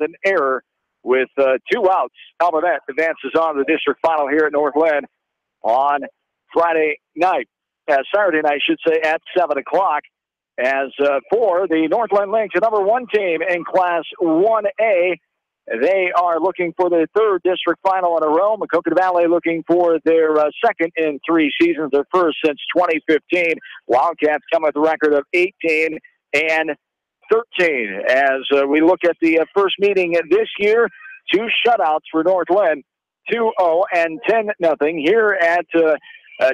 an error with 2 outs. Albernet advances on to the district final here at North Linn on Saturday night, I should say, at 7 o'clock. As for the North Linn Lynx, the number 1 team in Class 1A, they are looking for their 3rd district final in a row. Maquoketa Valley looking for their 2nd in 3 seasons, their first since 2015. Wildcats come with a record of 18 and 13. As we look at the first meeting this year, 2 shutouts for North Linn, 2-0 and 10-0 here at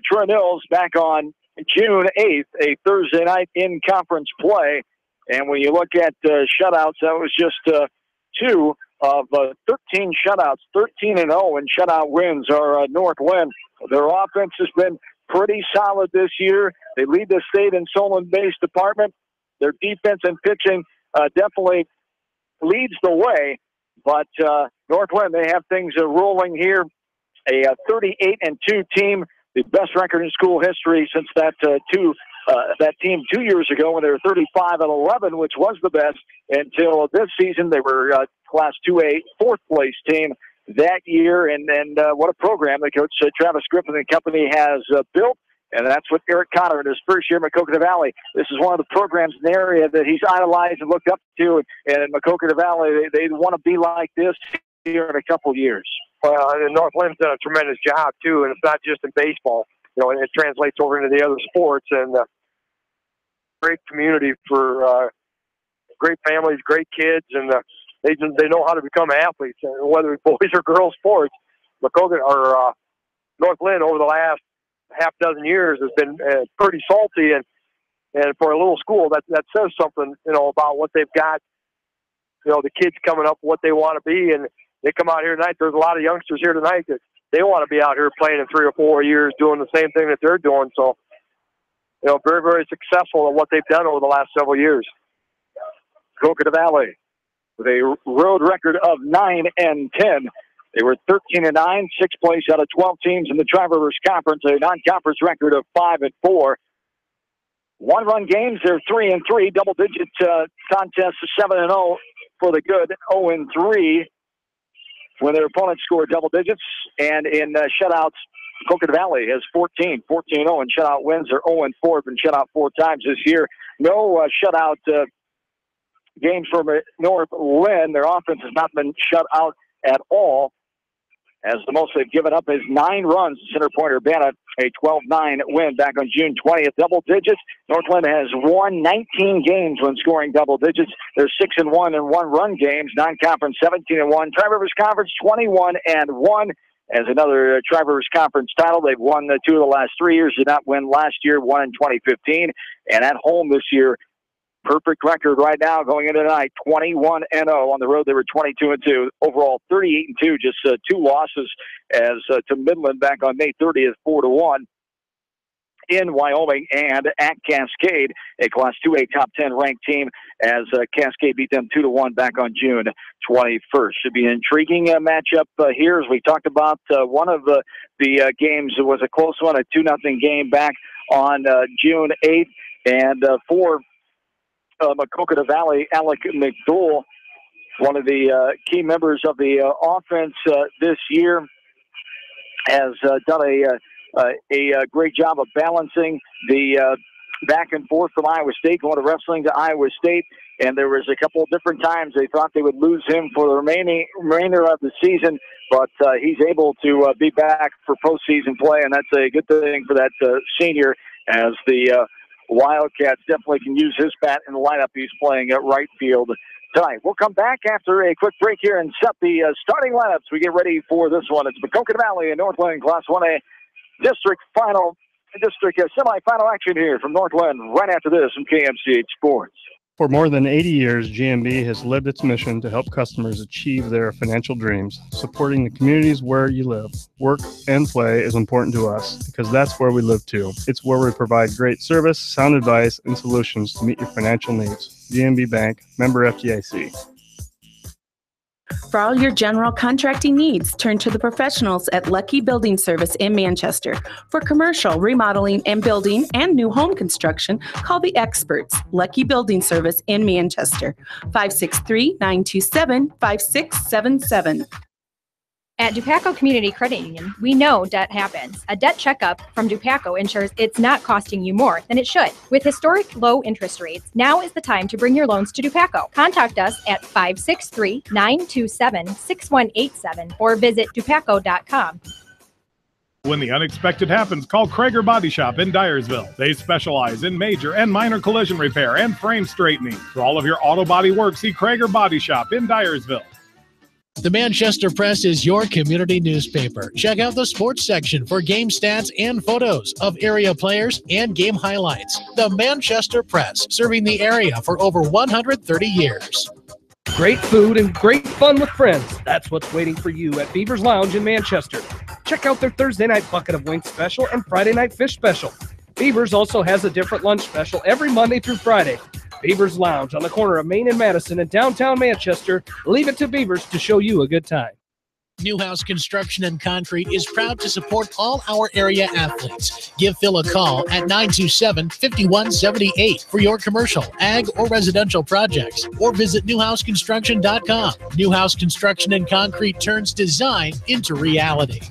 Troy Mills back on June 8th, a Thursday night in conference play. And when you look at shutouts, that was just 2 of 13 shutouts, 13-0 in shutout wins are North Linn. Their offense has been pretty solid this year. They lead the state in stolen base department. Their defense and pitching definitely leads the way. But North Linn, they have things rolling here. A 38-2 team, the best record in school history since that team 2 years ago when they were 35-11, which was the best until this season. They were Class 2A 4th place team that year, and what a program that Coach Travis Griffin and company has built. And that's what Eric Connor in his first year at Maquoketa Valley. This is one of the programs in the area that he's idolized and looked up to. And in Maquoketa Valley, they want to be like this here in a couple years. Well, and North Lynn's done a tremendous job, too, and it's not just in baseball. You know, it translates over into the other sports. And great community for great families, great kids, and they know how to become athletes, whether it's boys or girls sports. Maquoketa or North Linn over the last half dozen years has been pretty salty, and for a little school that says something, you know, about what they've got. You know, the kids coming up, what they want to be, and they come out here tonight. There's a lot of youngsters here tonight that they want to be out here playing in 3 or 4 years, doing the same thing that they're doing. So, you know, very, very successful at what they've done over the last several years. Maquoketa Valley with a road record of 9-10. They were 13-9, 6th place out of 12 teams in the Tri-Rivers Conference, a non-conference record of 5-4. One-run games, they're 3-3. Double-digit contests, 7-0 for the good, 0-3 when their opponents score double digits. And in shutouts, Maquoketa Valley has 14-0 in shutout wins. They're 0-4, been shut out 4 times this year. No shutout games from North Linn. Their offense has not been shut out at all, as the most they've given up is 9 runs. Center Point Urbana, a 12-9 win back on June 20th. Double digits. North Linn has won 19 games when scoring double digits. They're 6-1 in one-run games. Non-conference 17-1. Tri-Rivers Conference 21-1. As another Tri-Rivers Conference title, they've won 2 of the last 3 years. Did not win last year. Won in 2015. And at home this year, perfect record right now going into tonight, 21-0. On the road, they were 22-2. Overall, 38-2, just 2 losses as to Midland back on May 30th, 4-1 in Wyoming, and at Cascade, a Class 2A top 10 ranked team, as Cascade beat them 2-1 back on June 21st. Should be an intriguing matchup here, as we talked about. One of the games was a close one, a 2-0 game back on June 8th, and for Maquoketa Valley, Alec McDowell, one of the key members of the offense this year, has done a great job of balancing the back and forth from Iowa State, going to wrestling to Iowa State. And there was a couple of different times they thought they would lose him for the remainder of the season, but he's able to be back for postseason play, and that's a good thing for that senior, as the Wildcats definitely can use his bat in the lineup. He's playing at right field tonight. We'll come back after a quick break here and set the starting lineups. We get ready for this one. It's Maquoketa Valley and North Linn Class 1A district semifinal action here from North Linn right after this from KMCH Sports. For more than 80 years, GMB has lived its mission to help customers achieve their financial dreams. Supporting the communities where you live, work, and play is important to us because that's where we live too. It's where we provide great service, sound advice, and solutions to meet your financial needs. GMB Bank, member FDIC. For all your general contracting needs, turn to the professionals at Lucky Building Service in Manchester. For commercial, remodeling, and building and new home construction, call the experts, Lucky Building Service in Manchester, 563-927-5677. At Dupaco Community Credit Union, we know debt happens. A debt checkup from Dupaco ensures it's not costing you more than it should. With historic low interest rates, now is the time to bring your loans to Dupaco. Contact us at 563-927-6187 or visit dupaco.com. When the unexpected happens, call Krager Body Shop in Dyersville. They specialize in major and minor collision repair and frame straightening. For all of your auto body work, see Krager Body Shop in Dyersville. The Manchester Press is your community newspaper. Check out the sports section for game stats and photos of area players and game highlights. The Manchester Press, serving the area for over 130 years. Great food and great fun with friends. That's what's waiting for you at Beaver's Lounge in Manchester. Check out their Thursday night bucket of wings special and Friday night fish special. Beaver's also has a different lunch special every Monday through Friday. Beaver's Lounge on the corner of Main and Madison in downtown Manchester. Leave it to Beaver's to show you a good time. Newhouse Construction and Concrete is proud to support all our area athletes. Give Phil a call at 927-5178 for your commercial, ag, or residential projects, or visit newhouseconstruction.com. Newhouse Construction and Concrete turns design into reality.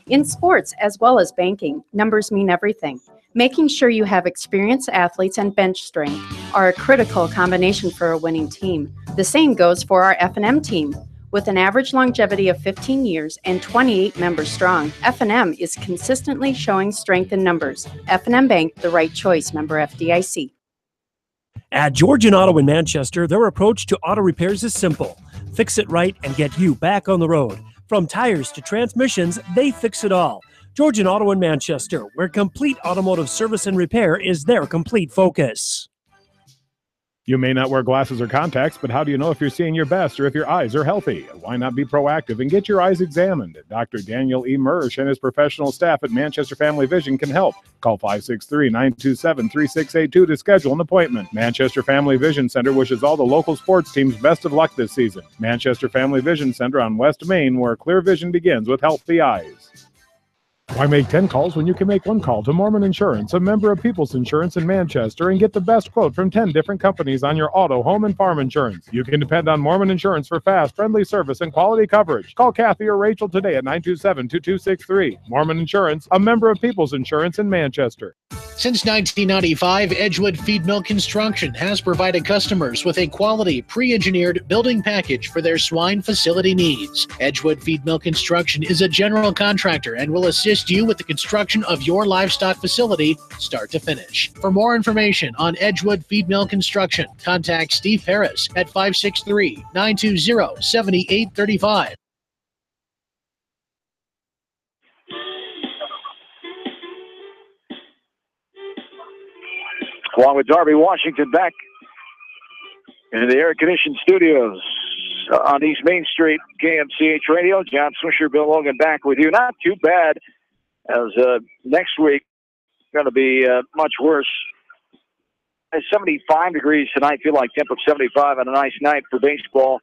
In sports, as well as banking, numbers mean everything. Making sure you have experienced athletes and bench strength are a critical combination for a winning team. The same goes for our F&M team. With an average longevity of 15 years and 28 members strong, F&M is consistently showing strength in numbers. F&M Bank, the right choice, member FDIC. At Georgian Auto in Manchester, their approach to auto repairs is simple. Fix it right and get you back on the road. From tires to transmissions, they fix it all. Georgian Auto in Manchester, where complete automotive service and repair is their complete focus. You may not wear glasses or contacts, but how do you know if you're seeing your best or if your eyes are healthy? Why not be proactive and get your eyes examined? Dr. Daniel E. Mersch and his professional staff at Manchester Family Vision can help. Call 563-927-3682 to schedule an appointment. Manchester Family Vision Center wishes all the local sports teams best of luck this season. Manchester Family Vision Center on West Main, where clear vision begins with healthy eyes. Why make 10 calls when you can make one call to Mormon Insurance, a member of People's Insurance in Manchester, and get the best quote from 10 different companies on your auto, home, and farm insurance? You can depend on Mormon Insurance for fast, friendly service and quality coverage. Call Kathy or Rachel today at 927-2263. Mormon Insurance, a member of People's Insurance in Manchester. Since 1995, Edgewood Feed Mill Construction has provided customers with a quality, pre-engineered building package for their swine facility needs. Edgewood Feed Mill Construction is a general contractor and will assist you with the construction of your livestock facility, start to finish. For more information on Edgewood Feed Mill Construction, contact Steve Harris at 563-920-7835. Along with Darby Washington back in the air-conditioned studios on East Main Street, KMCH Radio. John Swisher, Bill Logan back with you. Not too bad, as next week going to be much worse. 75 degrees tonight, feel like temp of 75 on a nice night for baseball.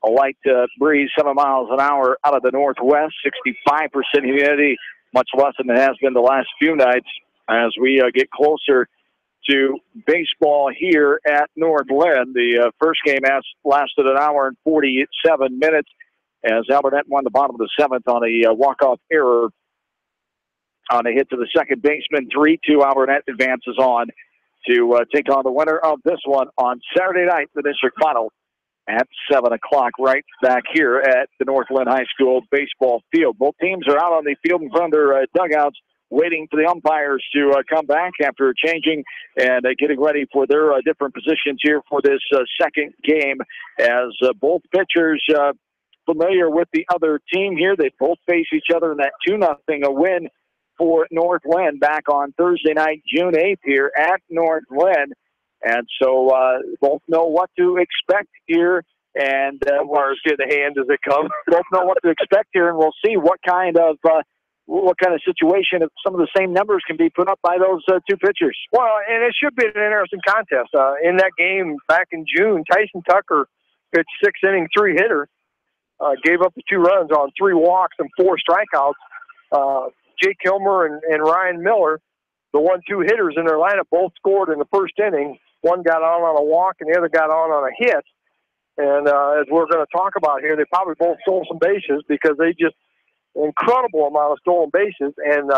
A light breeze, 7 miles an hour out of the northwest, 65% humidity, much less than it has been the last few nights as we get closer to baseball here at North Linn. The first game has lasted an hour and 47 minutes as Albert won the bottom of the seventh on a walk-off error on a hit to the second baseman. 3-2, Albert advances on to take on the winner of this one on Saturday night, the district final at 7 o'clock, right back here at the North Linn High School baseball field. Both teams are out on the field in front of their dugouts, waiting for the umpires to come back after changing and getting ready for their different positions here for this second game, as both pitchers familiar with the other team here. They both face each other in that 2-0 win for North Linn back on Thursday night, June 8th here at North Linn. And so both know what to expect here, and umpires get the hand as it comes. Both know what to expect here, and we'll see what kind of situation, if some of the same numbers can be put up by those two pitchers. Well, and it should be an interesting contest. In that game back in June, Tyson Tucker pitched 6 innings, 3-hitter, gave up the 2 runs on 3 walks and 4 strikeouts. Jake Kilmer and Ryan Miller, the 1-2 hitters in their lineup, both scored in the first inning. One got on a walk and the other got on a hit. And as we're going to talk about here, they probably both stole some bases because they just incredible amount of stolen bases and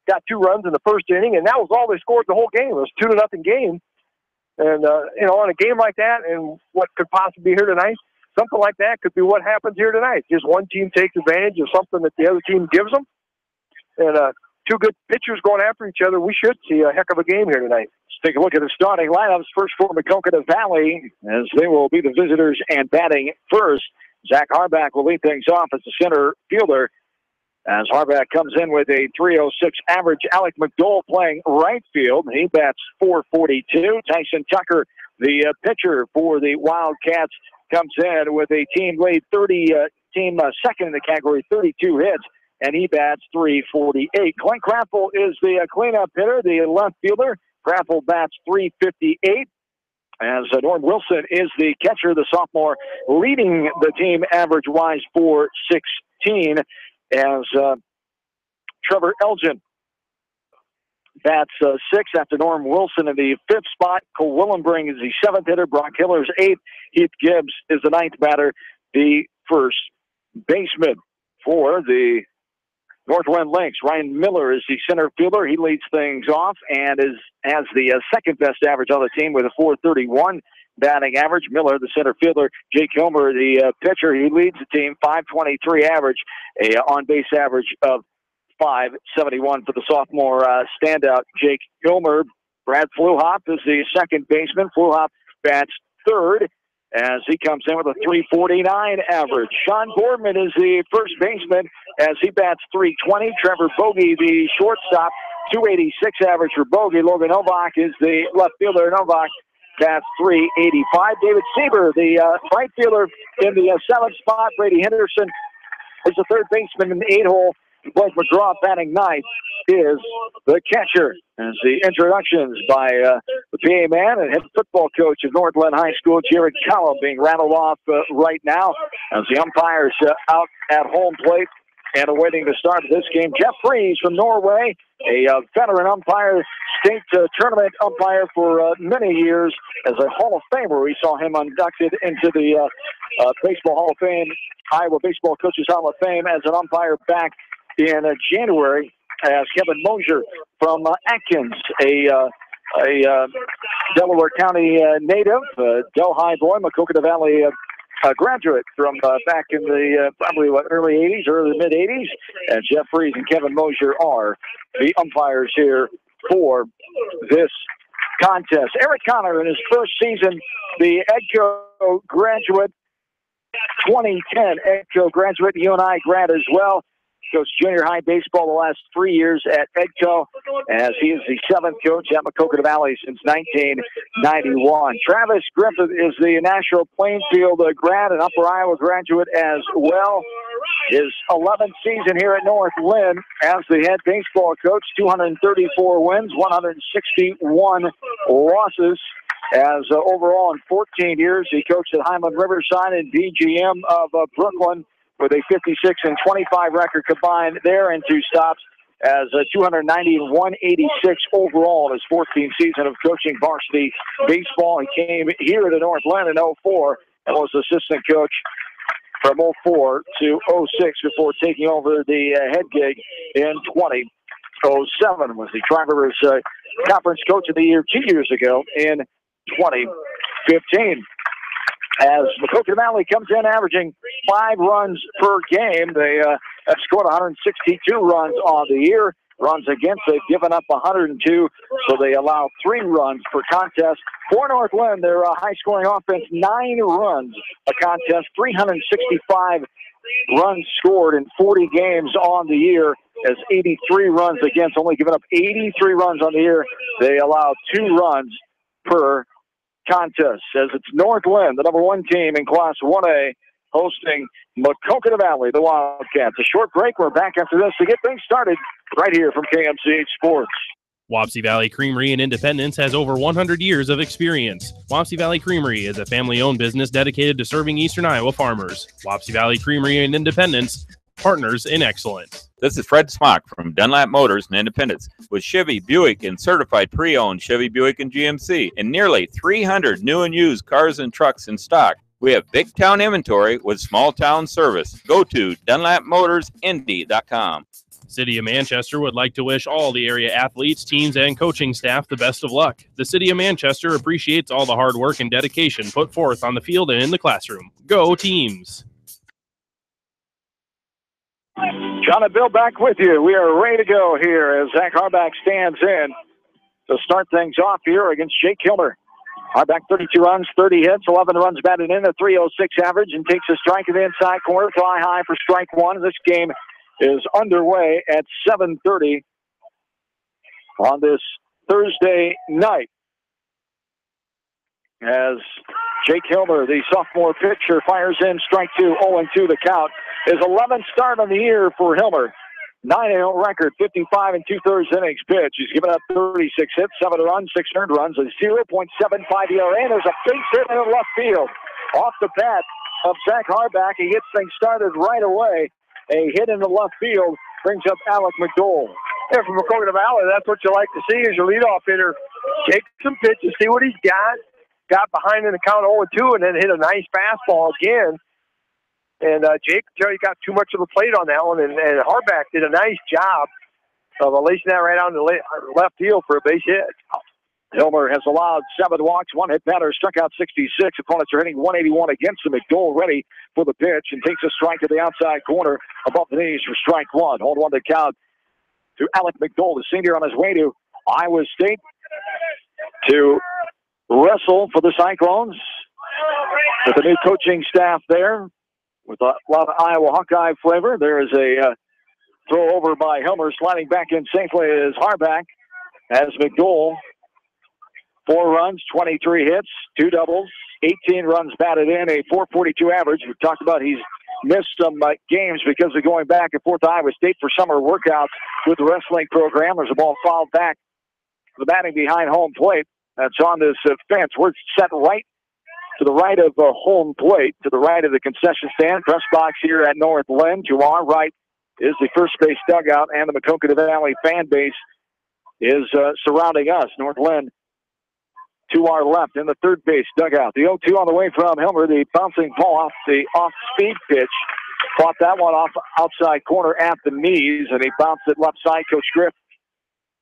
got 2 runs in the first inning, and that was all they scored the whole game. It was 2-0 game. And, on a game like that and what could possibly be here tonight, something like that could be what happens here tonight. Just one team takes advantage of something that the other team gives them. And 2 good pitchers going after each other. We should see a heck of a game here tonight. Let's take a look at the starting lineups. First for Maquoketa Valley, as they will be the visitors and batting first. Zach Harbach will lead things off as the center fielder. As Harbach comes in with a .306 average. Alec McDowell playing right field. He bats .442. Tyson Tucker, the pitcher for the Wildcats, comes in with a team lead second in the category, 32 hits, and he bats .348. Clint Craffle is the cleanup hitter, the left fielder. Craffle bats .358. As Norm Wilson is the catcher, the sophomore, leading the team average-wise .416. As Trevor Elgin bats 6 after Norm Wilson in the 5th spot. Cole Willenbring is the 7th hitter. Brock Hiller's 8th. Heath Gibbs is the 9th batter, the first baseman for the Northland Lynx. Ryan Miller is the center fielder. He leads things off and has the second best average on the team with a .431 batting average. Miller, the center fielder. Jake Kilmer, the pitcher. He leads the team, .523 average, a on-base average of .571 for the sophomore standout, Jake Kilmer. Brad Fluhop is the second baseman. Fluhop bats 3rd as he comes in with a .349 average. Sean Boardman is the first baseman as he bats .320. Trevor Bogey, the shortstop, .286 average for Bogey. Logan Novak is the left fielder. Novak bats .385. David Sieber, the right fielder, in the 7th spot. Brady Henderson is the third baseman in the 8-hole. Blake McGraw batting 9th is the catcher. As the introductions by the PA man and head football coach of Northland High School, Jared Callum, being rattled off right now as the umpires out at home plate and awaiting the start of this game. Jeff Fries from Norway, a veteran umpire, state tournament umpire for many years as a Hall of Famer. We saw him inducted into the Baseball Hall of Fame, Iowa Baseball Coaches Hall of Fame as an umpire back in January. As Kevin Mosier from Atkins, a Delaware County native, Delhi boy, Maquoketa Valley graduate from back in the probably early 80s, early mid-80s. And Jeff Fries and Kevin Mosier are the umpires here for this contest. Eric Connor in his first season, the EDCO graduate, 2010 EDCO graduate, UNI grad as well. Coached junior high baseball the last 3 years at EDCO, as he is the 7th coach at Maquoketa Valley since 1991. Travis Griffith is the National Plainfield grad and Upper Iowa graduate as well. His 11th season here at North Linn as the head baseball coach, 234 wins, 161 losses. As overall in 14 years, he coached at Highland Riverside and BGM of Brooklyn, with a 56-25 record combined there and 2 stops, as 290 and 186 overall in his 14th season of coaching varsity baseball. He came here to North Linn in 04 and was assistant coach from 04 to 06 before taking over the head gig in 2007. Was the Tri-Rivers Conference Coach of the Year 2 years ago in 2015. As Maquoketa Valley comes in averaging 5 runs per game, they have scored 162 runs on the year. Runs against, they've given up 102, so they allow 3 runs per contest. For North Linn, their high-scoring offense, 9 runs a contest, 365 runs scored in 40 games on the year, as 83 runs against, only giving up 83 runs on the year. They allow 2 runs per contest, as it's North Linn, the number 1 team in Class 1A, hosting Maquoketa Valley, the Wildcats. A short break. We're back after this to get things started right here from KMCH Sports. Wapsie Valley Creamery in Independence has over 100 years of experience. Wapsie Valley Creamery is a family-owned business dedicated to serving Eastern Iowa farmers. Wapsie Valley Creamery in Independence, partners in excellence. This is Fred Smock from Dunlap Motors in Independence with Chevy, Buick, and certified pre-owned Chevy, Buick, and GMC, and nearly 300 new and used cars and trucks in stock. We have big town inventory with small town service. Go to DunlapMotorsIndy.com. City of Manchester would like to wish all the area athletes, teams, and coaching staff the best of luck. The City of Manchester appreciates all the hard work and dedication put forth on the field and in the classroom. Go teams! John and Bill back with you. We are ready to go here as Zach Harbach stands in to start things off here against Jake Hilmer. Harbach 32 runs, 30 hits, 11 runs batted in, a 3.06 average, and takes a strike in the inside corner, fly high for strike one. This game is underway at 7:30 on this Thursday night. As Jake Hilmer, the sophomore pitcher, fires in strike two, 0-2 the count. His 11th start on the year for Hilmer. 9-0 record, 55 and 2/3 innings pitch. He's given up 36 hits, 7 runs, 6 earned runs, a 0.75 ERA, and there's a base hit in left field. Off the bat of Zach Harbach, he gets things started right away. A hit in the left field brings up Alec McDowell. Yeah, from Maquoketa Valley, that's what you like to see as your leadoff hitter. Take some pitches, see what he's got. Got behind in the count 0-2 and then hit a nice fastball again. And Jake, he got too much of a plate on that one, and Harbach did a nice job of lacing that right on the left field for a base hit. Hilmer has allowed 7 walks, 1 hit batter, struck out 66. Opponents are hitting 181 against him. McDowell ready for the pitch and takes a strike to the outside corner above the knees for strike one. Hold on to count to Alec McDowell, the senior, on his way to Iowa State to wrestle for the Cyclones with the new coaching staff there with a lot of Iowa Hawkeye flavor. There is a throw over by Hilmer, sliding back in safely is Harbach as McDowell. 4 runs, 23 hits, 2 doubles, 18 runs batted in, a 4.42 average. We talked about he's missed some games because of going back and forth to Iowa State for summer workouts with the wrestling program. There's a ball fouled back to the batting behind home plate. That's on this fence. We're set right to the right of home plate, to the right of the concession stand, press box here at North Linn. To our right is the first base dugout, and the Maquoketa Valley fan base is surrounding us. North Linn to our left in the third base dugout. The 0-2 on the way from Hilmer. The bouncing ball off the off-speed pitch. Fought that one off outside corner at the knees, and he bounced it left side. Coach Griff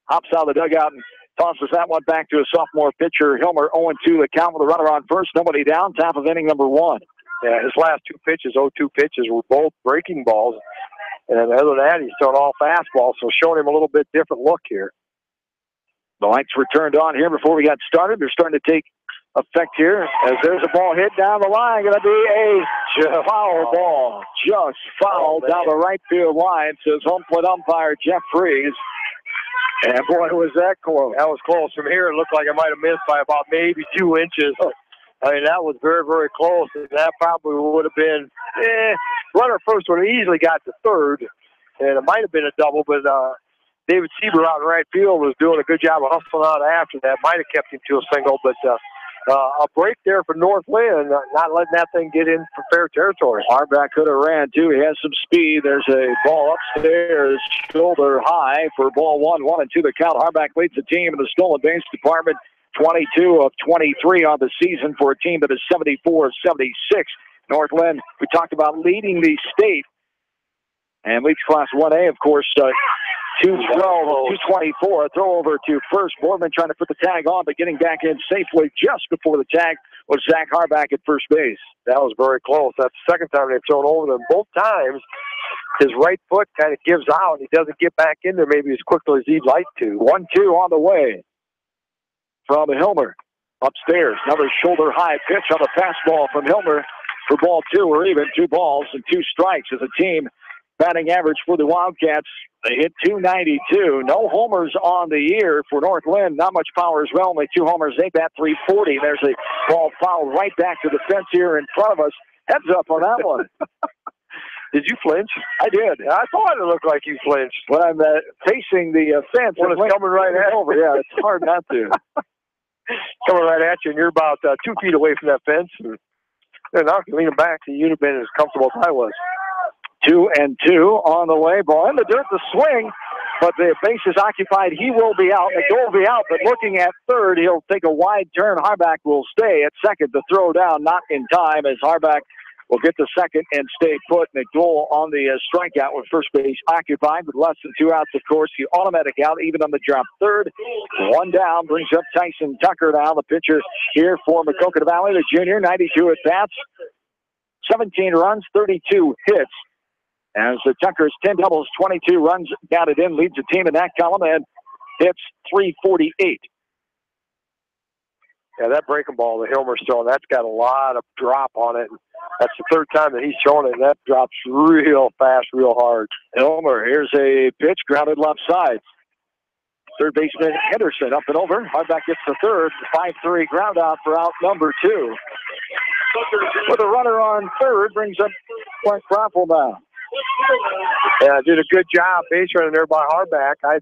hops out of the dugout and tosses that one back to a sophomore pitcher. Hilmer 0-2 the count with a runner on first. Nobody down. Top of inning number 1. Yeah, his last 2 pitches, 0-2 pitches, were both breaking balls. And other than that, he's throwing all fastballs, so showing him a little bit different look here. The lights were turned on here before we got started. They're starting to take effect here as there's a ball hit down the line. Going to be a foul ball. Just fouled down the right field line, says home plate umpire Jeff Freeze. And boy, was that close. That was close. From here, it looked like it might have missed by about maybe 2 inches. I mean, that was very, very close. And that probably would have been, runner first would have easily got to third. And it might have been a double, but David Sieber out in right field was doing a good job of hustling out after that. Might have kept him to a single, but a break there for North Linn, not letting that thing get in for fair territory. Harbach could have ran, too. He has some speed. There's a ball upstairs, shoulder high for ball 1, 1-2 the count. Harbach leads the team in the stolen base department, 22 of 23 on the season for a team that is 74 of 76. North Linn, we talked about leading the state. And leads Class 1A, of course, 212 of 224. A throw over to first. Boardman trying to put the tag on, but getting back in safely just before the tag was Zach Harbach at first base. That was very close. That's the second time they've thrown over them. Both times, his right foot kind of gives out. He doesn't get back in there maybe as quickly as he'd like to. 1-2 on the way from Hilmer. Upstairs, another shoulder high pitch on the fastball from Hilmer for ball 2, or even 2 balls and 2 strikes as a team. Batting average for the Wildcats, they hit .292. No homers on the year for North Linn. Not much power as well. Only 2 homers. They bat .340. There's a ball fouled right back to the fence here in front of us. Heads up on that one. Did you flinch? I did. I thought it looked like you flinched. When I'm facing the fence, when it's coming right at over. Yeah, it's hard not to. Coming right at you, and you're about 2 feet away from that fence. And now if you lean back, you'd have been as comfortable as I was. 2-2 on the way. Ball in the dirt to swing, but the base is occupied. He will be out. McDowell will be out, but looking at third, he'll take a wide turn. Harback will stay at second. The throw down not in time as Harback will get the second and stay put. McDowell on the strikeout with first base occupied with less than 2 outs, of course. The automatic out, even on the drop. Third, 1 down, brings up Tyson Tucker now, the pitcher here for Maquoketa Valley, the junior, 92 at bats, 17 runs, 32 hits. As the Tucker's 10 doubles, 22 runs batted in, leads the team in that column and hits .348. Yeah, that breaking ball the Hilmer's throwing, that's got a lot of drop on it. That's the third time that he's shown it, and that drops real fast, real hard. Hilmer, here's a pitch, grounded left side. Third baseman Henderson up and over. Harback gets the third. 5-3 ground out for out number 2. With a runner on third, brings up Clint Craffle now. Yeah, did a good job base running there by Harback.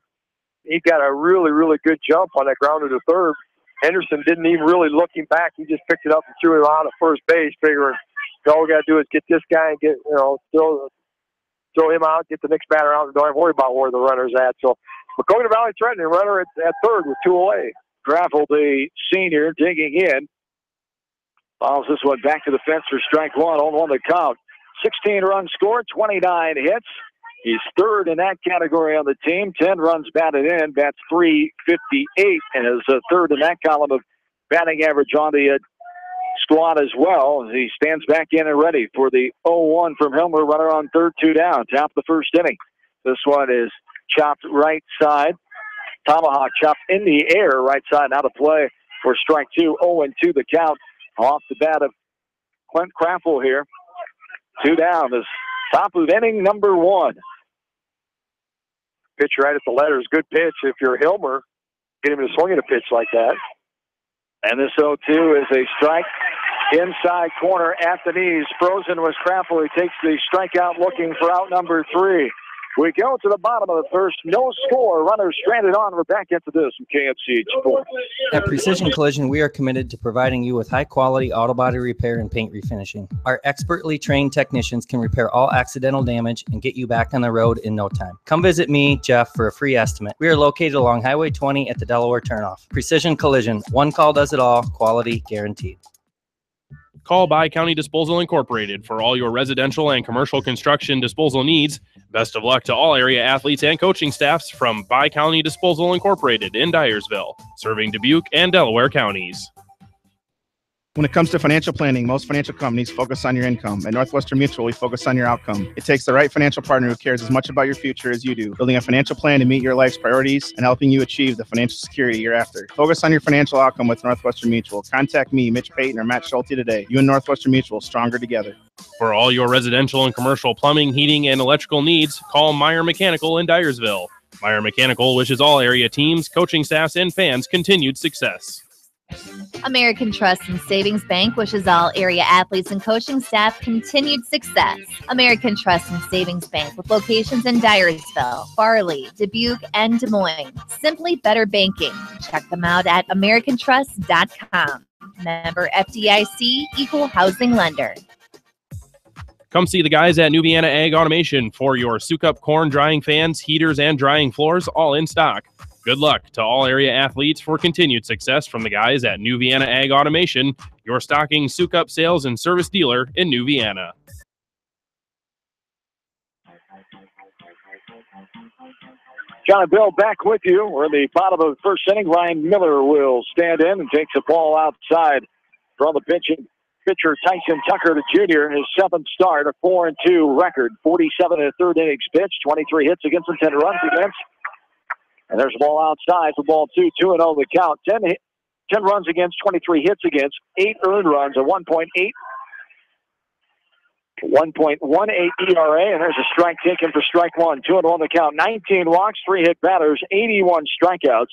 He got a really, really good jump on that grounder to third. Henderson didn't even really look him back. He just picked it up and threw him out at first base, figuring all we got to do is get this guy and get, throw him out, get the next batter out, and don't have to worry about where the runner's at. So Maquoketa Valley threatening runner at third with 2 away. Graffel, the senior, digging in. Fouls this one back to the fence for strike 1 on the count. 16 runs scored, 29 hits. He's third in that category on the team. 10 runs batted in, bats .358, and is third in that column of batting average on the squad as well. He stands back in and ready for the 0-1 from Hilmer, runner on third, 2 down. Top of the first inning. This one is chopped right side. Tomahawk chopped in the air, right side, now to play for strike 2. 0-2 the count off the bat of Clint Craffle here. 2 down. This top of inning number 1. Pitch right at the letters. Good pitch. If you're Hilmer, get him to swing at a pitch like that. And this 0-2 is a strike inside corner at the knees. Frozen was Craffle. He takes the strikeout looking for out number 3. We go to the bottom of the first. No score. Runners stranded on. We're back into this from KFC Sports. At Precision Collision, we are committed to providing you with high-quality auto body repair and paint refinishing. Our expertly trained technicians can repair all accidental damage and get you back on the road in no time. Come visit me, Jeff, for a free estimate. We are located along Highway 20 at the Delaware Turnoff. Precision Collision. One call does it all. Quality guaranteed. Call Bi-County Disposal Incorporated for all your residential and commercial construction disposal needs. Best of luck to all area athletes and coaching staffs from Bi-County Disposal Incorporated in Dyersville, serving Dubuque and Delaware counties. When it comes to financial planning, most financial companies focus on your income. At Northwestern Mutual, we focus on your outcome. It takes the right financial partner who cares as much about your future as you do, building a financial plan to meet your life's priorities and helping you achieve the financial security you're after. Focus on your financial outcome with Northwestern Mutual. Contact me, Mitch Payton, or Matt Schulte today. You and Northwestern Mutual, stronger together. For all your residential and commercial plumbing, heating, and electrical needs, call Meyer Mechanical in Dyersville. Meyer Mechanical wishes all area teams, coaching staffs, and fans continued success. American Trust and Savings Bank wishes all area athletes and coaching staff continued success. American Trust and Savings Bank with locations in Dyersville, Farley, Dubuque, and Des Moines. Simply better banking. Check them out at americantrust.com. Member FDIC, equal housing lender. Come see the guys at New Vienna Ag Automation for your Sukup corn drying fans, heaters, and drying floors, all in stock. Good luck to all area athletes for continued success from the guys at New Vienna Ag Automation, your stocking Sukup sales and service dealer in New Vienna. John and Bill back with you. We're in the bottom of the first inning. Ryan Miller will stand in and takes the ball outside from the pitcher Tyson Tucker, the junior, his 7th start, a 4-2 record, 47 in the third innings pitch, 23 hits against and 10 runs against. And there's a ball outside for ball 2, 2-0 the count. 10 runs against, 23 hits against, 8 earned runs, a 1.18 ERA, and there's a strike taken for strike 1. 2-0 the count. 19 walks, 3 hit batters, 81 strikeouts.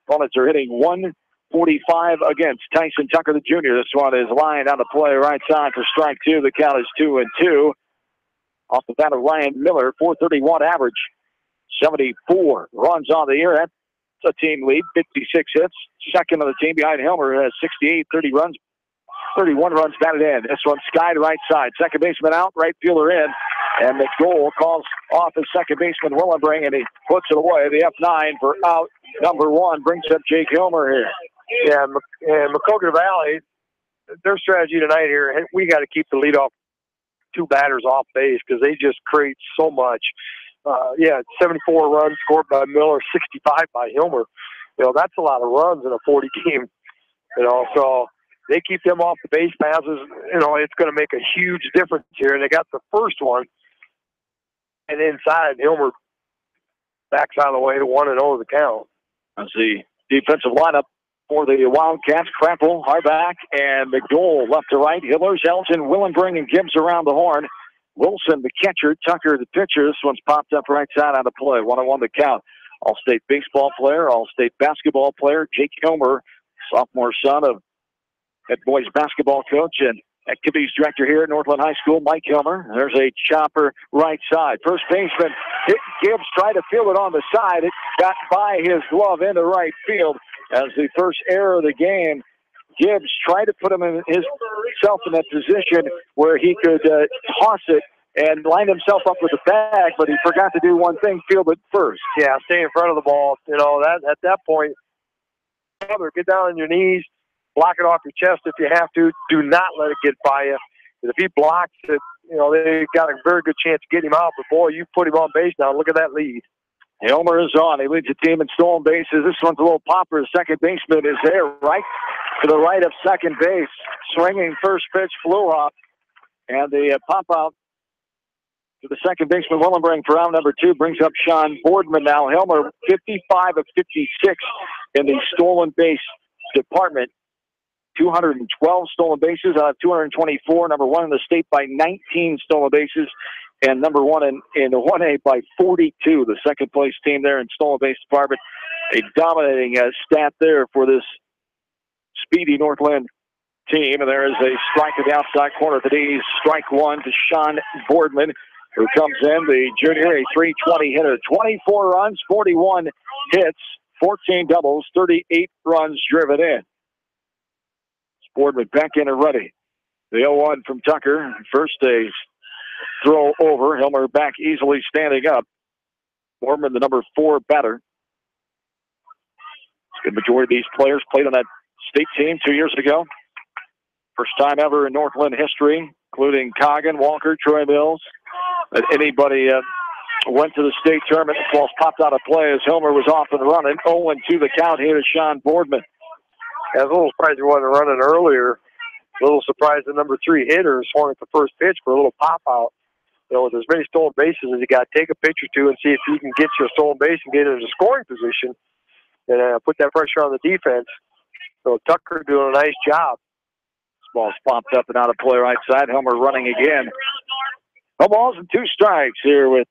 Opponents are hitting 145 against Tyson Tucker, the junior. This one is lined on the play right side for strike 2. The count is 2-2. off the bat of Ryan Miller, 431 average, 74 runs on the year. That's a team lead, 56 hits. Second on the team behind Helmer has 68, 31 runs batted in. This one sky to right side. Second baseman out, right fielder in. And the goal calls off his second baseman, Willenbring, and he puts it away. The F9 for out number 1 brings up Jake Helmer here. Yeah, and Maquoketa Valley, their strategy tonight here, we got to keep the leadoff 2 batters off base because they just create so much. 74 runs scored by Miller, 65 by Helmer. That's a lot of runs in a 40 game. So they keep them off the base passes. It's going to make a huge difference here. And they got the first one, and inside Helmer backs out of the way to 1-0 the count. That's the defensive lineup for the Wildcats. Krampel, Harback, and McDowell left to right. Hillers, Elgin, Willenbring, and Gibbs around the horn. Wilson, the catcher. Tucker, the pitcher. This one's popped up right side on the play. 1-1 the count. All-state baseball player, all-state basketball player. Jake Helmer, sophomore son of head boys basketball coach and activities director here at Northland High School, Mike Helmer. There's a chopper right side. First baseman Gibbs tried to field it on the side. It got by his glove into right field as the first error of the game. Gibbs tried to put himself in that position where he could toss it and line himself up with the bag, but he forgot to do one thing, field it first. Yeah, stay in front of the ball. That at that point, get down on your knees, block it off your chest if you have to. Do not let it get by you. If he blocks it, they got a very good chance of getting him out. But, boy, you put him on base now. Look at that lead. Helmer is on. He leads the team in stolen bases. This one's a little popper. The second baseman is there right to the right of second base. Swinging first pitch flew off. And the pop out to the second baseman, Willenbring, for round number 2 brings up Sean Boardman now. Helmer, 55 of 56 in the stolen base department. 212 stolen bases out of 224. Number 1 in the state by 19 stolen bases. And number 1 in 1A by 42. The second place team there in stolen base department. A dominating stat there for this speedy Northland team. And there is a strike to the outside corner. Today's strike 1 to Sean Boardman, who comes in, the junior, a .320 hitter. 24 runs, 41 hits, 14 doubles, 38 runs driven in. Boardman back in and ready. The 0-1 from Tucker. First a throw over. Helmer back easily standing up. Boardman, the number 4 batter. The majority of these players played on that state team 2 years ago. First time ever in Northland history, including Coggin, Walker, Troy Mills, that anybody went to the state tournament. The ball's popped out of play as Helmer was off and running. 0-2 the count here to Sean Boardman. I was a little surprised he wasn't running earlier. A little surprised the number 3 hitter swung at the first pitch for a little pop out. With as many stolen bases as you got, take a pitch or two and see if you can get your stolen base and get into scoring position and put that pressure on the defense. So Tucker doing a nice job. This ball's popped up and out of play right side. Helmer running again. No balls and 2 strikes here with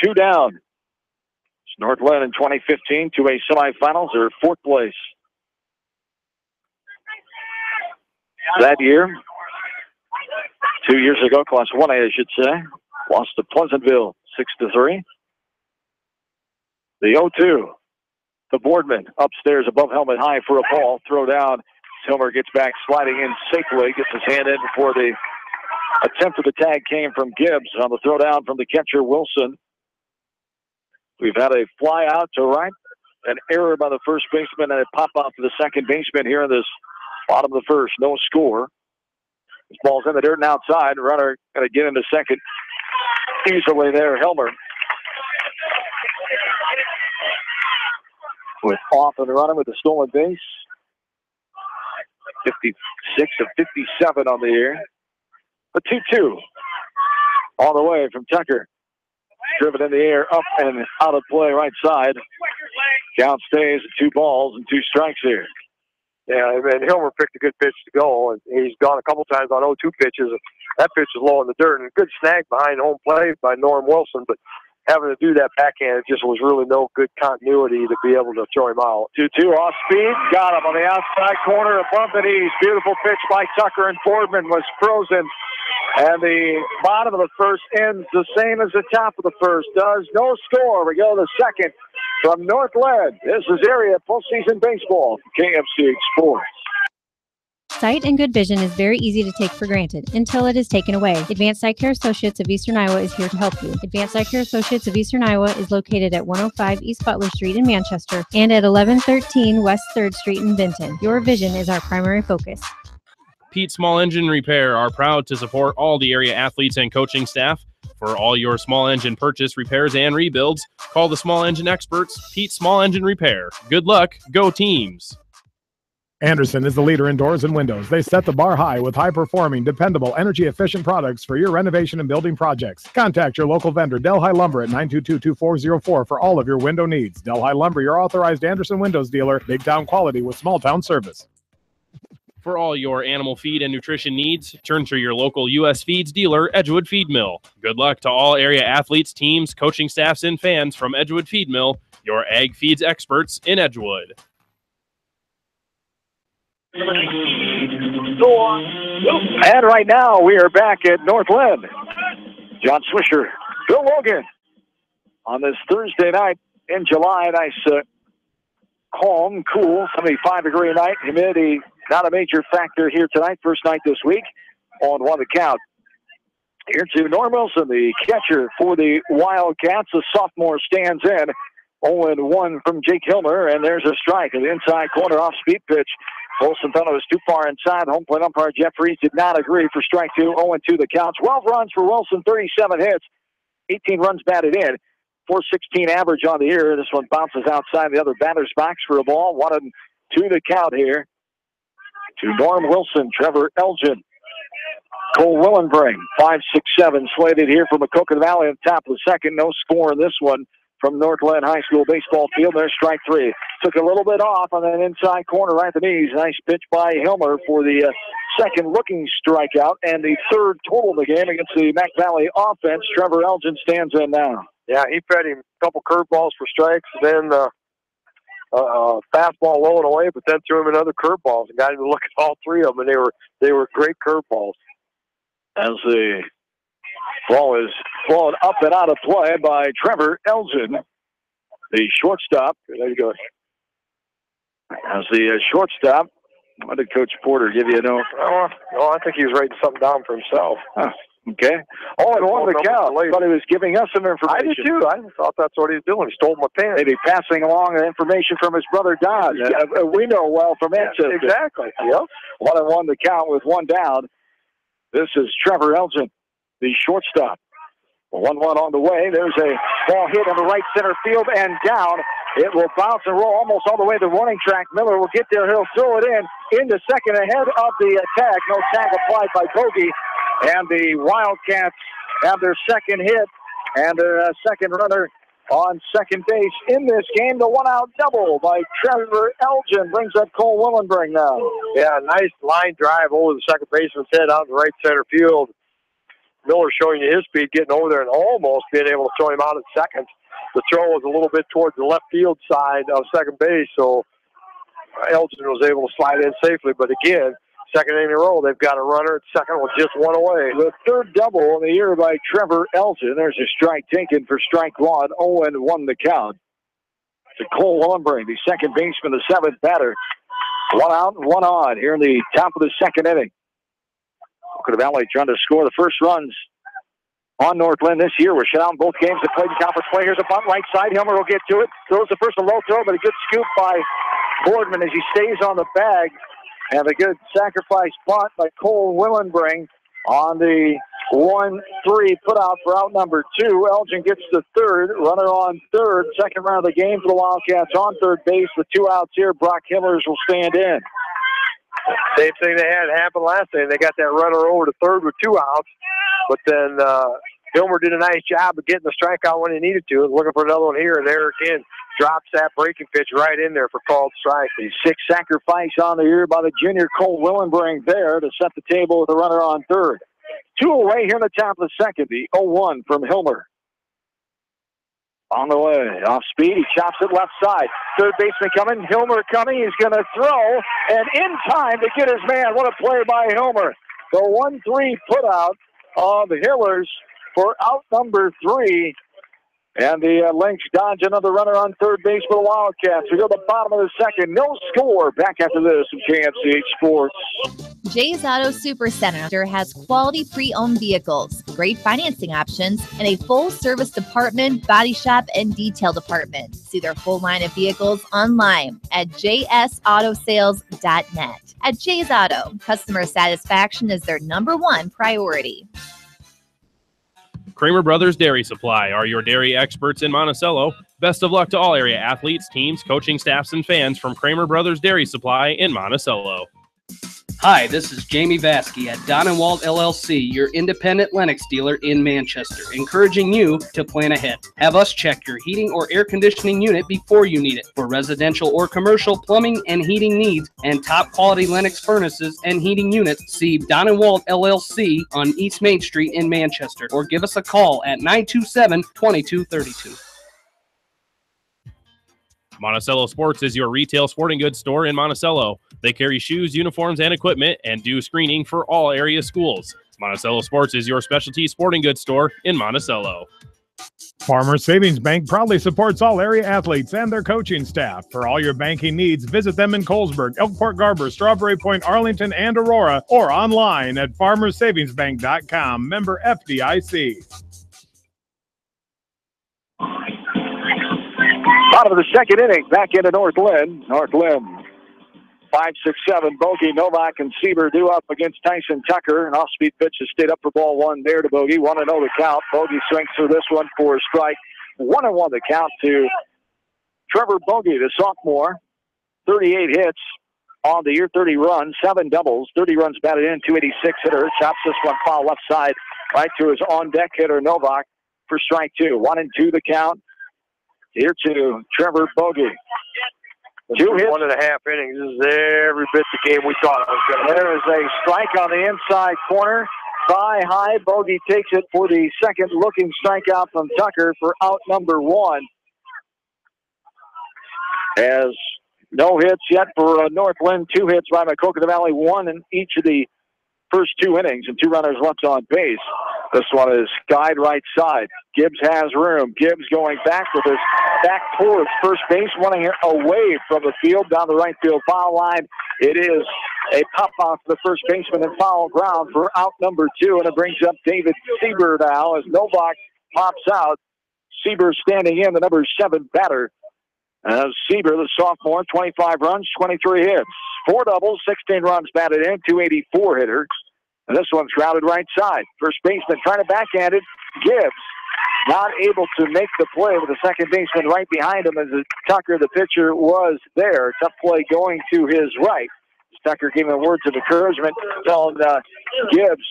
2 down. It's Northland in 2015, 2A semifinals or 4th place. That year, 2 years ago, Class 1A, I should say, lost to Pleasantville 6-3. The 0-2, the Boardman upstairs above helmet high for a ball. Throw down. Helmer gets back, sliding in safely, gets his hand in before the attempt of the tag came from Gibbs on the throw down from the catcher, Wilson. We've had a fly out to right, an error by the first baseman, and a pop out to the second baseman here in this bottom of the first. No score. This ball's in the dirt and outside. Runner going to get into second easily there. Helmer with off and running with the stolen base. 56 of 57 on the air. The 2-2 all the way from Tucker. Driven in the air, up and out of play right side. Count stays at 2 balls and 2 strikes here. Yeah, and Helmer picked a good pitch to go, and he's gone a couple times on 0-2 pitches. That pitch is low in the dirt, and a good snag behind home plate by Norm Wilson, but having to do that backhand, it just was really no good continuity to be able to throw him out. 2-2 off speed, got him on the outside corner above the knees. Beautiful pitch by Tucker, and Boardman was frozen And the bottom of the first ends the same as the top of the first does. No score. We go to the second from Northland. This is area postseason baseball, KFC Sports. Sight and good vision is very easy to take for granted until it is taken away. Advanced Eye Care Associates of Eastern Iowa is here to help you. Advanced Eye Care Associates of Eastern Iowa is located at 105 East Butler Street in Manchester and at 1113 West 3rd Street in Benton. Your vision is our primary focus. Pete Small Engine Repair are proud to support all the area athletes and coaching staff. For all your small engine purchase, repairs, and rebuilds, call the small engine experts, Pete Small Engine Repair. Good luck. Go teams. Anderson is the leader in doors and windows. They set the bar high with high-performing, dependable, energy-efficient products for your renovation and building projects. Contact your local vendor, Delhi Lumber, at 922-2404 for all of your window needs. Delhi Lumber, your authorized Anderson Windows dealer, big-town quality with small-town service. For all your animal feed and nutrition needs, turn to your local U.S. Feeds dealer, Edgewood Feed Mill. Good luck to all area athletes, teams, coaching staffs, and fans from Edgewood Feed Mill, your ag feeds experts in Edgewood. And right now we are back at Northland. John Swisher, Bill Logan on this Thursday night in July. Nice, calm, cool, 75-degree night. Humidity not a major factor here tonight. First night this week on one to count. Here to Norm Wilson, the catcher for the Wildcats. The sophomore stands in. 0-1 from Jake Hilmer, and there's a strike in the inside corner off-speed pitch. Wilson thought it was too far inside. Home plate umpire Jeff Reese did not agree for strike two. 0-2 the count. 12 runs for Wilson, 37 hits, 18 runs batted in, 4.16 average on the year. This one bounces outside the other batter's box for a ball. 1-2 the count here to Norm Wilson, Trevor Elgin, Cole Willenbring, 5-6-7 slated here from Maquoketa Valley on top of the second. No score in this one from Northland High School baseball field. There's strike three. Took a little bit off on that inside corner right at the knees. Nice pitch by Hilmer for the second looking strikeout and the third total of the game against the Mac Valley offense. Trevor Elgin stands in now. Yeah, he fed him a couple curveballs for strikes, then fastball low and away, but then threw him another curveballs and got him to look at all three of them, and they were great curveballs. As the ball is flown up and out of play by Trevor Elgin, the shortstop. There you go. As the shortstop, what did Coach Porter give you a note? No, I think he was writing something down for himself. Huh. Okay. 0-1 the count. I thought he was giving us some information. I did too. I thought that's what he was doing. He stole my pen. Maybe passing along the information from his brother Don. Yeah. We know well from Manchester. Exactly. Yep. 1-1 the count with one down. This is Trevor Elgin, the shortstop. 1-1 on the way. There's a ball hit on the right center field and down. It will bounce and roll almost all the way to the warning track. Miller will get there. He'll throw it into second ahead of the tag. No tag applied by Bogey. And the Wildcats have their second hit and their second runner on second base in this game. The one-out double by Trevor Elgin brings up Cole Willenbring now. Yeah, nice line drive over the second baseman's head out in the right center field. Miller showing you his speed, getting over there and almost being able to throw him out at second. The throw was a little bit towards the left field side of second base, so Elgin was able to slide in safely. But again, second inning in a row, they've got a runner at second with just one away. The third double in the year by Trevor Elgin. There's a strike taken for strike one. 0-1 the count to Cole Willenbring, the second baseman, the seventh batter. One out and one on here in the top of the second inning. Maquoketa Valley trying to score the first runs on Northland this year. We're shut out in both games that played in conference play. Here's a bunt right side. Hilmer will get to it. Throws the first a low throw, but a good scoop by Boardman as he stays on the bag. And a good sacrifice bunt by Cole Willenbring on the 1-3 putout for out number two. Elgin gets the third. Runner on third. Second round of the game for the Wildcats on third base with two outs here. Brock Hillers will stand in. Same thing they had happen last time. They got that runner over to third with two outs, but then Hilmer did a nice job of getting the strikeout when he needed to. Looking for another one here, and there again drops that breaking pitch right in there for called strike. The sixth sacrifice on the year by the junior Cole Willenbring there to set the table with a runner on third. Two away here in the top of the second. The 0-1 from Hilmer. On the way, off speed, he chops it left side. Third baseman coming, Hilmer coming. He's going to throw, and in time to get his man. What a play by Hilmer. The 1-3 putout of the Hillers for out number 3. And the Lynx dodge another runner on third base for the Wildcats. We go to the bottom of the second. No score. Back after this from KMCH Sports. Jay's Auto Supercenter has quality pre-owned vehicles, great financing options, and a full-service department, body shop, and detail department. See their full line of vehicles online at jsautosales.net. At Jay's Auto, customer satisfaction is their #1 priority. Kramer Brothers Dairy Supply are your dairy experts in Monticello. Best of luck to all area athletes, teams, coaching staffs, and fans from Kramer Brothers Dairy Supply in Monticello. Hi, this is Jamie Vasky at Don & Walt LLC, your independent Lennox dealer in Manchester, encouraging you to plan ahead. Have us check your heating or air conditioning unit before you need it. For residential or commercial plumbing and heating needs and top quality Lennox furnaces and heating units, see Don & Walt LLC on East Main Street in Manchester, or give us a call at 927-2232. Monticello Sports is your retail sporting goods store in Monticello. They carry shoes, uniforms, and equipment and do screening for all area schools. Monticello Sports is your specialty sporting goods store in Monticello. Farmers Savings Bank proudly supports all area athletes and their coaching staff. For all your banking needs, visit them in Colesburg, Elkport Garber, Strawberry Point, Arlington, and Aurora, or online at farmersavingsbank.com. Member FDIC. Bottom of the second inning, back into North Linn. North Linn, 5-6-7. Bogey, Novak, and Sieber due up against Tyson Tucker. An off-speed pitch has stayed up for ball 1 there to Bogey. 1-0 the count. Bogey swings through this one for a strike. 1-1 the count to Trevor Bogey, the sophomore. 38 hits on the year, 30 runs, 7 doubles, 30 runs batted in, 286 hitter. Chops this one foul left side right to his on-deck hitter, Novak, for strike 2. 1-2 the count. Here to Trevor Bogey. 2 hits. 1.5 innings. This is every bit the game we thought it was going to be. There is a strike on the inside corner. Thigh high. Bogey takes it for the second looking strikeout from Tucker for out number 1. As no hits yet for North Linn. 2 hits by Maquoketa Valley. 1 in each of the first 2 innings and 2 runners left on base. This one is skied right side. Gibbs has room. Gibbs going back with his back towards first base, wanting it away from the field down the right field foul line. It is a pop off to the first baseman and foul ground for out number 2, and it brings up David Sieber now as Novak pops out. Sieber standing in, the number 7 batter. Sieber, the sophomore, 25 runs, 23 hits, 4 doubles, 16 runs batted in, 284 hitter. And this one's grounded right side. First baseman trying to backhand it. Gibbs not able to make the play with the second baseman right behind him as Tucker, the pitcher, was there. Tough play going to his right. Tucker gave him words of encouragement, telling Gibbs,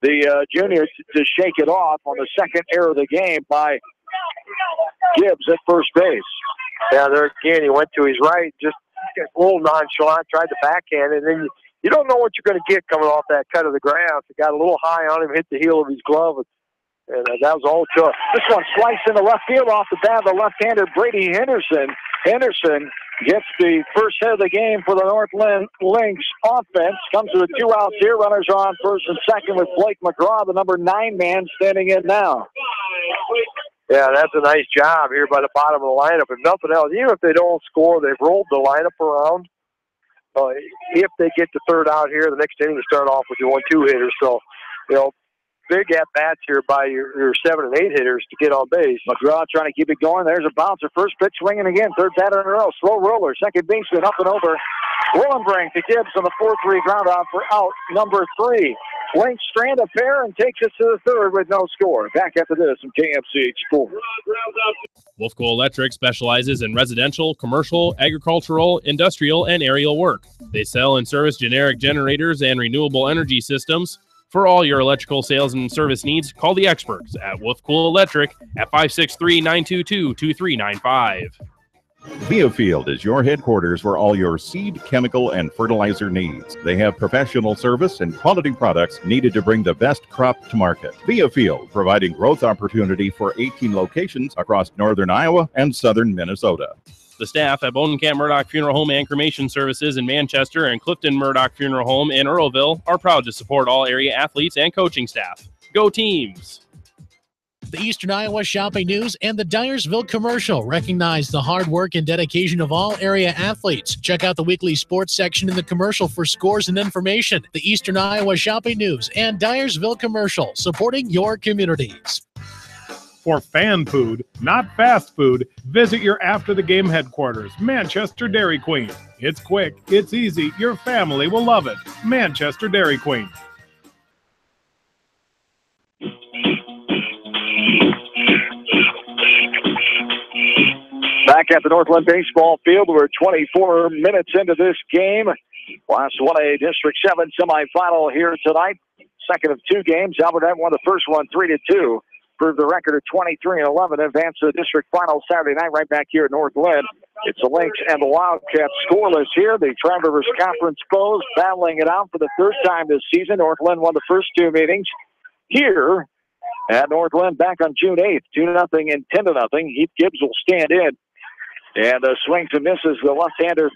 the junior, to shake it off on the second error of the game by Gibbs at first base. Yeah, there again, he went to his right, just a little nonchalant, tried to backhand it, and then you don't know what you're going to get coming off that cut of the grass. It got a little high on him, hit the heel of his glove, and that was all it took. This one sliced in the left field off the bat of the left-hander Brady Henderson. Henderson gets the first hit of the game for the North Lynx offense. Comes to the 2 outs here. Runners are on first and second with Blake McGraw, the number 9 man, standing in now. Yeah, that's a nice job here by the bottom of the lineup. If nothing else, even if they don't score, they've rolled the lineup around. If they get the third out here, the next inning, to start off with your 1-2 hitters. So, big at-bats here by your 7 and 8 hitters to get on base. McGraw trying to keep it going. There's a bouncer. First pitch swinging again. Third batter in a row. Slow roller. Second baseman up and over. Willenbrink to Gibbs on the 4-3 ground out for out number 3. Lynx strand a pair and takes us to the third with no score. Back after this from KMCH Sports. Wolfco Electric specializes in residential, commercial, agricultural, industrial, and aerial work. They sell and service generic generators and renewable energy systems. For all your electrical sales and service needs, call the experts at Wolfco Electric at 563-922-2395. Viafield is your headquarters for all your seed, chemical, and fertilizer needs. They have professional service and quality products needed to bring the best crop to market. Viafield, providing growth opportunity for 18 locations across northern Iowa and southern Minnesota. The staff at Bodenkamp Murdoch Funeral Home and Cremation Services in Manchester and Clifton Murdoch Funeral Home in Earlville are proud to support all area athletes and coaching staff. Go teams! The Eastern Iowa Shopping News and the Dyersville Commercial recognize the hard work and dedication of all area athletes. Check out the weekly sports section in the commercial for scores and information. The Eastern Iowa Shopping News and Dyersville Commercial, supporting your communities. For fan food, not fast food, visit your after-the-game headquarters, Manchester Dairy Queen. It's quick, it's easy, your family will love it. Manchester Dairy Queen. Back at the Northland baseball field, we're 24 minutes into this game. Last 1A District 7 semifinal here tonight. Second of two games. Albertette won the first one 3-2. Proved the record of 23-11. Advanced to the district final Saturday night right back here at Northland. It's the Lynx and the Wildcats scoreless here. The Tri-Rivers Conference foes battling it out for the third time this season. Northland won the first two meetings here at Northland back on June 8th. 2-0 and 10-0. Heath Gibbs will stand in. And swings and misses. The left-hander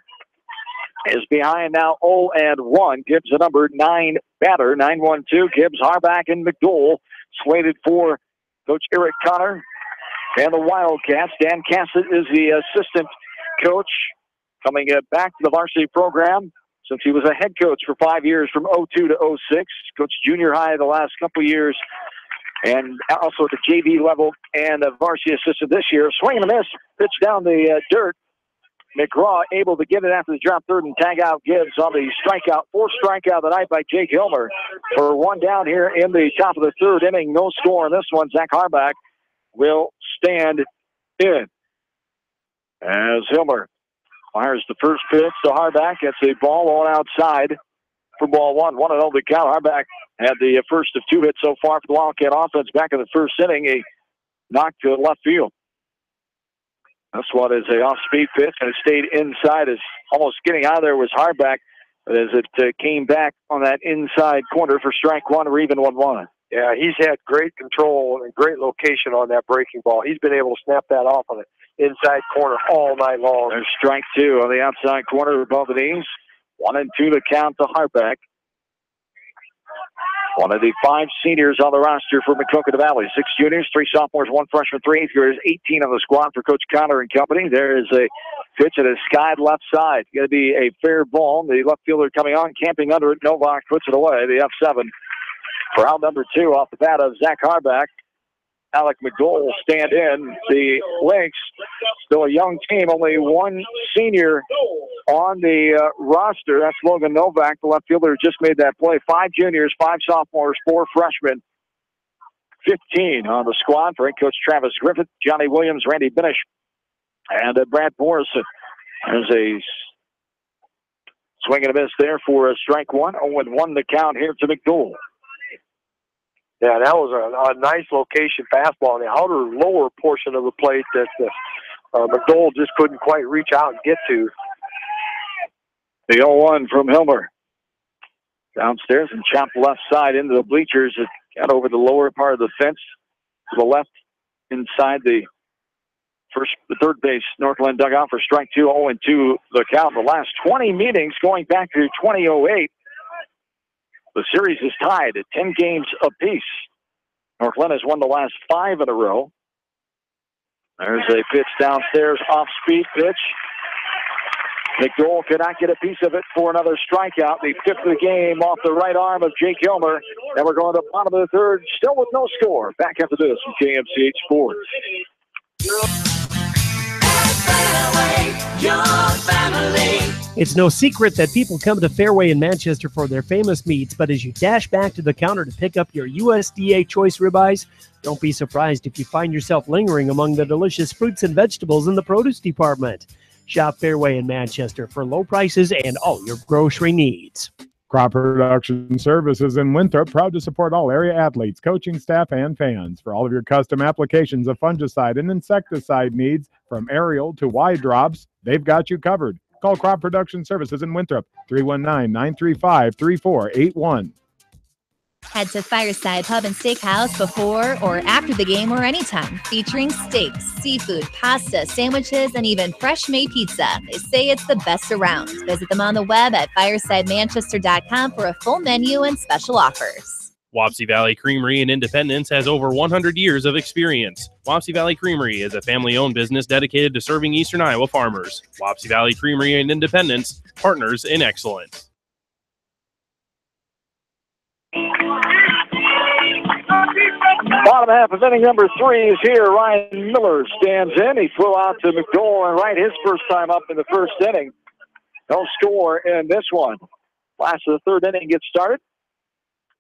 is behind now 0-1. Gibbs the number 9 batter. 9-1-2. Gibbs, Harback, and McDowell slated for Coach Eric Connor and the Wildcats. Dan Cassett is the assistant coach coming back to the varsity program since he was a head coach for 5 years from 02 to 06. Coached junior high the last couple of years and also at the JV level and a varsity assistant this year. Swing and a miss. Pitch down the dirt. McGraw able to get it after the drop third and tag out Gibbs on the strikeout. Fourth strikeout of the night by Jake Hilmer for one down here in the top of the third inning. No score in this one. Zach Harback will stand in as Hilmer fires the first pitch to Harback. It's a ball on outside for ball one. 1-0 to count. Harback had the first of two hits so far for the Wildcat offense back in the first inning. A knock to left field. This one is a off-speed pitch, and it stayed inside. As almost getting out of there was Harback, but as it came back on that inside corner for strike one, or even 1-1. Yeah, he's had great control and great location on that breaking ball. He's been able to snap that off on the inside corner all night long. There's strike two on the outside corner above the knees. 1-2 to count to Harback. One of the 5 seniors on the roster for Maquoketa Valley. 6 juniors, 3 sophomores, 1 freshman, 3 eighth graders, 18 on the squad for Coach Connor and company. There is a pitch that is skied left side. Going to be a fair ball. The left fielder coming on, camping under it. Novak puts it away. The F7 for out number 2 off the bat of Zach Harback. Alec McDowell will stand in. The Lynx, still a young team, only 1 senior on the roster. That's Logan Novak, the left fielder who just made that play. 5 juniors, 5 sophomores, 4 freshmen. 15 on the squad for head coach Travis Griffith, Johnny Williams, Randy Binish, and Brad Morrison. There's a swing and a miss there for strike one. 0-1 the count here to McDowell. Yeah, that was a nice location fastball in the outer lower portion of the plate that McDowell just couldn't quite reach out and get to. The 0-1 from Hilmer. Downstairs and chopped left side into the bleachers. It got over the lower part of the fence to the left inside the third base Northland dugout for strike 2. 0-2 the count. The last 20 meetings going back to 2008. The series is tied at 10 games apiece. Northland has won the last 5 in a row. There's a pitch downstairs, off-speed pitch. McDowell could not get a piece of it for another strikeout. The 5th of the game off the right arm of Jake Hilmer. And we're going to the bottom of the third, still with no score. Back after this from KMCH Sports. It's no secret that people come to Fairway in Manchester for their famous meats, but as you dash back to the counter to pick up your USDA choice ribeyes, don't be surprised if you find yourself lingering among the delicious fruits and vegetables in the produce department. Shop Fairway in Manchester for low prices and all your grocery needs. Crop Production Services in Winthrop, proud to support all area athletes, coaching staff, and fans. For all of your custom applications of fungicide and insecticide needs, from aerial to wide drops, they've got you covered. Call Crop Production Services in Winthrop, 319-935-3481. Head to Fireside Pub and Steakhouse before or after the game or anytime, featuring steaks, seafood, pasta, sandwiches, and even fresh-made pizza. They say it's the best around. Visit them on the web at firesidemanchester.com for a full menu and special offers. Wapsie Valley Creamery in Independence has over 100 years of experience. Wapsie Valley Creamery is a family-owned business dedicated to serving Eastern Iowa farmers. Wapsie Valley Creamery in Independence, partners in excellence. Bottom half of inning number 3 is here. Ryan Miller stands in. He flew out to McDowell and Wright his first time up in the first inning. No score in this one. Last of the third inning gets started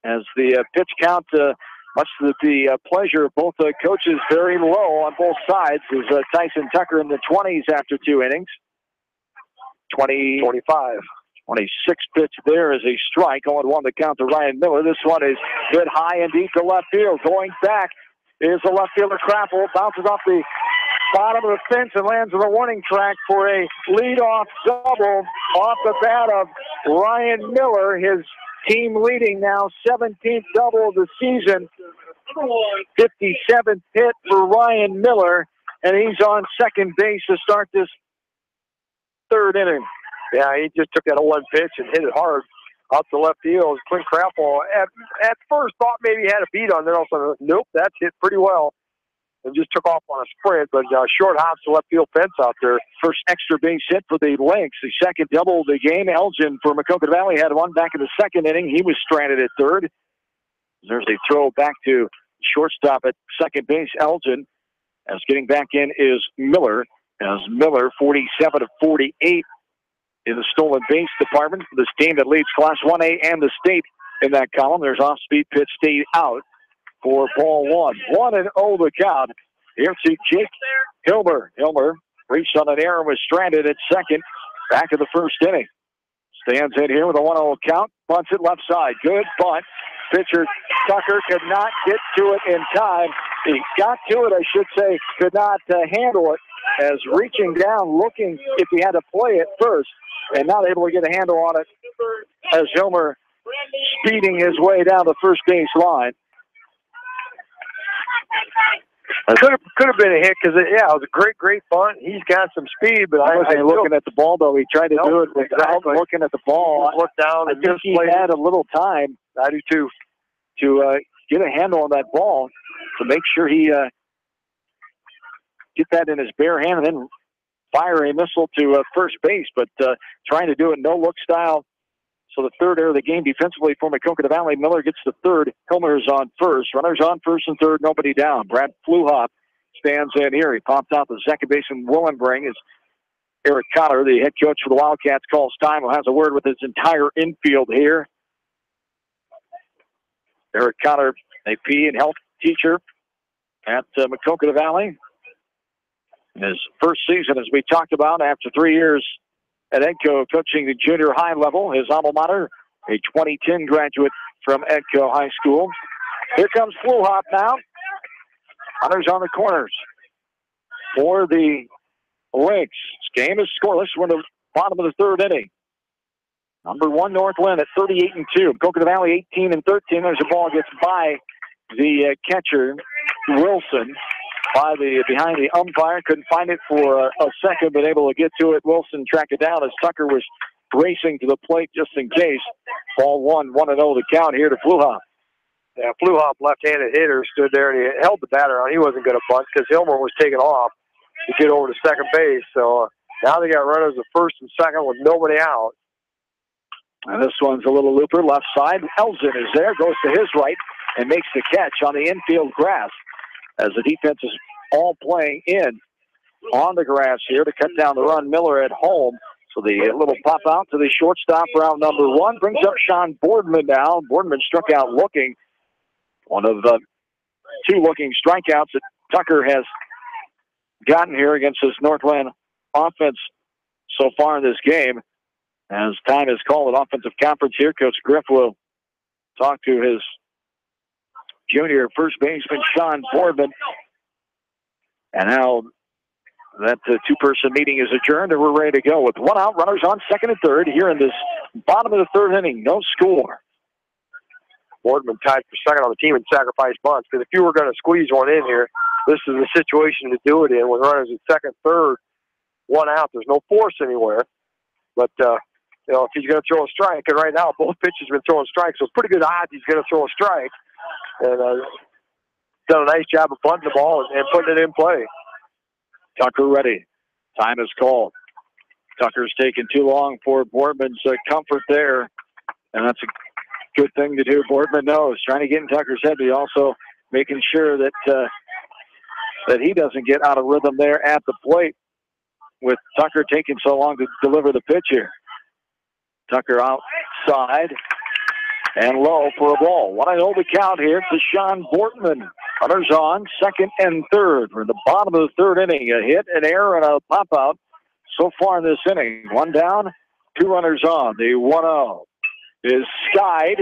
as the pitch count, much to the pleasure of both coaches, very low on both sides. Is Tyson Tucker in the 20s after 2 innings. 25. 26 pitch there is a strike. 0-1 to count to Ryan Miller. This one is hit high and deep to left field. Going back is the left fielder Crappel. Bounces off the bottom of the fence and lands on the warning track for a leadoff double off the bat of Ryan Miller. His team leading now, 17th double of the season. 57th hit for Ryan Miller, and he's on second base to start this third inning. Yeah, he just took that 0-1 pitch and hit it hard out to left field. Clint Crappel at first thought maybe he had a beat on, then all of a sudden, nope, that's hit pretty well. And just took off on a sprint, but short hops to left field fence out there. First extra base hit for the Lynx. The second double of the game. Elgin for Maquoketa Valley had one back in the second inning. He was stranded at third. There's a throw back to shortstop at second base, Elgin. As getting back in is Miller. As Miller, 47 of 48 in the stolen base department for this team that leads Class 1A and the state in that column. There's off-speed pitch stayed out for ball 1. 1-0 the count. Here's Jake Hilmer. Hilmer reached on an error, was stranded at second. Back in the first inning. Stands in here with a 1-0 count. Bunts it left side. Good bunt. Pitcher Tucker could not get to it in time. He got to it, I should say, could not handle it. As reaching down, looking if he had to play it first, and not able to get a handle on it as Hilmer speeding his way down the first base line. Could have been a hit because, it was a great bunt. He's got some speed, but I wasn't looking at the ball, though. He tried to do it without looking at the ball. Look down. I think he had a little time. I do, too. To get a handle on that ball to make sure he get that in his bare hand and then fire a missile to first base, but trying to do it no-look style. So the third error of the game defensively for Maquoketa Valley. Miller gets the third. Hilmer's on first. Runners on first and third, nobody down. Brad Fluhop stands in here. He pops out the second baseman Willenbring as Eric Cotter, the head coach for the Wildcats, calls time. Who has a word with his entire infield here. Eric Cotter, a PE and health teacher at Maquoketa Valley. In his first season, as we talked about, after 3 years at EDCO coaching the junior high level, his alma mater, a 2010 graduate from EDCO High School. Here comes Fluhop now. Hunters on the corners for the Lynx. This game is scoreless. We're in the bottom of the third inning. Number 1, North Linn at 38-2. Maquoketa Valley 18-13. There's a ball gets by the catcher, Wilson. Behind the umpire, couldn't find it for a second, but able to get to it. Wilson tracked it down as Tucker was racing to the plate just in case. Ball 1, 1-0 the count here to Fluhop. Yeah, Fluhop, left-handed hitter, stood there and he held the batter on. He wasn't going to bunt because Hilmer was taking off to get over to second base. So now they got runners at first and second with nobody out. And this one's a little looper, left side. Elgin is there, goes to his right, and makes the catch on the infield grass. As the defense is all playing in on the grass here to cut down the run. Miller at home. So the little pop out to the shortstop round number 1 brings up Sean Boardman now. Boardman struck out looking. One of the 2 looking strikeouts that Tucker has gotten here against this Northland offense so far in this game. As time is called at offensive conference here, Coach Griff will talk to his junior first baseman, Sean Boardman. And now that two-person meeting is adjourned, and we're ready to go with 1 out, runners on second and third here in this bottom of the third inning. No score. Boardman tied for second on the team in sacrifice bunts, because if you were going to squeeze one in here, this is the situation to do it in with runners at second, third, 1 out. There's no force anywhere. But if he's going to throw a strike. And right now, both pitchers have been throwing strikes, so it's pretty good odds he's going to throw a strike. And done a nice job of bunting the ball and putting it in play. Tucker ready. Time is called. Tucker's taking too long for Boardman's comfort there, and that's a good thing to do. Boardman knows, trying to get in Tucker's head, but also making sure that that he doesn't get out of rhythm there at the plate with Tucker taking so long to deliver the pitch here. Tucker outside and low for a ball. 1-0 the count here to Sean Boardman. Runners on, second and third. We're in the bottom of the third inning. A hit, an error, and a pop-out so far in this inning. One down, 2 runners on. The 1-0 is skied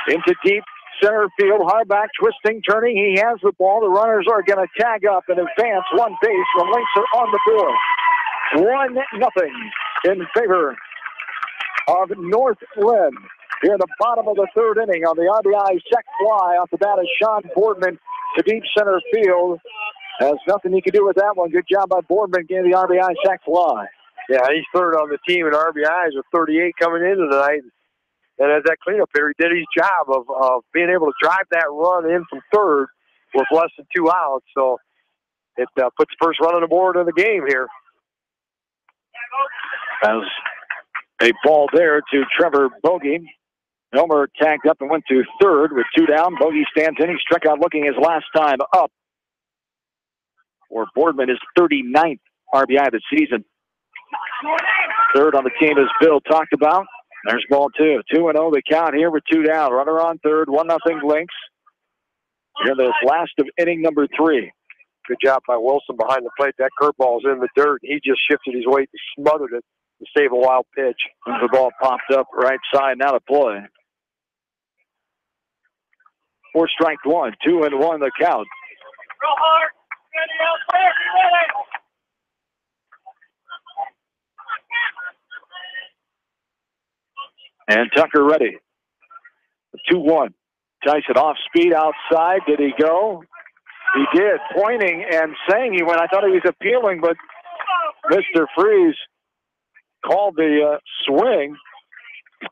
into deep center field. Harback twisting, turning. He has the ball. The runners are going to tag up and advance one base. The Lynx are on the board. 1-0 in favor of North Linn. Here in the bottom of the third inning on the RBI sac fly off the bat of Sean Boardman to deep center field. Has nothing he can do with that one. Good job by Boardman getting the RBI sac fly. Yeah, he's third on the team in RBIs with 38 coming into tonight. And as that cleanup hitter, he did his job of being able to drive that run in from third with less than 2 outs. So it puts the first run on the board in the game here. As a ball there to Trevor Bogey. Elmer tagged up and went to third with 2 down. Bogey stands in. He struck out looking his last time up. For Boardman, his 39th RBI of the season. Third on the team, as Bill talked about. There's ball 2. 2-0 the count here with 2 down. Runner on third, 1-0 Lynx. Here the last of inning number 3. Good job by Wilson behind the plate. That curveball's in the dirt. He just shifted his weight and smothered it to save a wild pitch. And the ball popped up right side, now to play. 4 strike 1, 2-1 the count. And Tucker ready. 2-1. Tyson off speed outside. Did he go? He did. Pointing and saying he went. I thought he was appealing, but Mr. Freeze called the swing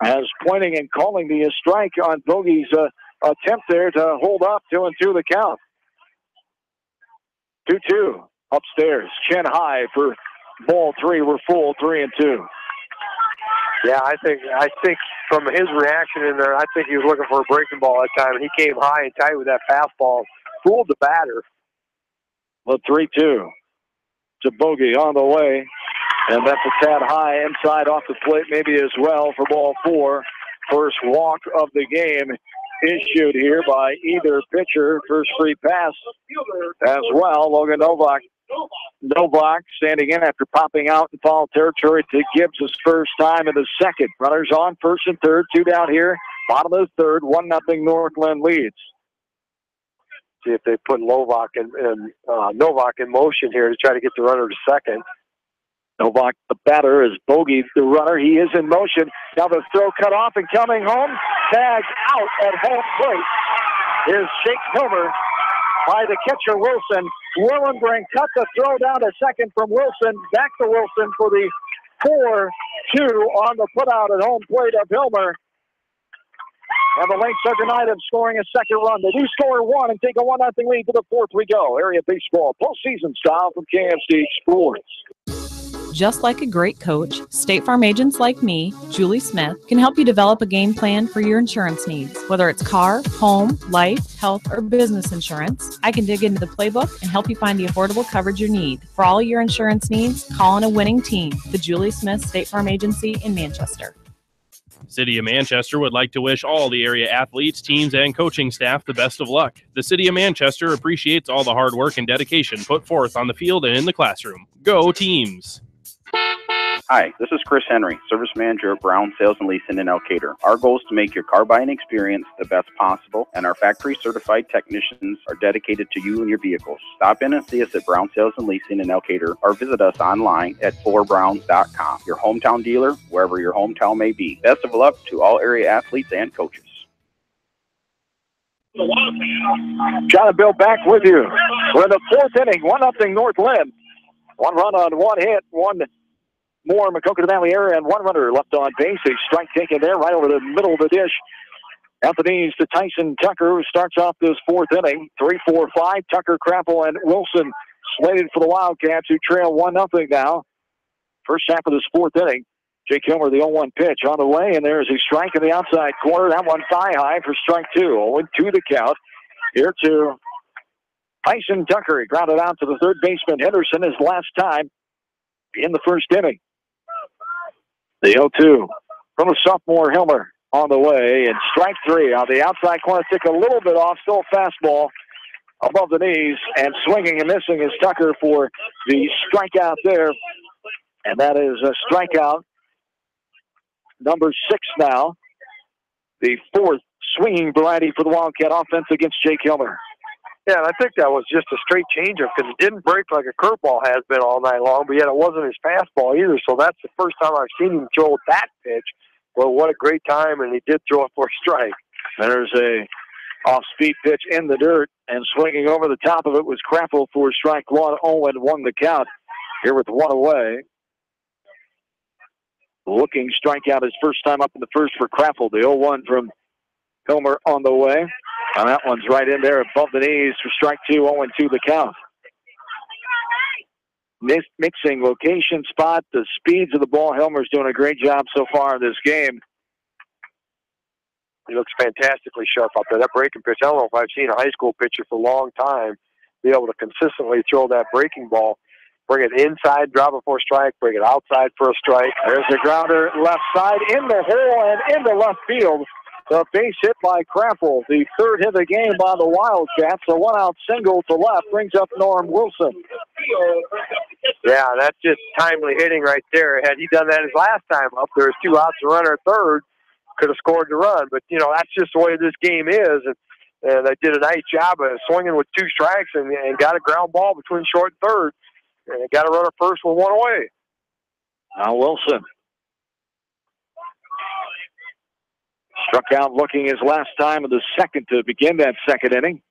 as pointing and calling the strike on Bogey's attempt there to hold up. 2-2 the count. 2-2 upstairs. Chin high for ball 3. We're full 3-2. Yeah, I think from his reaction in there, I think he was looking for a breaking ball that time, and he came high and tight with that fastball. Fooled the batter. Well, 3-2 to Bogey on the way. And that's a tad high inside off the plate maybe as well for ball 4. First walk of the game issued here by either pitcher. First free pass as well. Logan Novak standing in after popping out in foul territory to Gibbs his first time in the second. Runners on first and third. 2 down here. Bottom of the third. 1-0 North Linn leads. See if they put Novak in motion here to try to get the runner to second. Novak, the batter, is Bogey, the runner. He is in motion. Now the throw cut off and coming home. Tagged out at home plate is Shake Hilmer by the catcher Wilson. Willenbrink cut the throw down to second from Wilson. Back to Wilson for the 4-2 on the putout at home plate of Hilmer. And the Lynx are denied of scoring a second run. They do score 1 and take a 1-0 lead to the 4th we go. Area baseball, postseason style from KFC Sports. Just like a great coach, State Farm agents like me, Julie Smith, can help you develop a game plan for your insurance needs. Whether it's car, home, life, health, or business insurance, I can dig into the playbook and help you find the affordable coverage you need. For all your insurance needs, call on a winning team. The Julie Smith State Farm Agency in Manchester. City of Manchester would like to wish all the area athletes, teams, and coaching staff the best of luck. The City of Manchester appreciates all the hard work and dedication put forth on the field and in the classroom. Go teams! Hi, this is Chris Henry, Service Manager at Brown Sales and Leasing in Elkader. Our goal is to make your car buying experience the best possible, and our factory-certified technicians are dedicated to you and your vehicles. Stop in and see us at Brown Sales and Leasing in Elkader, or visit us online at FullRBrowns.com. Your hometown dealer, wherever your hometown may be. Best of luck to all area athletes and coaches. John and Bill back with you. We're in the 4th inning, 1-0 North Linn. 1 run on 1 hit, 1 more Maquoketa Valley area and one runner left on base. A strike taken there right over the middle of the dish. At the knees to Tyson Tucker, who starts off this fourth inning. 3-4-5. Tucker, Krappel, and Wilson slated for the Wildcats, who trail 1-0 now. First half of this fourth inning. Jake Hilmer, the 0-1 pitch on the way, and there's a strike in the outside corner. That one thigh high for strike 2. 0-2 the count. Here to Tyson Tucker. He grounded out to the third baseman Henderson his last time in the first inning. The 0-2 from the sophomore Hilmer on the way, and strike 3 on the outside corner. Took a little bit off, still a fastball above the knees, and swinging and missing is Tucker for the strikeout there. And that is a strikeout number 6 now. The fourth swinging variety for the Wildcat offense against Jake Hilmer. Yeah, and I think that was just a straight changeup because it didn't break like a curveball has been all night long, but yet it wasn't his fastball either. So that's the first time I've seen him throw that pitch. Well, what a great time, and he did throw it for a strike. There's a off-speed pitch in the dirt, and swinging over the top of it was Krappel for strike 1. 0-1 the count here with 1 away. Looking strikeout his first time up in the first for Krappel. The 0-1 from Hilmer on the way. And that one's right in there above the knees for strike 2. 0-2 the count. Mixing location, spot, the speeds of the ball. Hilmer's doing a great job so far in this game. He looks fantastically sharp out there. That breaking pitch, I don't know if I've seen a high school pitcher for a long time be able to consistently throw that breaking ball. Bring it inside, drop it for a strike, bring it outside for a strike. There's a grounder left side in the hole and into left field. The base hit by Krappel. The third hit of the game by the Wildcats. A one-out single to left brings up Norm Wilson. Yeah, that's just timely hitting right there. Had he done that his last time up, there was 2 outs, a runner at third, could have scored the run. But, you know, that's just the way this game is. And they did a nice job of swinging with 2 strikes and got a ground ball between short and third. And got a runner first with 1 away. Now Wilson. Struck out looking his last time of the second to begin that second inning.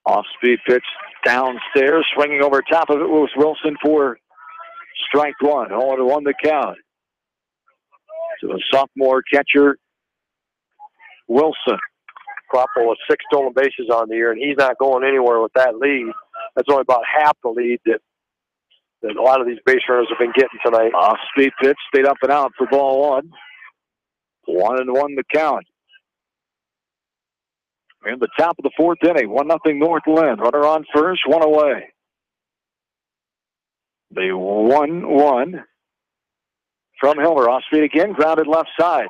Off-speed pitch downstairs. Swinging over top of it was Wilson for strike 1. 0-1 the count. To the sophomore catcher, Wilson. Krappel with 6 stolen bases on the year, and he's not going anywhere with that lead. That's only about half the lead that a lot of these base runners have been getting tonight. Off-speed pitch, stayed up and out for ball 1. 1-1 the count. In the top of the fourth inning, 1-0 North Linn. Runner on first, 1 away. The 1-1 from Hilmer. Off-speed again, grounded left side.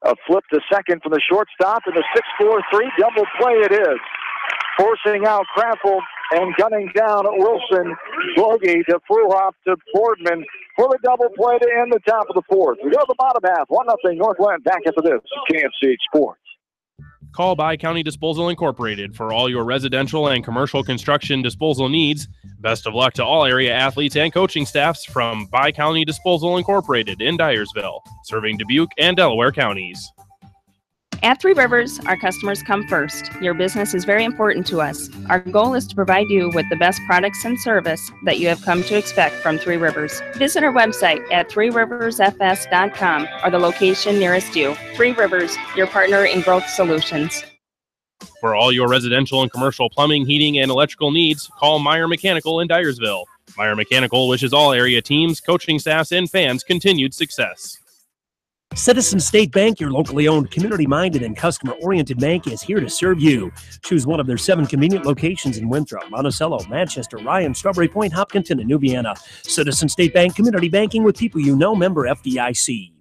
A flip to second from the shortstop, and the 6-4-3 double play it is. Forcing out Krappel and gunning down Wilson. Bogey to Fruhoff to Boardman for the double play to end the top of the fourth. We go to the bottom half. 1-0 North Linn. Back after this. KFC Sports. Call By County Disposal Incorporated for all your residential and commercial construction disposal needs. Best of luck to all area athletes and coaching staffs from By County Disposal Incorporated in Dyersville, serving Dubuque and Delaware counties. At Three Rivers, our customers come first. Your business is very important to us. Our goal is to provide you with the best products and service that you have come to expect from Three Rivers. Visit our website at threeriversfs.com or the location nearest you. Three Rivers, your partner in growth solutions. For all your residential and commercial plumbing, heating, and electrical needs, call Meyer Mechanical in Dyersville. Meyer Mechanical wishes all area teams, coaching staffs, and fans continued success. Citizen State Bank, your locally owned, community-minded, and customer-oriented bank, is here to serve you. Choose one of their 7 convenient locations in Winthrop, Monticello, Manchester, Ryan, Strawberry Point, Hopkinton, and New Vienna. Citizen State Bank, community banking with people you know, member FDIC.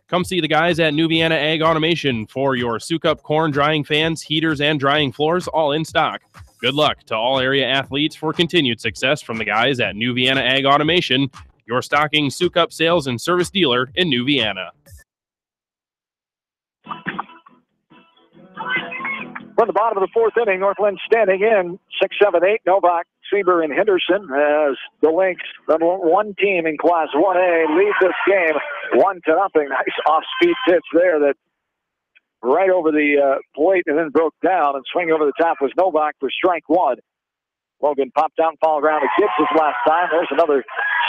Come see the guys at New Vienna Ag Automation for your Sukup corn drying fans, heaters, and drying floors, all in stock. Good luck to all area athletes for continued success from the guys at New Vienna Ag Automation, your stocking Sukup sales and service dealer in New Vienna. From the bottom of the fourth inning, North Linn standing in 6-7-8. Novak, Sieber, and Henderson as the Lynx, the one team in Class 1A, lead this game 1-0. Nice off-speed pitch there that right over the plate and then broke down, and swing over the top was Novak for strike 1. Logan popped down, foul ground to Gibbs his last time. There's another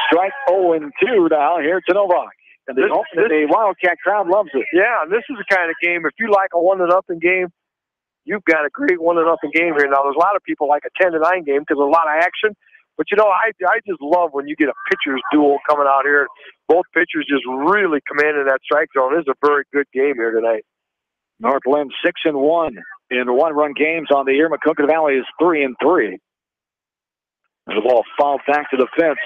strike. 0-2 now here to Novak. And the Wildcat crowd loves it. Yeah, and this is the kind of game, if you like a 1-0 game, you've got a great 1-0 game here. Now, there's a lot of people like a 10-9 game because there's a lot of action. But, you know, I just love when you get a pitcher's duel coming out here. Both pitchers just really commanding that strike zone. This is a very good game here tonight. North Linn 6-1 in one-run games on the year. Maquoketa Valley is 3-3. The ball fouled back to the fence.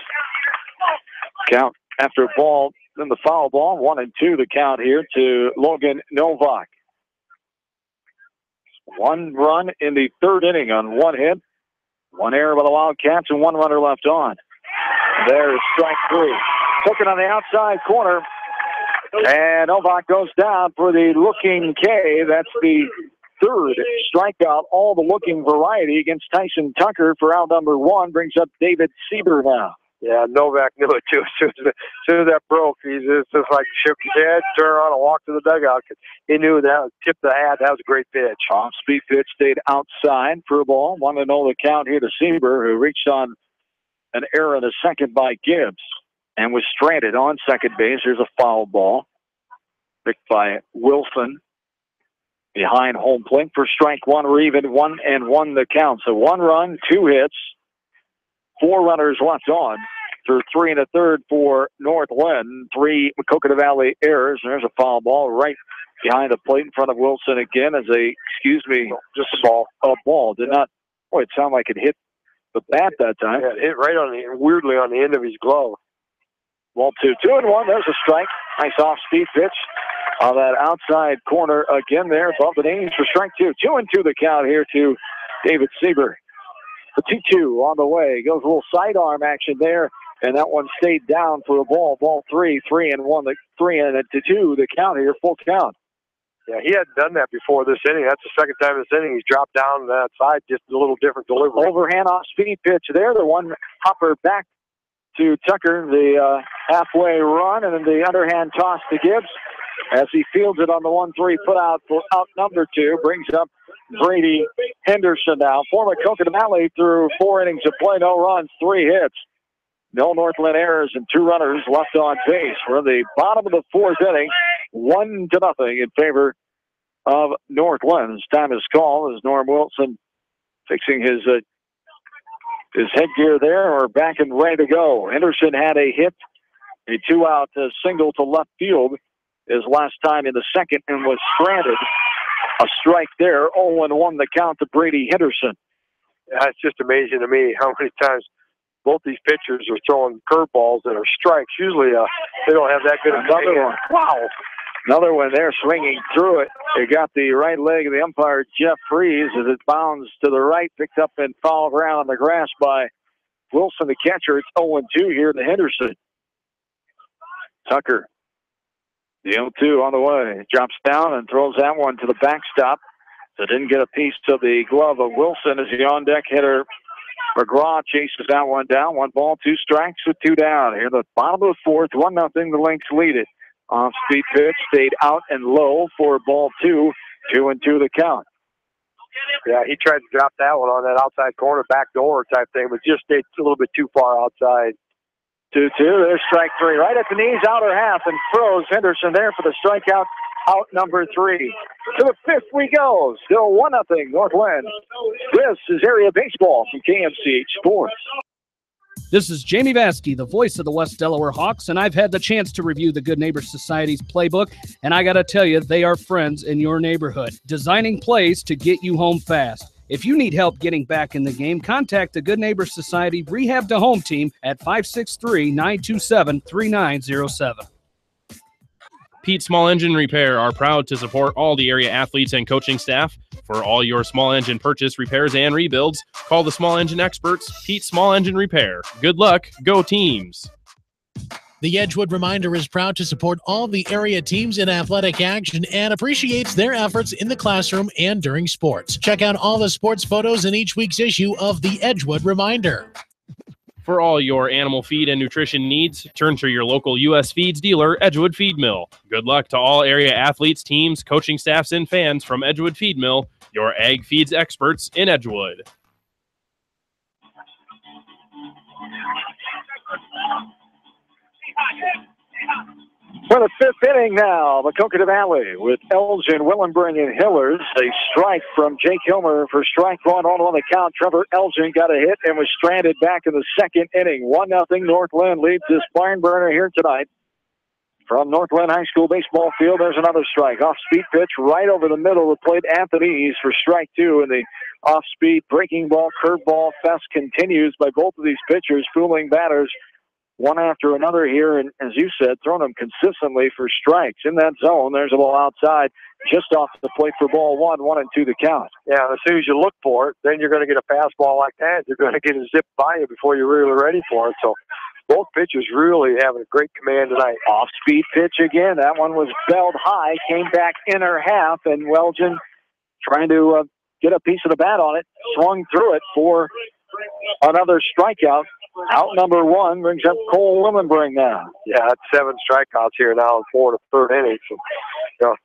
Count after a ball, then the foul ball. 1-2 the count here to Logan Novak. 1 run in the third inning on 1 hit. 1 error by the Wildcats and 1 runner left on. There's strike 3. Cooking on the outside corner. And Novak goes down for the looking K. That's the third strikeout, all the looking variety against Tyson Tucker for out number 1. Brings up David Sieber now. Yeah, Novak knew it too. As soon as that broke, he's just like shook his head, turned around and walked to the dugout. He knew that, tipped the hat. That was a great pitch. Off-speed pitch stayed outside for a ball. 1-0 the count here to Sieber, who reached on an error in the second by Gibbs and was stranded on second base. Here's a foul ball picked by Wilson behind home plate for strike 1. We're even 1-1 the count. So 1 run, 2 hits, 4 runners left on through 3 1/3 for North Linn. 3 Maquoketa Valley errors. And there's a foul ball right behind the plate in front of Wilson again as just a ball. A ball. Did not, boy, it sounded like it hit the bat that time. Yeah, it hit right weirdly on the end of his glove. Ball 2. 2-1. There's a strike. Nice off-speed pitch on that outside corner again there above the knees for strike 2. 2-2 the count here to David Sieber. The 2-2 on the way. Goes a little sidearm action there, and that one stayed down for a ball. Ball 3. 3-1. 3-2 the count here. Full count. Yeah, he hadn't done that before this inning. That's the second time this inning he's dropped down that side, just a little different delivery. Overhand off-speed pitch there. The one hopper back to Tucker, the halfway run, and then the underhand toss to Gibbs as he fields it on the 1-3 put out for out number 2. Brings up Brady Henderson now. Former Maquoketa Valley through 4 innings of play, no runs, 3 hits. No North Linn errors and 2 runners left on base. We're in the bottom of the 4th inning, 1-0 in favor of North Linn. As time is called as Norm Wilson fixing his headgear there. We're back and ready to go. Henderson had a hit, a 2-out single to left field his last time in the second and was stranded. A strike there. 0-1 the count to Brady Henderson. Yeah, it's just amazing to me how many times both these pitchers are throwing curveballs that are strikes. Usually they don't have that good of another one. Wow. Another one there swinging through it. It got the right leg of the umpire, Jeff Freeze, as it bounds to the right, picked up and fouled around on the grass by Wilson, the catcher. It's 0-2 here to Henderson. Tucker, the 0-2 on the way. Drops down and throws that one to the backstop. So didn't get a piece of the glove of Wilson as the on-deck hitter McGraw chases that one down. 1 ball, 2 strikes with 2 down. Here in the bottom of the 4th, 1-0. The Lynx lead it. Off-speed pitch stayed out and low for ball 2. 2-2 the count. Yeah, he tried to drop that one on that outside corner, back door type thing, but just stayed a little bit too far outside. 2-2. There's strike 3 right at the knees, outer half, and throws Henderson there for the strikeout. Out number 3. To the 5th we go. Still 1-0 North Linn. This is Area Baseball from KMCH Sports. This is Jamie Vasky, the voice of the West Delaware Hawks, and I've had the chance to review the Good Neighbor Society's playbook, and I got to tell you, they are friends in your neighborhood, designing plays to get you home fast. If you need help getting back in the game, contact the Good Neighbor Society Rehab to Home team at 563-927-3907. Pete Small Engine Repair are proud to support all the area athletes and coaching staff. For all your small engine purchase, repairs, and rebuilds, call the small engine experts, Pete Small Engine Repair. Good luck. Go teams. The Edgewood Reminder is proud to support all the area teams in athletic action and appreciates their efforts in the classroom and during sports. Check out all the sports photos in each week's issue of the Edgewood Reminder. For all your animal feed and nutrition needs, turn to your local U.S. Feeds dealer, Edgewood Feed Mill. Good luck to all area athletes, teams, coaching staffs, and fans from Edgewood Feed Mill, your ag feeds experts in Edgewood. For the fifth inning now, Maquoketa Valley with Elgin, Willenbring, and Hillers. A strike from Jake Hilmer for strike one on the count. Trevor Elgin got a hit and was stranded back in the second inning. 1-0 North Linn leads this barn burner here tonight. From North Linn High School baseball field, there's another strike. Off-speed pitch right over the middle of the plate. Anthony's for strike two, and the off-speed breaking ball, curveball fest continues by both of these pitchers, fooling batters one after another here, and as you said, throwing them consistently for strikes. In that zone, there's a ball outside, just off the plate for ball one, 1-2 the count. Yeah, as soon as you look for it, then you're going to get a fastball like that. You're going to get a zip by you before you're really ready for it. So both pitchers really having a great command tonight. Off-speed pitch again. That one was belled high, came back inner half, and Welgen trying to get a piece of the bat on it, swung through it for another strikeout. Out number one brings up Cole Willenbring now. Yeah, that's 7 strikeouts here now in 4 to 3rd inning. So, you know,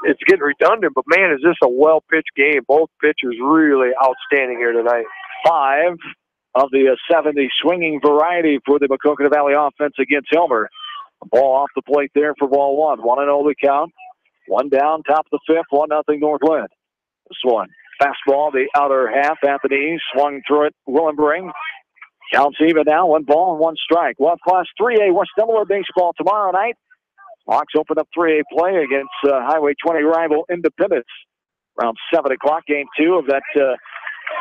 it's getting redundant, but man, is this a well-pitched game. Both pitchers really outstanding here tonight. 5 of the 70 swinging variety for the Maquoketa Valley offense against Hilmer. Ball off the plate there for ball one. 1-0 the count. One down, top of the fifth, 1-0 North Linn. This one, fastball, the outer half. Anthony swung through it. Willenbring. Counts even now, 1 ball and 1 strike. We'll have Class 3A West Delaware baseball tomorrow night. Hawks open up 3A play against Highway 20 rival Independence. Around 7 o'clock, game 2 of that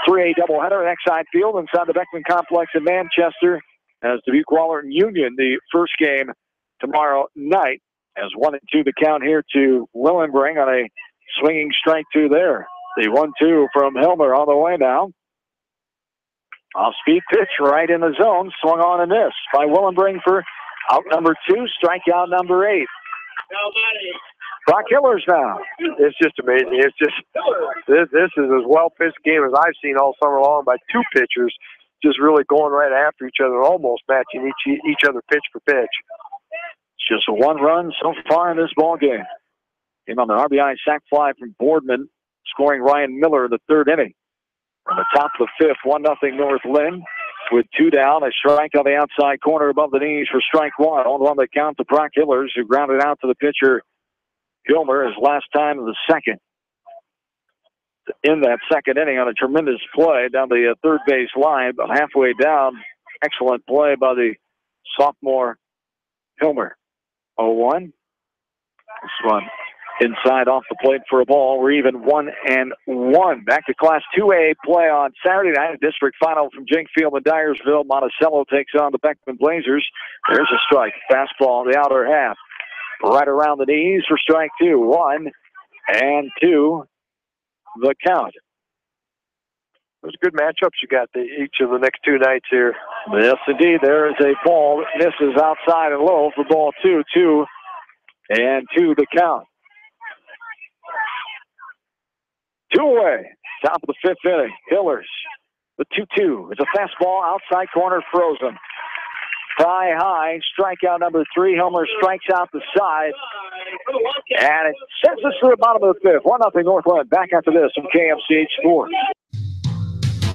3A doubleheader at Exide Field inside the Beckman Complex in Manchester. As Dubuque Waller and Union, the first game tomorrow night. As 1-2 the count here to Willenbring on a swinging strike 2 there. The 1-2 from Hilmer on the way now. Off-speed pitch right in the zone. Swung on and missed by Willenbring for out number 2, strikeout number 8. Brock Hillers now. It's just amazing. It's just this is as well-pitched game as I've seen all summer long by 2 pitchers just really going right after each other, almost matching each other pitch for pitch. It's just a 1 run so far in this ball game. Came on the RBI sac fly from Boardman, scoring Ryan Miller in the 3rd inning. From the top of the 5th, 1-0 North Linn with 2 down. A strike on the outside corner above the knees for strike 1. On the count to Brock Hillers, who grounded out to the pitcher Hilmer his last time of the second. In that second inning on a tremendous play down the third base line, but halfway down, excellent play by the sophomore Hilmer. 0-1. This one inside off the plate for a ball. We're even 1-1. Back to Class 2A play on Saturday night. A district final from Jake Field and Dyersville. Monticello takes on the Beckman Blazers. There's a strike. Fastball in the outer half. Right around the knees for strike 2. 1-2 the count. Those good matchups you got each of the next 2 nights here. Yes, indeed. There is a ball that misses outside and low for ball 2. 2-2 the count. 2 away. Top of the 5th inning. Hillers. The 2-2. It's a fastball outside corner frozen. Tie high. Strikeout number 3. Hilmer strikes out the side. And it sends us to the bottom of the 5th. 1-0 North Linn. Back after this from KMCH Sports.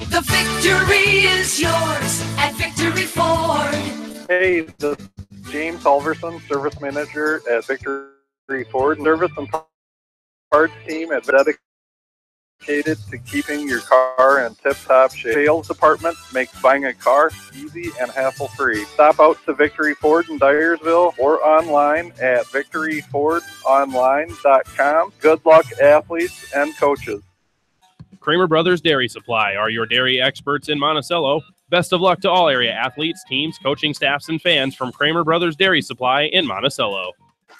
The victory is yours at Victory Ford. Hey, this is James Halverson, service manager at Victory Ford. Service and parts team is dedicated to keeping your car in tip-top shape. Sales department makes buying a car easy and hassle-free. Stop out to Victory Ford in Dyersville or online at victoryfordonline.com. Good luck, athletes and coaches. Kramer Brothers Dairy Supply are your dairy experts in Monticello. Best of luck to all area athletes, teams, coaching staffs, and fans from Kramer Brothers Dairy Supply in Monticello.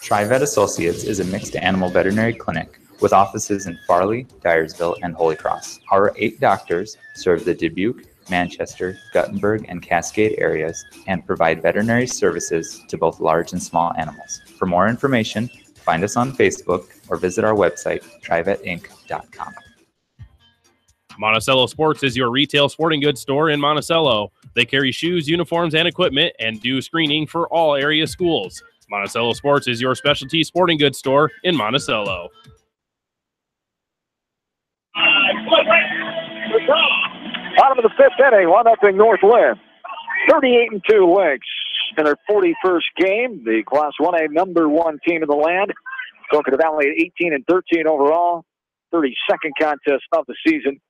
TriVet Associates is a mixed animal veterinary clinic with offices in Farley, Dyersville, and Holy Cross. Our 8 doctors serve the Dubuque, Manchester, Guttenberg, and Cascade areas and provide veterinary services to both large and small animals. For more information, find us on Facebook or visit our website, trivetinc.com. Monticello Sports is your retail sporting goods store in Monticello. They carry shoes, uniforms, and equipment and do screening for all area schools. Monticello Sports is your specialty sporting goods store in Monticello. Bottom of the 5th inning, 1-0 North Linn. 38-2 Lynx in their 41st game. The Class 1A #1 team in the land. Maquoketa Valley at 18-13 overall. 32nd contest of the season.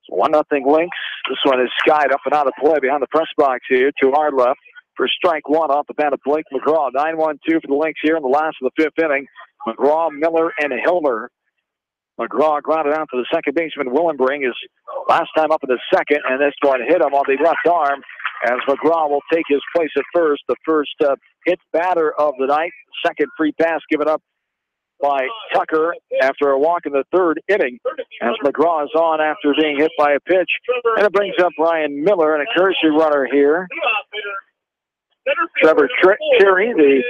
So 1-0 Lynx. This one is skied up and out of play behind the press box here to our left for strike one off the bat of Blake McGraw. 9-1-2 for the Lynx here in the last of the 5th inning. McGraw, Miller, and Hilmer. McGraw grounded out to the second baseman. Willenbring is last time up in the second, and this one hit him on the left arm as McGraw will take his place at first. The first hit batter of the night. Second free pass given up by Tucker after a walk in the 3rd inning as McGraw is on after being hit by a pitch. And it brings up Ryan Miller and a courtesy runner here. Trevor Cherry, the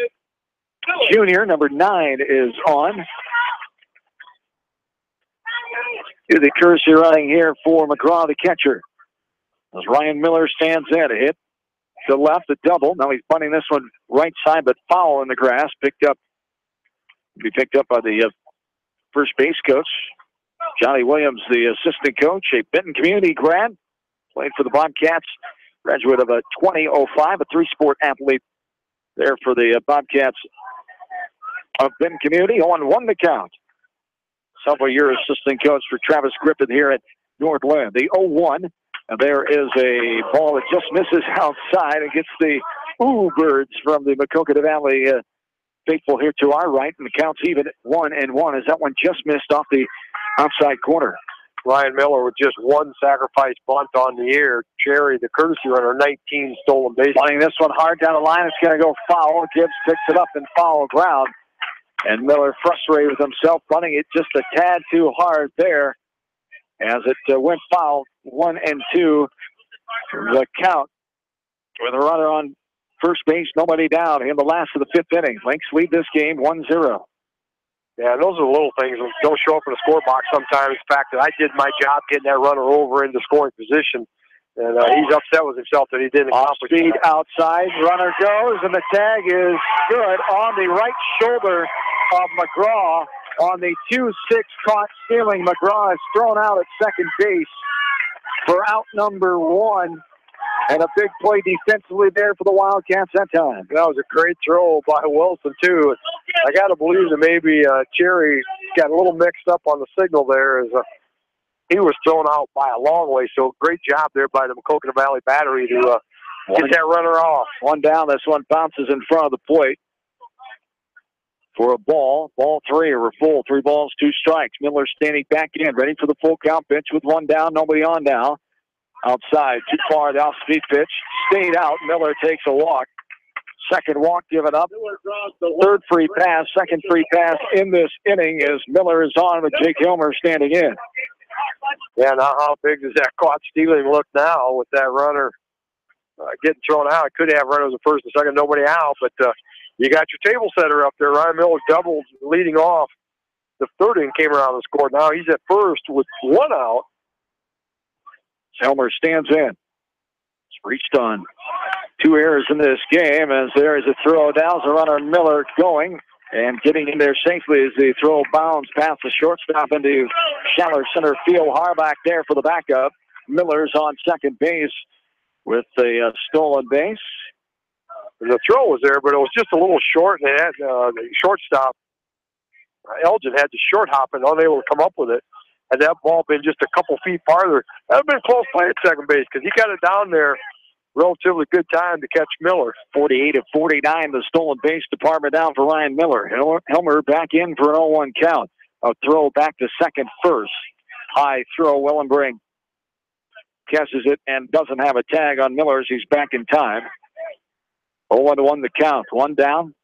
junior, number 9, is on. Do the courtesy running here for McGraw, the catcher. As Ryan Miller stands in, a hit to left, a double. Now he's bunting this one right side, but foul in the grass. Picked up by the first base coach, Johnny Williams, the assistant coach, a Benton Community grad. Played for the Bobcats, graduate of a 2005, a 3-sport athlete there for the Bobcats of Benton Community. 0-1 the count. Several-year assistant coach for Travis Griffin here at North Linn. The 0-1, and there is a ball that just misses outside and gets the Birds from the Maquoketa Valley faithful here to our right, and the count's even 1-1 as that one just missed off the outside corner. Ryan Miller with just one sacrifice bunt on the air. Cherry, the courtesy runner, 19 stolen bases. Bunting this one hard down the line. It's going to go foul. Gibbs picks it up in foul ground. And Miller frustrated with himself, bunting it just a tad too hard there as it went foul. 1-2 the count with a runner on first base, nobody down in the last of the 5th inning. Lynx lead this game 1-0. Yeah, those are the little things that don't show up in the score box sometimes. The fact that I did my job getting that runner over into scoring position, and he's upset with himself that he didn't accomplish that. Speed outside, runner goes, and the tag is good on the right shoulder of McGraw on the 2-6 caught stealing. McGraw is thrown out at second base for out number 1. And a big play defensively there for the Wildcats that time. That was a great throw by Wilson, too. I got to believe that maybe Cherry got a little mixed up on the signal there as he was thrown out by a long way. So great job there by the Maquoketa Valley battery to get that runner off. One down. This one bounces in front of the plate for a ball. Ball 3, or full. 3 balls, 2 strikes. Miller standing back in, ready for the full count pitch with 1 down, nobody on now. Outside, too far, the off-speed pitch. Stayed out. Miller takes a walk. Second walk given up. 3rd free pass. Second free pass in this inning as Miller is on with Jake Hilmer standing in. Yeah, now how big does that caught stealing look now with that runner getting thrown out? It could have runners at first and second, nobody out, but you got your table setter up there. Ryan Miller doubled leading off. The 3rd inning came around and scored. Now he's at first with 1 out. Helmer stands in. It's reached on 2 errors in this game as there is a throw down. The runner Miller going and getting in there safely as the throw bounds past the shortstop into shallow center field. Harback there for the backup. Miller's on second base with a stolen base. The throw was there, but it was just a little short, and they had the shortstop. Elgin had to short hop and unable to come up with it. Had that ball been just a couple feet farther, that would have been close play at second base because he got it down there relatively good time to catch Miller. 48 of 49, the stolen base department down for Ryan Miller. Helmer back in for an 0-1 count. A throw back to second first. High throw, Willenbring catches it and doesn't have a tag on Miller as he's back in time. 0-1 the count. 1 down,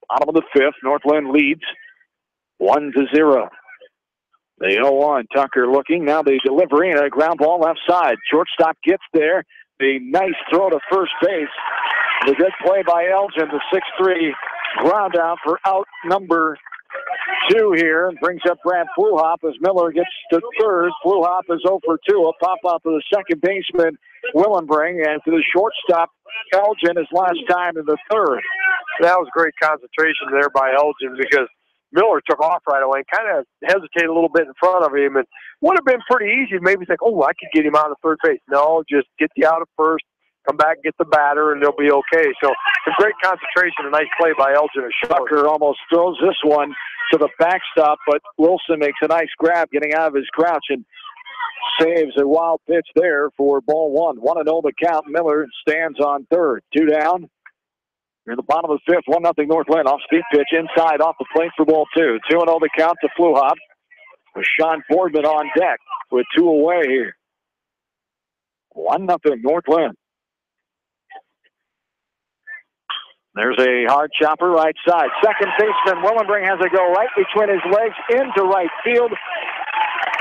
bottom of the 5th. North Linn leads 1-0. The 0-1, Tucker looking. Now the delivery and a ground ball left side. Shortstop gets there. The nice throw to first base. The good play by Elgin. The 6-3 ground out for out number 2 here. And brings up Brad Fluhop as Miller gets to third. Fluhop is 0 for 2. A pop out to the second baseman, Willenbring. And to the shortstop, Elgin, his last time in the 3rd. That was great concentration there by Elgin because Miller took off right away and kind of hesitated a little bit in front of him. And would have been pretty easy to maybe think, oh, I could get him out of third base. No, just get you out of first, come back, get the batter, and they'll be okay. So some great concentration, a nice play by Elgin. Tucker almost throws this one to the backstop, but Wilson makes a nice grab, getting out of his crouch and saves a wild pitch there for ball one. 1-0 the count. Miller stands on third. 2 down. We're in the bottom of the fifth. 1-0 Northland. Off-speed pitch inside off the plate for ball two. 2-0 the count to Fluhop. With Sean Boardman on deck with 2 away here. 1-0 Northland. There's a hard chopper right side. Second baseman Willenbring has a go right between his legs into right field.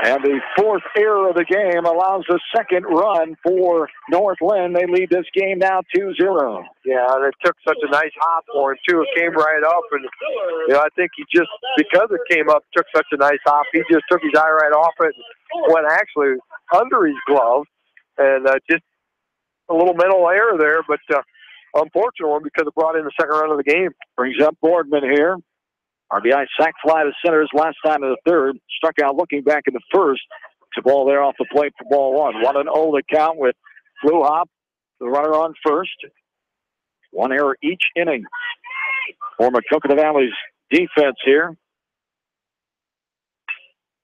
And the fourth error of the game allows the second run for Northland. They lead this game now 2-0. Yeah, and it took such a nice hop for him, too. It came right up. And, I think he just, because it came up, took such a nice hop, he just took his eye right off it and went actually under his glove. And just a little mental error there, but unfortunate one because it brought in the second run of the game. Brings up Boardman here. RBI sac fly to center his last time in the third. Struck out looking back in the first. It's a ball there off the plate for ball one. 1-0 the count with Fluhop, the runner on first. 1 error each inning for Maquoketa Valley's defense here.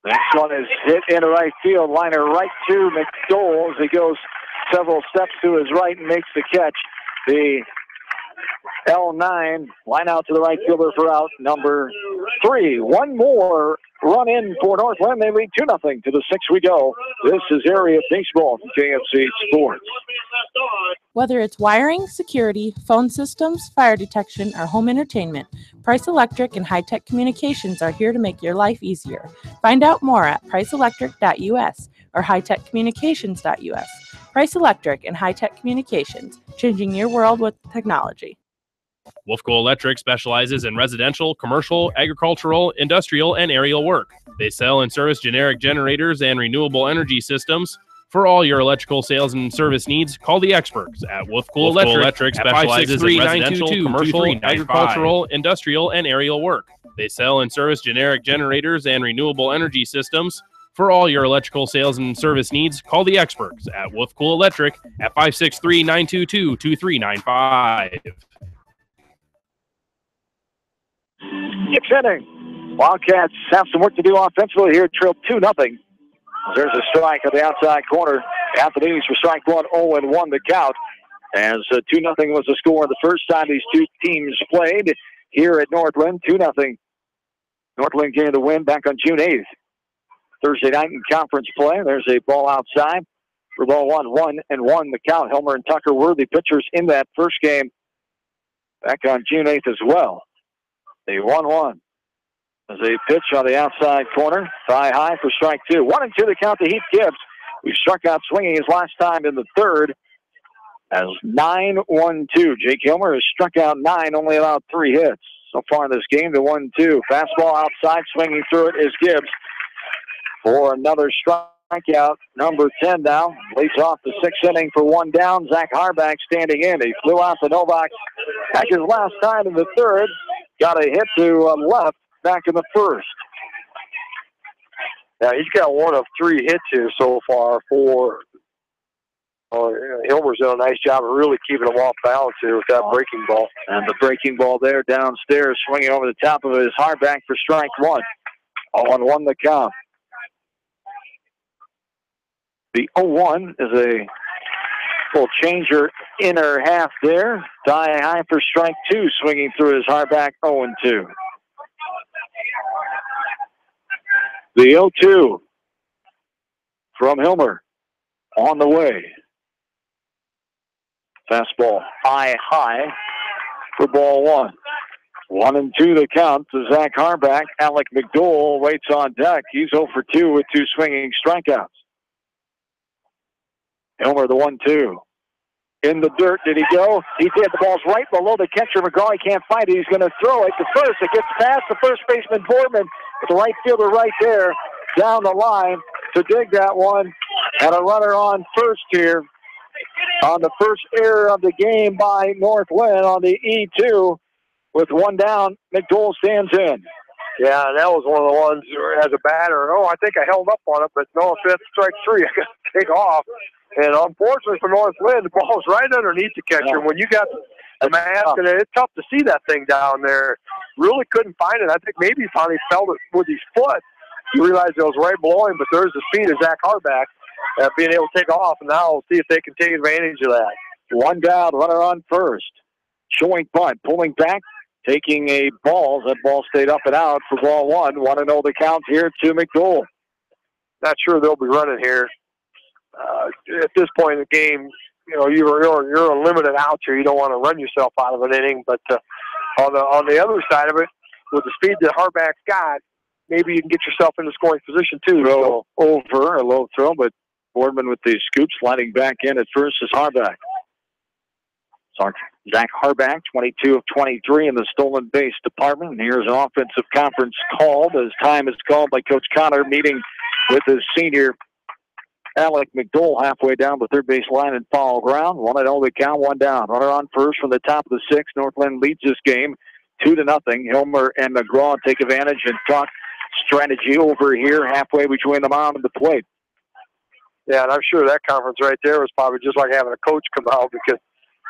Next one is hit into right field. Liner right to McDowell as he goes several steps to his right and makes the catch. The L9 line out to the right fielder for out number 3. One more run in for Northland. They lead 2-0 to the 6th we go. This is Area Baseball from KFC Sports. Whether it's wiring, security, phone systems, fire detection, or home entertainment, Price Electric and High Tech Communications are here to make your life easier. Find out more at priceelectric.us or hightechcommunications.us. Price Electric and High Tech Communications, changing your world with technology. Wolfco Electric specializes in residential, commercial, agricultural, industrial, and aerial work. They sell and service generic generators and renewable energy systems. For all your electrical sales and service needs, call the experts at Wolfco Electric specializes in residential, commercial, agricultural, industrial, and aerial work. They sell and service generic generators and renewable energy systems. For all your electrical sales and service needs, call the experts at Wolfco Electric at 563-922-2395. 6th inning. Wildcats have some work to do offensively here. Trail 2-0. There's a strike at the outside corner. Anthony's for strike 1, 0-1 the count. As 2-0 was the score the first time these two teams played here at Northland. 2-0. Northland gained the win back on June 8th. Thursday night in conference play. There's a ball outside for ball 1, 1-1 the count. Helmer and Tucker were the pitchers in that first game back on June 8th as well. A 1-1. As a pitch on the outside corner. Thigh high for strike 2. 1-2 the count to Heath Gibbs, who struck out swinging his last time in the third. As 9-1-2. Jake Helmer has struck out 9, only allowed 3 hits so far in this game. The 1-2. Fastball outside, swinging through it is Gibbs for another strikeout. Number 10 now. Leads off the 6th inning for 1 down. Zach Harbach standing in. He flew out to Novak back his last time in the third. Got a hit to left back in the first. Yeah, he's got 1 of 3 hits here so far for Hilmer's done a nice job of really keeping him off balance here with that breaking ball. And the breaking ball there downstairs, swinging over the top of his Harbach for strike 1. 0-1 the count. The 0-1 is a full changer inner half there. Die high for strike 2, swinging through his Harbach. 0-2. The 0-2 from Hilmer on the way. Fastball high for ball 1. 1-2 the count to Zach Harbach. Alec McDowell waits on deck. He's 0 for 2 with 2 swinging strikeouts. Hilmer the 1-2. In the dirt, did he go? He did. The ball's right below the catcher. McGraw, he can't find it. He's going to throw it to first. It gets past the first baseman, Boardman. The right fielder right there down the line to dig that one. And a runner on first here on the first error of the game by Northland on the E2. With 1 down, McDowell stands in. Yeah, and that was one of the ones where, as a batter, I think I held up on it, but no, if that's strike 3, I got to take off. And unfortunately for North Linn, the ball's right underneath the catcher. And when you got the mask, and it's tough to see that thing down there. Really couldn't find it. I think maybe he finally felt it with his foot. You realize it was right below him, but there's the speed of Zach Harback being able to take off. And now we'll see if they can take advantage of that. One down, runner on first. Showing bunt, pulling back, taking a ball. That ball stayed up and out for ball one. 1-0 the count here to McDowell. Not sure they'll be running here. At this point in the game, you know, you're a limited out here. You don't want to run yourself out of an inning. But on the other side of it, with the speed that Harback's got, maybe you can get yourself into scoring position too. Throw over, a low throw, but Boardman with the scoop sliding back in at first is Harback. Zach Harback, 22 of 23 in the stolen base department. And here's an offensive conference called as time is called by Coach Connor, meeting with his senior Alec McDowell halfway down the third base line and foul ground. 1-0 the count, one down. Runner on first from the top of the sixth. North Linn leads this game 2-0. Hilmer and McGraw take advantage and talk strategy over here halfway between the mound and the plate. Yeah, and I'm sure that conference right there was probably just like having a coach come out, because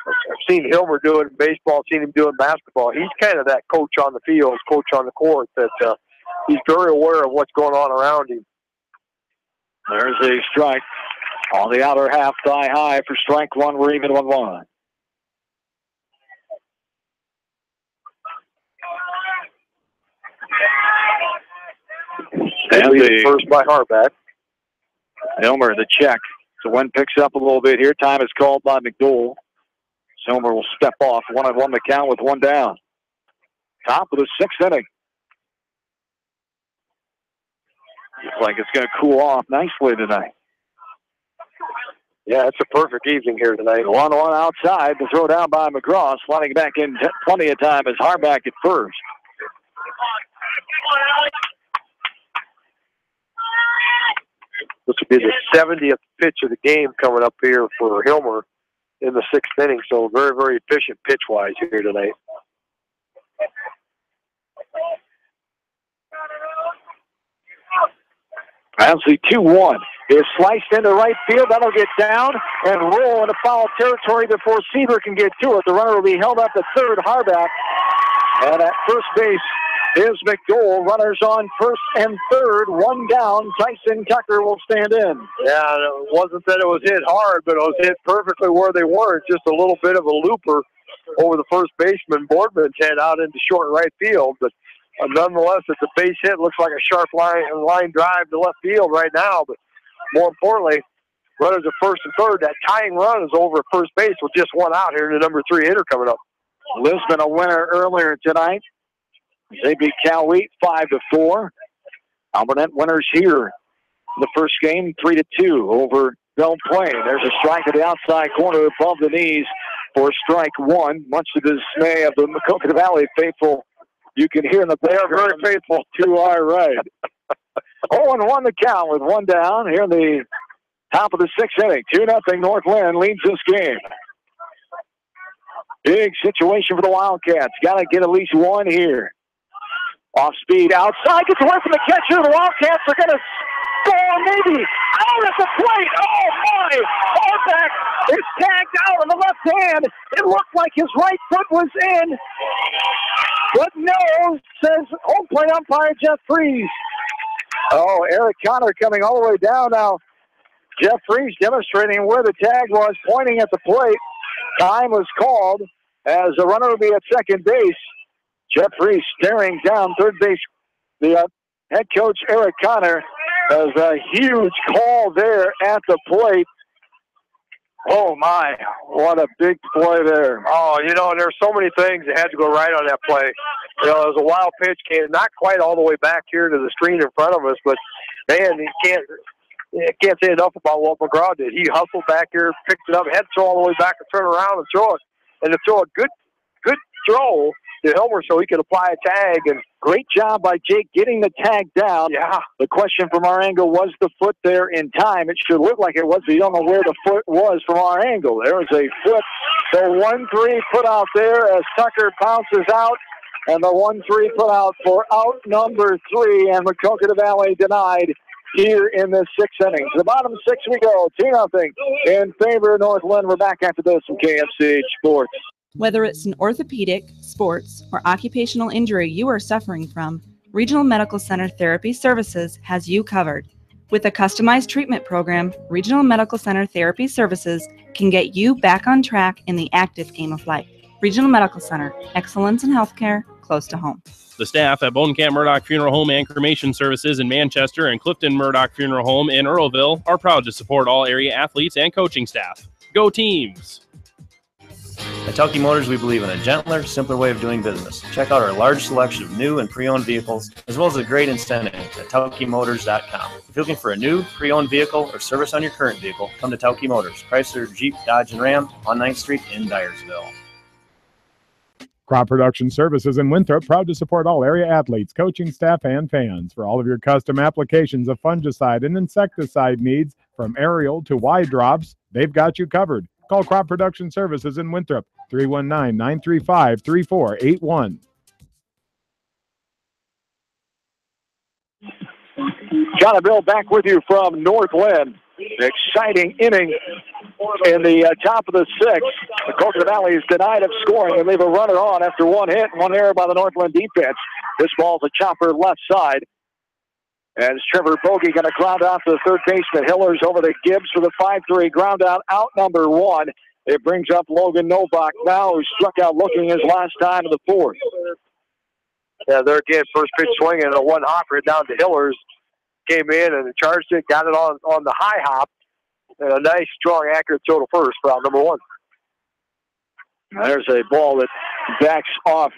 I've seen Hilmer do it in baseball, seen him do it in basketball. He's kind of that coach on the field, coach on the court, that he's very aware of what's going on around him. There's a strike on the outer half, thigh high for strike one. We're even 1-1. And the first by Harback. Hilmer, the check. So Wynn picks up a little bit here. Time is called by McDowell. Hilmer will step off. 1-1 the count with one down. Top of the sixth inning. Looks like it's going to cool off nicely tonight. Yeah, it's a perfect evening here tonight. 1-1 outside. The throw down by McGraw. Sliding back in plenty of time as Harback at first. This will be the 70th pitch of the game coming up here for Hilmer in the sixth inning. So very, very efficient pitch-wise here tonight. As the 2-1 is sliced into right field. That'll get down and roll into foul territory before Seaver can get to it. The runner will be held up at third, Harback. And at first base is McDowell. Runners on first and third. One down. Tyson Tucker will stand in. Yeah, it wasn't that it was hit hard, but it was hit perfectly where they were. Just a little bit of a looper over the first baseman Boardman's head out into short right field. But nonetheless, it's a base hit. Looks like a sharp line drive to left field right now. But more importantly, runners at first and third. That tying run is over at first base with just one out here, and the number 3 hitter coming up. Lisbon a winner earlier tonight. They beat Cal Wheat 5-4. Alburnett winners here in the first game 3-2 over Belle Plaine. There's a strike to the outside corner above the knees for strike one. Much to the dismay of the Maquoketa Valley faithful, you can hear in the they are very faithful to our right. 0-1 the count with one down here in the top of the sixth inning. 2-0 North Linn leads this game. Big situation for the Wildcats. Got to get at least one here. Off speed outside, gets away from the catcher. The Wildcats are going to score, maybe out at the plate. Oh my! Harback is tagged out on the left hand. It looked like his right foot was in, but no, says home plate umpire Jeff Freeze. Oh, Eric Connor coming all the way down now. Jeff Freeze demonstrating where the tag was, pointing at the plate. Time was called as the runner will be at second base. Jeff Freeze staring down third base. The head coach, Eric Connor, has a huge call there at the plate. Oh, my. What a big play there. Oh, you know, there's so many things that had to go right on that play. You know, it was a wild pitch, came not quite all the way back here to the screen in front of us, but, man, you can't say enough about what McGraw did. He hustled back here, picked it up, had to throw all the way back and turn around and throw it. And to throw a good throw to Hilmer so he could apply a tag. And great job by Jake getting the tag down. Yeah. The question from our angle, was the foot there in time? It should look like it was, but you don't know where the foot was from our angle. There was a foot. The 1-3 put out there as Tucker bounces out. And the 1-3 put out for out number 3. And Maquoketa Valley denied here in the 6th inning. To the bottom 6 we go, 2-0 in favor of North Linn. We're back after this from KFC Sports. Whether it's an orthopedic, sports, or occupational injury you are suffering from, Regional Medical Center Therapy Services has you covered. With a customized treatment program, Regional Medical Center Therapy Services can get you back on track in the active game of life. Regional Medical Center, excellence in healthcare close to home. The staff at Bonecamp Murdoch Funeral Home and Cremation Services in Manchester and Clifton Murdoch Funeral Home in Earlville are proud to support all area athletes and coaching staff. Go teams! At Tauke Motors, we believe in a gentler, simpler way of doing business. Check out our large selection of new and pre-owned vehicles, as well as a great incentive at TaukeMotors.com. If you're looking for a new, pre-owned vehicle or service on your current vehicle, come to Tauke Motors, Chrysler, Jeep, Dodge, and Ram on 9th Street in Dyersville. Crop Production Services in Winthrop, proud to support all area athletes, coaching staff, and fans. For all of your custom applications of fungicide and insecticide needs, from aerial to wide drops, they've got you covered. Call Crop Production Services in Winthrop, 319-935-3481. John and Bill back with you from North Linn. Exciting inning in the top of the 6th. The Maquoketa Valley is denied of scoring and leave a runner on after one hit and one error by the North Linn defense. This ball's a chopper left side. As Trevor Bogey going to ground out to the third baseman. Hillers over to Gibbs for the 5-3 ground out number 1. It brings up Logan Novak now, who struck out looking his last time in the 4th. Yeah, there again, first pitch swinging and a one hopper down to Hillers. Came in and charged it, got it on the high hop. And a nice, strong, accurate throw to first for out number 1. There's a ball that backs off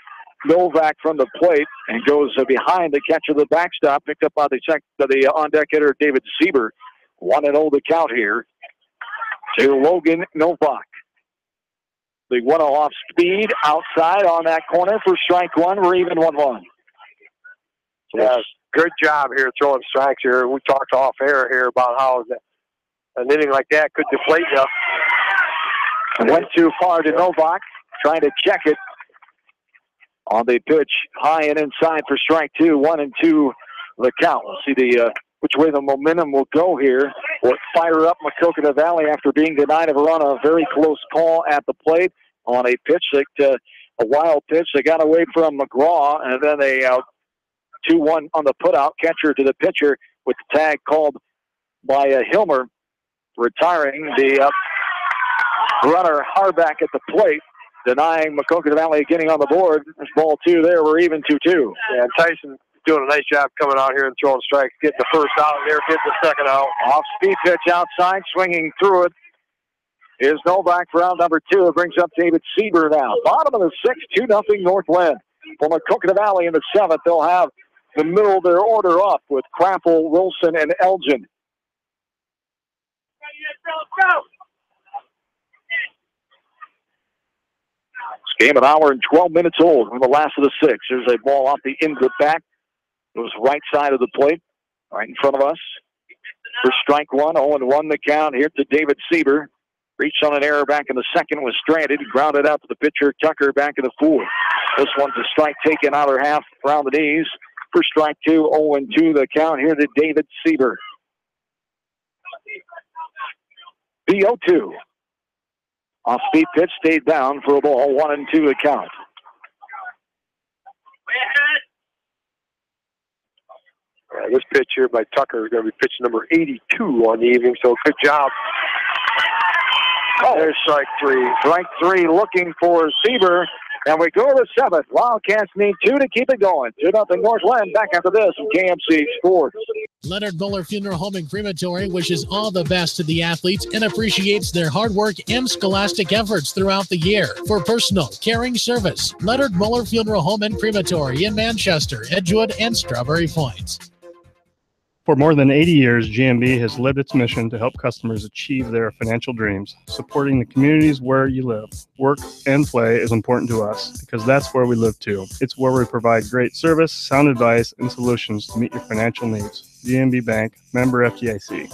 Novak from the plate and goes behind the catcher of the backstop, picked up by the on-deck hitter David Sieber. 1-0 the count here to Logan Novak. The 1-0 off speed outside on that corner for strike 1. We're even 1-1. Yeah, good job here throwing strikes here. We talked off air here about how an inning like that could deflate you. Went too far to Novak, trying to check it on the pitch, high and inside for strike 2. 1-2 the count. We'll see which way the momentum will go here. Will fire up Maquoketa Valley after being denied of a run. A very close call at the plate on a pitch, a wild pitch. They got away from McGraw, and then they 2-1 on the putout. Catcher to the pitcher with the tag called by Hilmer, retiring the runner Harback at the plate, denying Maquoketa Valley getting on the board. There's ball 2 there. We're even 2-2. Yeah, Tyson doing a nice job coming out here and throwing strikes, getting the first out there, getting the second out. Off-speed pitch outside, swinging through it is Novak for round number 2. It brings up David Sieber now. Bottom of the 6th, 2-0 North Linn. For Maquoketa Valley in the 7th, they'll have the middle of their order up with Crampel, Wilson, and Elgin. This game an hour and 12 minutes old. We're the last of the 6th. There's a ball off the end of the back. It was right side of the plate, right in front of us. For strike 1, 0-1 the count here to David Sieber. Reached on an error back in the 2nd, was stranded. Grounded out to the pitcher, Tucker, back in the 4th. This one's a strike taken outer half around the knees. For strike 2, 0-2 the count here to David Sieber. The 0-2. Off-speed pitch stayed down for a ball, 1-2 the count. This pitch here by Tucker is going to be pitch number 82 on the evening, so good job. Oh, there's strike 3. Strike 3 looking for Sieber. And we go to the 7th. Wildcats need 2 to keep it going. 2-0 North Linn. Back after this from KMC Sports. Leonard Muller Funeral Home and Crematory wishes all the best to the athletes and appreciates their hard work and scholastic efforts throughout the year. For personal, caring service, Leonard Muller Funeral Home and Crematory in Manchester, Edgewood, and Strawberry Point. For more than 80 years, GMB has lived its mission to help customers achieve their financial dreams. Supporting the communities where you live, work, and play is important to us because that's where we live too. It's where we provide great service, sound advice, and solutions to meet your financial needs. GMB Bank, member FDIC.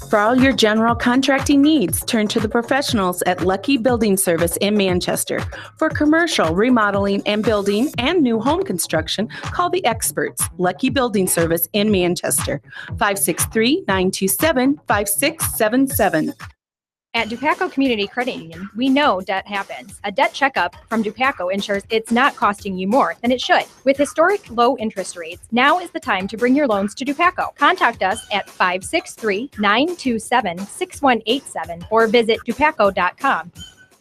For all your general contracting needs, turn to the professionals at Lucky Building Service in Manchester. For commercial, remodeling, and building and new home construction, call the experts, Lucky Building Service in Manchester, 563-927-5677. At Dupaco Community Credit Union, we know debt happens. A debt checkup from Dupaco ensures it's not costing you more than it should. With historic low interest rates, now is the time to bring your loans to Dupaco. Contact us at 563-927-6187 or visit dupaco.com.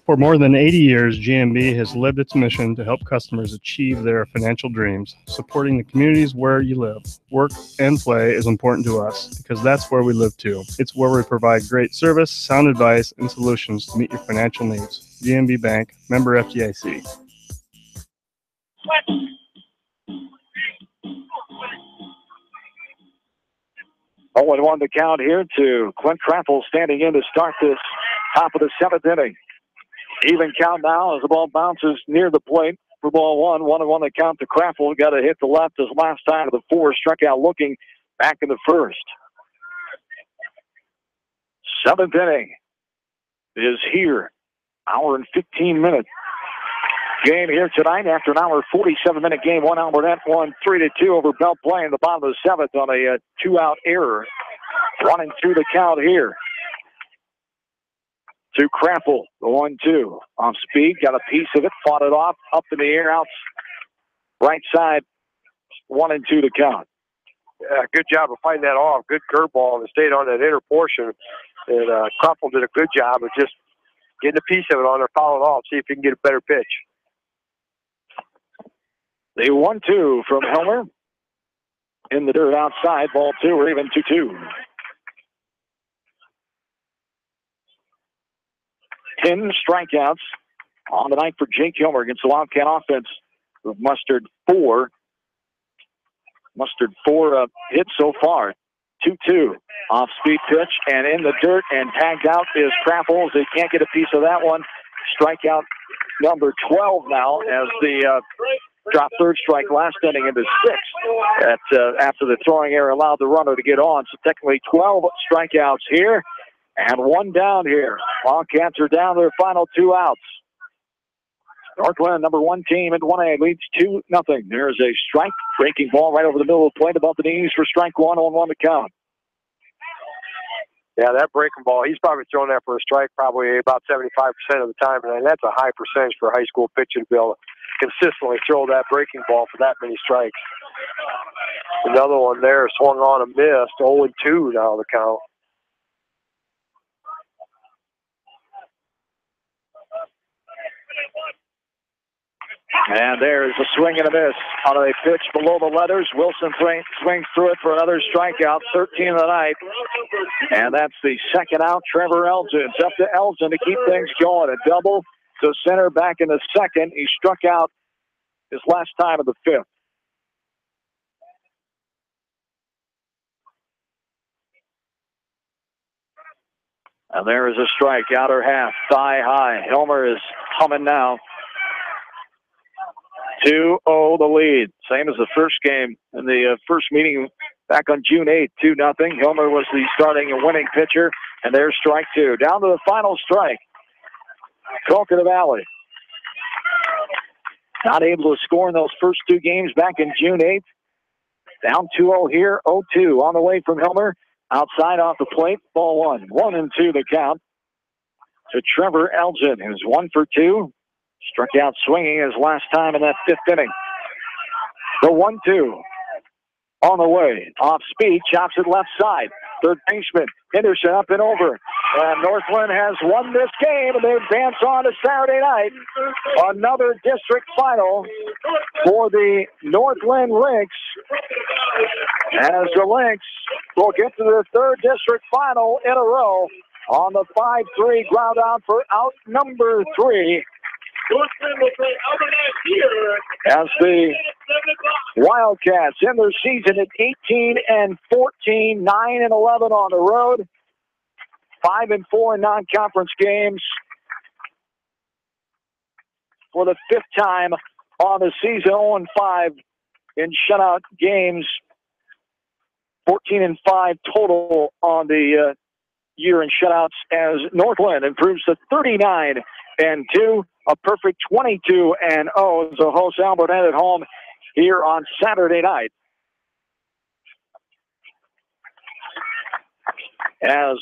For more than 80 years, GMB has lived its mission to help customers achieve their financial dreams. Supporting the communities where you live, work, and play is important to us because that's where we live too. It's where we provide great service, sound advice, and solutions to meet your financial needs. GMB Bank, member FDIC. Oh, 1-1 the count here to Clint Kraffel standing in to start this top of the seventh inning. Even count now as the ball bounces near the plate for ball one. 1-1 the count to Kraffel. Got to hit the left his last time of the four. Struck out looking back in the first. Seventh inning is here. Hour and 15 minutes. Game here tonight after an hour 47-minute game. 1 hour net, 3-2 over Belt Plain in the bottom of the seventh on a two-out error. Running through the count here. To Kraffel, the 1-2. Off speed, got a piece of it, fought it off, up in the air, out right side, 1-2 to count. Yeah, good job of fighting that off. Good curveball and stayed on that inner portion. And Kraffel did a good job of just getting a piece of it on there, foul it off, see if he can get a better pitch. The 1-2 from Helmer. In the dirt outside, ball two, or even 2-2. 10 strikeouts on the night for Jake Hilmer against the Wildcat offense. Who've mustered four hits so far. 2-2 off speed pitch and in the dirt and tagged out is Kraffel. They can't get a piece of that one. Strikeout number 12 now as the drop third strike last inning into sixth. That's after the throwing error allowed the runner to get on. So technically 12 strikeouts here. And one down here. Wildcats are down their final two outs. Northland, number one team at 1A, leads 2-0. There's a strike. Breaking ball right over the middle of the plate above the knees for strike one on 1 to count. Yeah, that breaking ball, he's probably thrown that for a strike probably about 75% of the time. And that's a high percentage for a high school pitcher to be able to consistently throw that breaking ball for that many strikes. Another one there swung on and missed. 0-2 now the count. And there's a swing and a miss on a pitch below the letters. Wilson swings through it for another strikeout, 13 of the night. And that's the second out. Trevor Elgin. It's up to Elgin to keep things going. A double to center back in the second. He struck out his last time of the fifth. And there is a strike, outer half, thigh high. Helmer is humming now. 2-0 the lead. Same as the first game in the first meeting back on June 8th, 2-0. Helmer was the starting and winning pitcher, and there's strike two. Down to the final strike. Maquoketa Valley. Not able to score in those first two games back in June 8th. Down 2-0 here, 0-2 on the way from Helmer. Outside off the plate, ball one. 1-2 the count to Trevor Elgin, who's 1 for 2. Struck out swinging his last time in that fifth inning. The 1-2 on the way. Off speed, chops it left side. Third baseman, Henderson up and over. And Northland has won this game, and they advance on to Saturday night. Another district final for the Northland Lynx. As the Lynx will get to their third district final in a row on the 5-3 ground out for out number 3. As the Wildcats end their season at 18-14, 9-11 on the road, 5-4 in non-conference games for the fifth time on the season. 0-5 in shutout games, 14-5 total on the year in shutouts as Northland improves to 39-2, a perfect 22-0 as the host Alberta at home here on Saturday night. As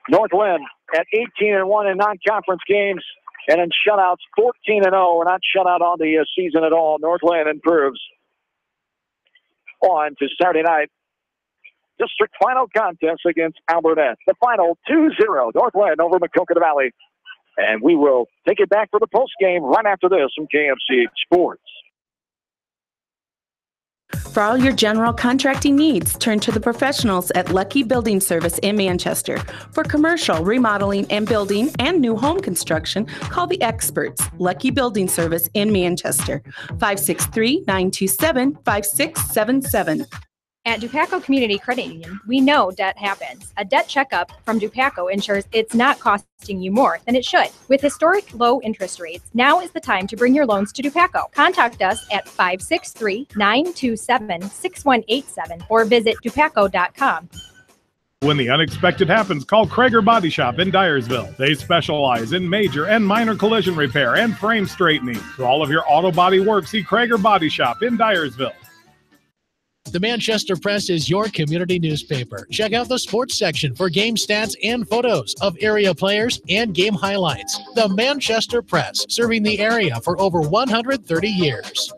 Northland at 18-1 in non-conference games and in shutouts 14-0. We're not shut out on the season at all. Northland improves. On to Saturday night district final contest against Alberta. The final 2-0 Northland over Maquoketa Valley. And we will take it back for the post game right after this from KFC Sports. For all your general contracting needs, turn to the professionals at Lucky Building Service in Manchester. For commercial, remodeling, and building and new home construction, call the experts, Lucky Building Service in Manchester, 563-927-5677. At Dupaco Community Credit Union, we know debt happens. A debt checkup from Dupaco ensures it's not costing you more than it should. With historic low interest rates, now is the time to bring your loans to Dupaco. Contact us at 563-927-6187 or visit dupaco.com. When the unexpected happens, call Krager Body Shop in Dyersville. They specialize in major and minor collision repair and frame straightening. For all of your auto body work, see Krager Body Shop in Dyersville. The Manchester Press is your community newspaper. Check out the sports section for game stats and photos of area players and game highlights. The Manchester Press, serving the area for over 130 years.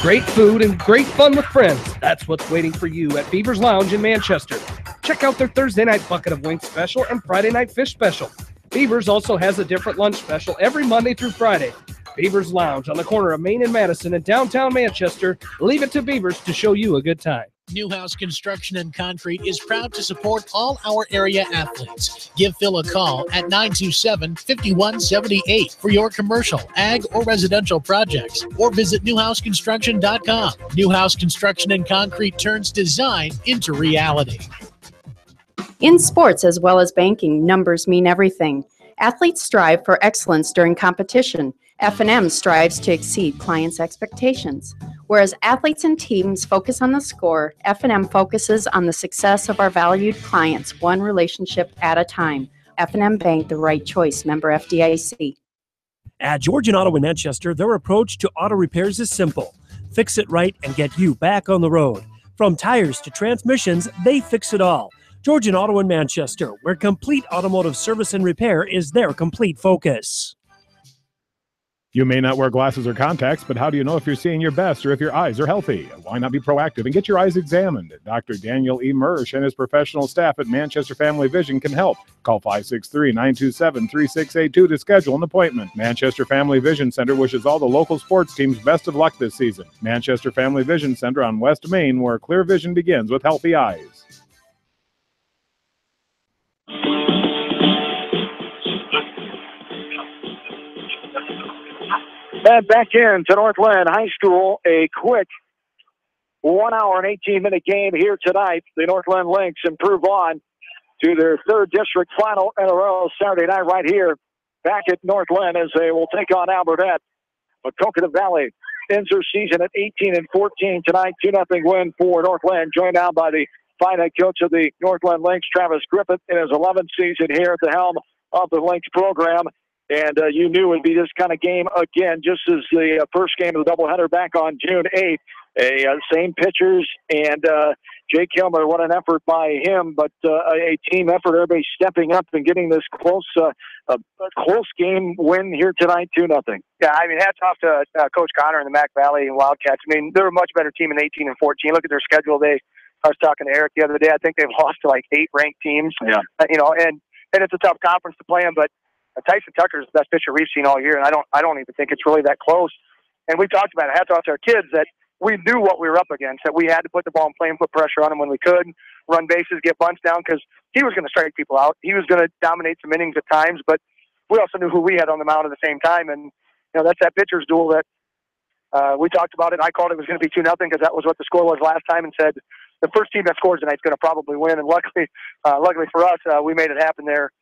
Great food and great fun with friends. That's what's waiting for you at Beaver's Lounge in Manchester. Check out their Thursday night bucket of wings special and Friday night fish special. Beaver's also has a different lunch special every Monday through Friday. Beaver's Lounge on the corner of Main and Madison in downtown Manchester. Leave it to Beaver's to show you a good time. Newhouse Construction and Concrete is proud to support all our area athletes. Give Phil a call at 927-5178 for your commercial, ag, or residential projects, or visit newhouseconstruction.com. Newhouse Construction and Concrete turns design into reality. In sports as well as banking, numbers mean everything. Athletes strive for excellence during competition. F&M strives to exceed clients' expectations. Whereas athletes and teams focus on the score, F&M focuses on the success of our valued clients, one relationship at a time. F&M Bank, the right choice, member FDIC. At Georgian Auto in Manchester, their approach to auto repairs is simple. Fix it right and get you back on the road. From tires to transmissions, they fix it all. Georgian Auto in Manchester, where complete automotive service and repair is their complete focus. You may not wear glasses or contacts, but how do you know if you're seeing your best or if your eyes are healthy? Why not be proactive and get your eyes examined? Dr. Daniel E. Mersch and his professional staff at Manchester Family Vision can help. Call 563-927-3682 to schedule an appointment. Manchester Family Vision Center wishes all the local sports teams best of luck this season. Manchester Family Vision Center on West Main, where clear vision begins with healthy eyes. And back in to Northland High School, a quick 1 hour and 18-minute game here tonight. The Northland Lynx improve on to their third district final in a row Saturday night right here back at Northland as they will take on Alberta. Maquoketa Valley ends their season at 18-14 tonight. 2-0 win for Northland, joined now by the fine head coach of the Northland Lynx, Travis Griffith, in his 11th season here at the helm of the Lynx program. And you knew it would be this kind of game again, just as the first game of the doubleheader back on June 8th. Same pitchers, and Jake Kilmer, what an effort by him, but a team effort, everybody stepping up and getting this close game win here tonight, 2-0. Yeah, I mean, hats off to Coach Connor and the Mac Valley and Wildcats. I mean, they're a much better team in 18 and 14. Look at their schedule. I was talking to Eric the other day. I think they've lost to like 8 ranked teams. Yeah. And it's a tough conference to play in, but Tyson Tucker is the best pitcher we've seen all year, and I don't even think it's really that close. And we talked about it. Hats off to our kids that we knew what we were up against, that we had to put the ball in play and put pressure on him when we could, run bases, get bunts down, because he was going to strike people out. He was going to dominate some innings at times, but we also knew who we had on the mound at the same time. And that's that pitcher's duel that we talked about it. I called it was going to be 2-0 because that was what the score was last time, and said the first team that scores tonight is going to probably win. And luckily for us, we made it happen there.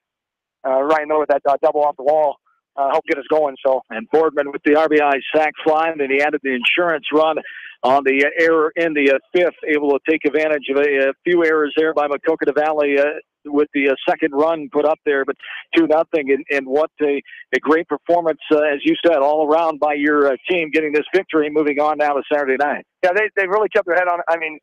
Ryan Miller with that double off the wall helped get us going. And Boardman with the RBI sac fly, and then he added the insurance run on the error in the fifth, able to take advantage of a few errors there by Maquoketa Valley with the second run put up there, but 2-0. And what a great performance, as you said, all around by your team getting this victory, moving on now to Saturday night. Yeah, they really kept their head on it. I mean,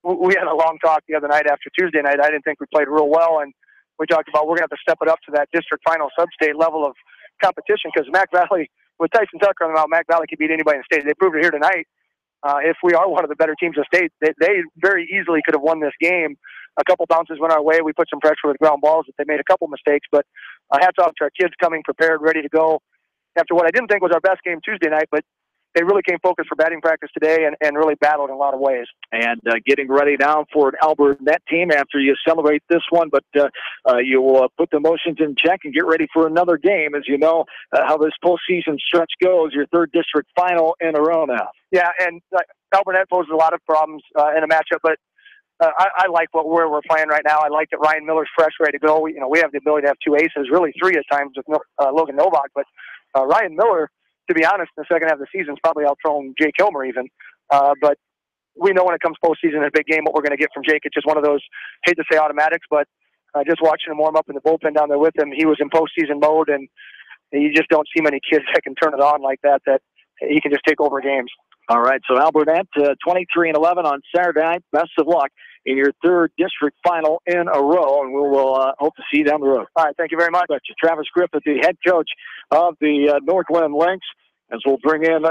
we had a long talk the other night after Tuesday night. I didn't think we played real well, and we talked about we're going to have to step it up to that district final sub-state level of competition because Mac Valley, with Tyson Tucker on the mound, Mac Valley can beat anybody in the state. They proved it here tonight. If we are one of the better teams in the state, they very easily could have won this game. A couple bounces went our way. We put some pressure with ground balls, but they made a couple mistakes. But hats off to our kids coming prepared, ready to go after what I didn't think was our best game Tuesday night, but they really came focused for batting practice today and really battled in a lot of ways. And getting ready now for an Albert Net team after you celebrate this one, but you will put the emotions in check and get ready for another game. As you know how this postseason stretch goes, your third district final in a row now. Yeah, and Albert Net poses a lot of problems in a matchup, but I like where we're playing right now. I like that Ryan Miller's fresh, ready to go. We have the ability to have two aces, really three at times with Logan Novak, but Ryan Miller, to be honest, in the second half of the season is probably outthrown Jake Hilmer even. But we know when it comes postseason in a big game what we're going to get from Jake. It's just one of those, hate to say automatics, but just watching him warm up in the bullpen down there with him, he was in postseason mode, and you just don't see many kids that can turn it on like that he can just take over games. All right, so Albert 23-11 on Saturday night. Best of luck in your third district final in a row, and we will hope to see you down the road. All right, thank you very much. Travis Griffith, the head coach of the Northland Lynx, as we'll bring in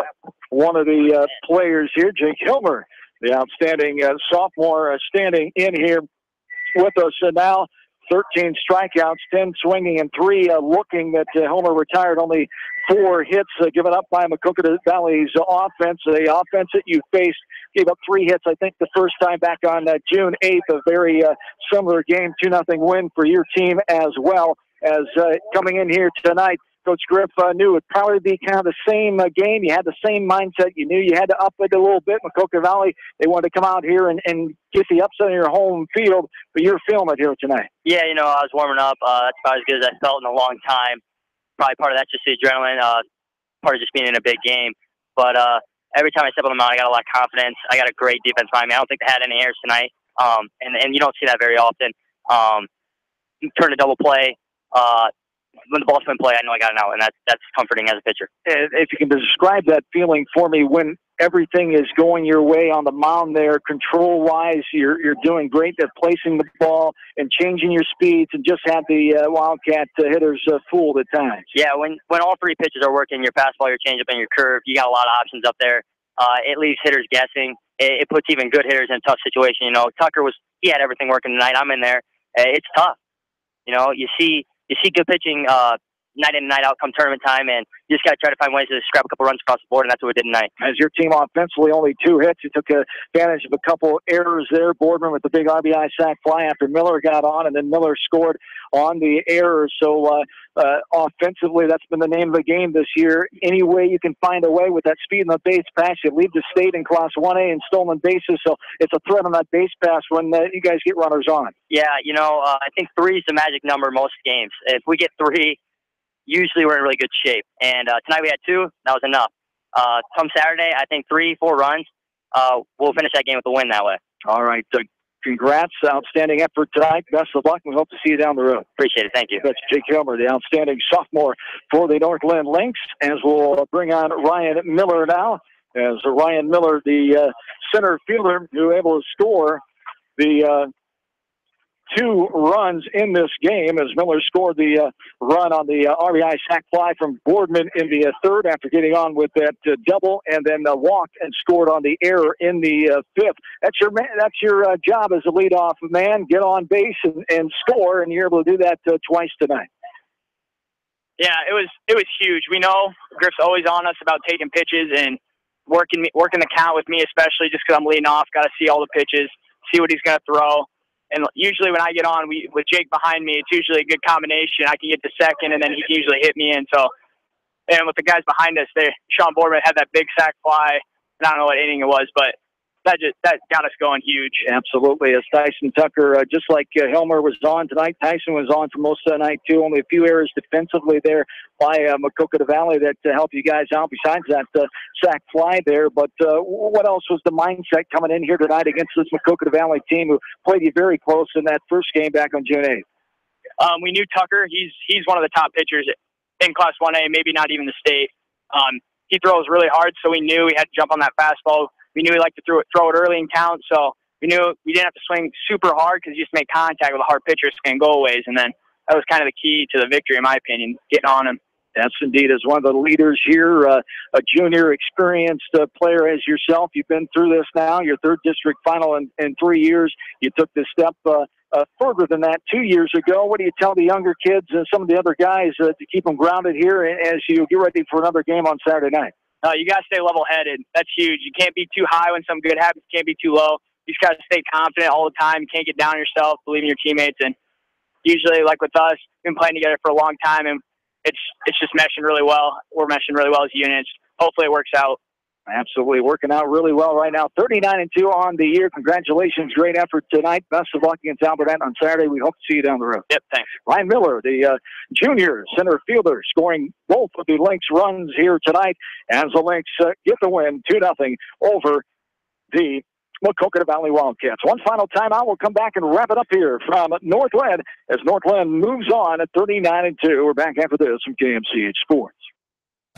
one of the players here, Jake Hilmer, the outstanding sophomore, standing in here with us now. 13 strikeouts, 10 swinging, and 3 looking. That Hilmer retired only 4 hits given up by Maquoketa Valley's offense. The offense that you faced gave up 3 hits, I think, the first time back on June 8th. A very similar game, 2-0 win for your team as well. As coming in here tonight, Coach Griff knew it would probably be kind of the same game. You had the same mindset. You knew you had to up it a little bit. Maquoketa Valley, they wanted to come out here and get the upset in your home field, but you're feeling it here tonight. Yeah, I was warming up. That's about as good as I felt in a long time. Probably part of that's just the adrenaline, part of just being in a big game. But every time I step on the mound, I got a lot of confidence. I got a great defense behind me. I don't think they had any errors tonight, and you don't see that very often. Turn a double play. When the ball's been played, I know I got an out, and that's comforting as a pitcher. If you can describe that feeling for me when everything is going your way on the mound there, control-wise, you're doing great at placing the ball and changing your speeds, and just have the Wildcat hitters fooled at times. Yeah, when all 3 pitches are working, your fastball, your changeup, and your curve, you got a lot of options up there. It leaves hitters guessing. It puts even good hitters in a tough situation. Tucker he had everything working tonight. I'm in there. It's tough. You see good pitching night in and night out come tournament time, and you just got to try to find ways to scrap a couple runs across the board, and that's what we did tonight. As your team offensively, only 2 hits. You took advantage of a couple errors there. Boardman with the big RBI sac fly after Miller got on, and then Miller scored on the errors. So offensively, that's been the name of the game this year. Any way you can find a way with that speed in the base pass, you lead the state in Class 1A in stolen bases, so it's a threat on that base pass when you guys get runners on. Yeah, I think 3 is the magic number most games. If we get 3, usually we're in really good shape. And tonight we had 2. That was enough. Come Saturday, I think 3-4 runs, we'll finish that game with a win that way. All right. Congrats. Outstanding effort tonight. Best of luck. We hope to see you down the road. Appreciate it. Thank you. That's Jake Hilmer, the outstanding sophomore for the Northland Lynx. As we'll bring on Ryan Miller now. As Ryan Miller, the center fielder, who able to score the 2 runs in this game, as Miller scored the run on the RBI sac fly from Boardman in the 3rd after getting on with that double, and then walked and scored on the error in the 5th. That's your job as a leadoff man. Get on base and score, and you're able to do that twice tonight. Yeah, it was huge. We know Griff's always on us about taking pitches and working the count with me, especially just because I'm leading off. Got to see all the pitches, see what he's going to throw. And usually when I get on with Jake behind me, it's usually a good combination. I can get to second, and then he can usually hit me in. And with the guys behind us, Sean Boardman had that big sac fly. I don't know what inning it was, but that got us going huge. Absolutely. As Tyson Tucker, just like Hilmer was on tonight, Tyson was on for most of the night, too. Only a few errors defensively there by Maquoketa Valley that helped you guys out besides that sack fly there. But what else was the mindset coming in here tonight against this Maquoketa Valley team who played you very close in that first game back on June 8th? We knew Tucker. He's one of the top pitchers in Class 1A, maybe not even the state. He throws really hard, so we knew we had to jump on that fastball. We knew he liked to throw it early and count, so we knew we didn't have to swing super hard because you just make contact with a hard pitcher and go-aways, and then that was kind of the key to the victory, in my opinion, getting on him. Yes, indeed. As one of the leaders here, a junior experienced player as yourself, you've been through this now, your third district final in 3 years. You took this step further than that 2 years ago. What do you tell the younger kids and some of the other guys to keep them grounded here as you get ready for another game on Saturday night? You got to stay level-headed. That's huge. You can't be too high when something good happens. You can't be too low. You just got to stay confident all the time. You can't get down on yourself, believe in your teammates. And usually, like with us, we've been playing together for a long time, and it's just meshing really well. We're meshing really well as units. Hopefully it works out. Absolutely. Working out really well right now. 39-2 on the year. Congratulations. Great effort tonight. Best of luck against Albertette on Saturday. We hope to see you down the road. Yep, thanks. Ryan Miller, the junior center fielder, scoring both of the Lynx runs here tonight as the Lynx get the win 2-0 over the Maquoketa Valley Wildcats. One final timeout. We'll come back and wrap it up here from North Linn as North Linn moves on at 39-2. We're back after this from KMCH Sports.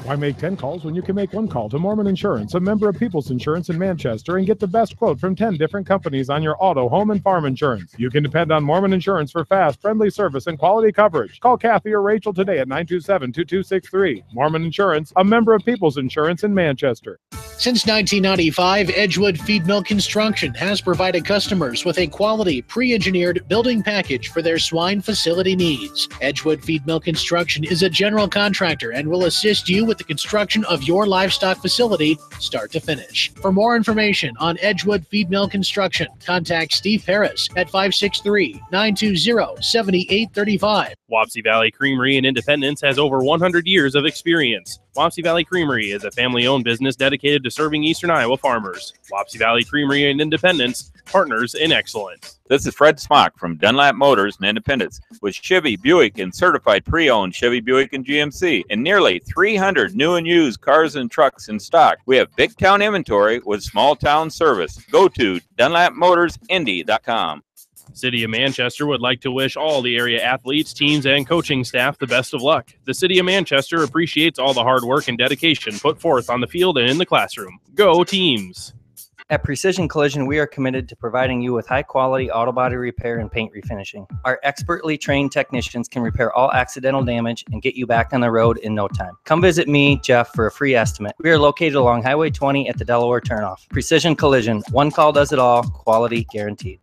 Why make 10 calls when you can make one call to Mormon Insurance, a member of People's Insurance in Manchester, and get the best quote from 10 different companies on your auto, home, and farm insurance? You can depend on Mormon Insurance for fast, friendly service and quality coverage. Call Kathy or Rachel today at 927-2263. Mormon Insurance, a member of People's Insurance in Manchester. Since 1995, Edgewood Feed Mill Construction has provided customers with a quality, pre-engineered building package for their swine facility needs. Edgewood Feed Mill Construction is a general contractor and will assist you with the construction of your livestock facility, start to finish. For more information on Edgewood Feed Mill Construction, contact Steve Harris at 563-920-7835. Wapsie Valley Creamery in Independence has over 100 years of experience. Wapsie Valley Creamery is a family-owned business dedicated to serving Eastern Iowa farmers. Wapsie Valley Creamery in Independence, partners in excellence. This is Fred Smock from Dunlap Motors in Independence with Chevy, Buick, and certified pre-owned Chevy, Buick, and GMC, and nearly 300 new and used cars and trucks in stock. We have big town inventory with small town service. Go to DunlapMotorsIndy.com. City of Manchester would like to wish all the area athletes, teams, and coaching staff the best of luck. The City of Manchester appreciates all the hard work and dedication put forth on the field and in the classroom. Go teams! At Precision Collision, we are committed to providing you with high-quality auto body repair and paint refinishing. Our expertly trained technicians can repair all accidental damage and get you back on the road in no time. Come visit me, Jeff, for a free estimate. We are located along Highway 20 at the Delaware Turnoff. Precision Collision, one call does it all, quality guaranteed.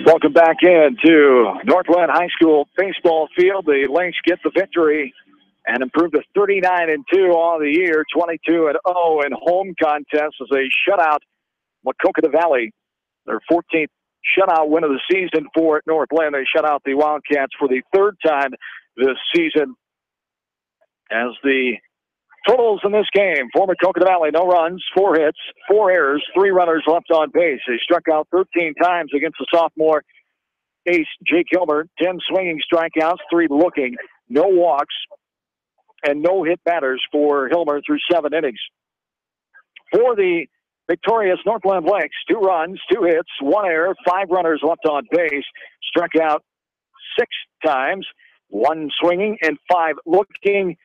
Welcome back into North Linn High School baseball field. The Lynx get the victory and improve to 39-2 on the year, 22-0 in home contests as they shut out Maquoketa Valley. Their 14th shutout win of the season for North Linn. They shut out the Wildcats for the third time this season. As the totals in this game for Maquoketa Valley: no runs, 4 hits, 4 errors, 3 runners left on base. They struck out 13 times against the sophomore ace Jake Hilmer, 10 swinging strikeouts, 3 looking, no walks, and no hit batters for Hilmer through 7 innings. For the victorious North Linn Lynx, 2 runs, 2 hits, 1 error, 5 runners left on base, struck out 6 times, 1 swinging and 5 looking,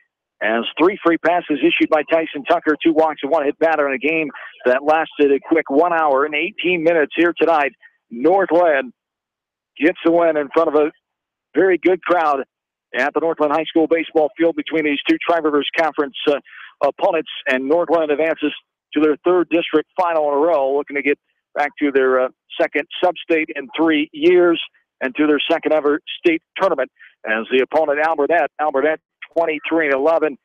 as 3 free passes issued by Tyson Tucker, 2 walks and 1 hit batter in a game that lasted a quick 1 hour and 18 minutes here tonight. North Linn gets the win in front of a very good crowd at the North Linn High School baseball field between these 2 Tri-Rivers Conference opponents, and North Linn advances to their 3rd district final in a row, looking to get back to their 2nd sub-state in 3 years and to their 2nd ever state tournament as the opponent Albertette 23-11.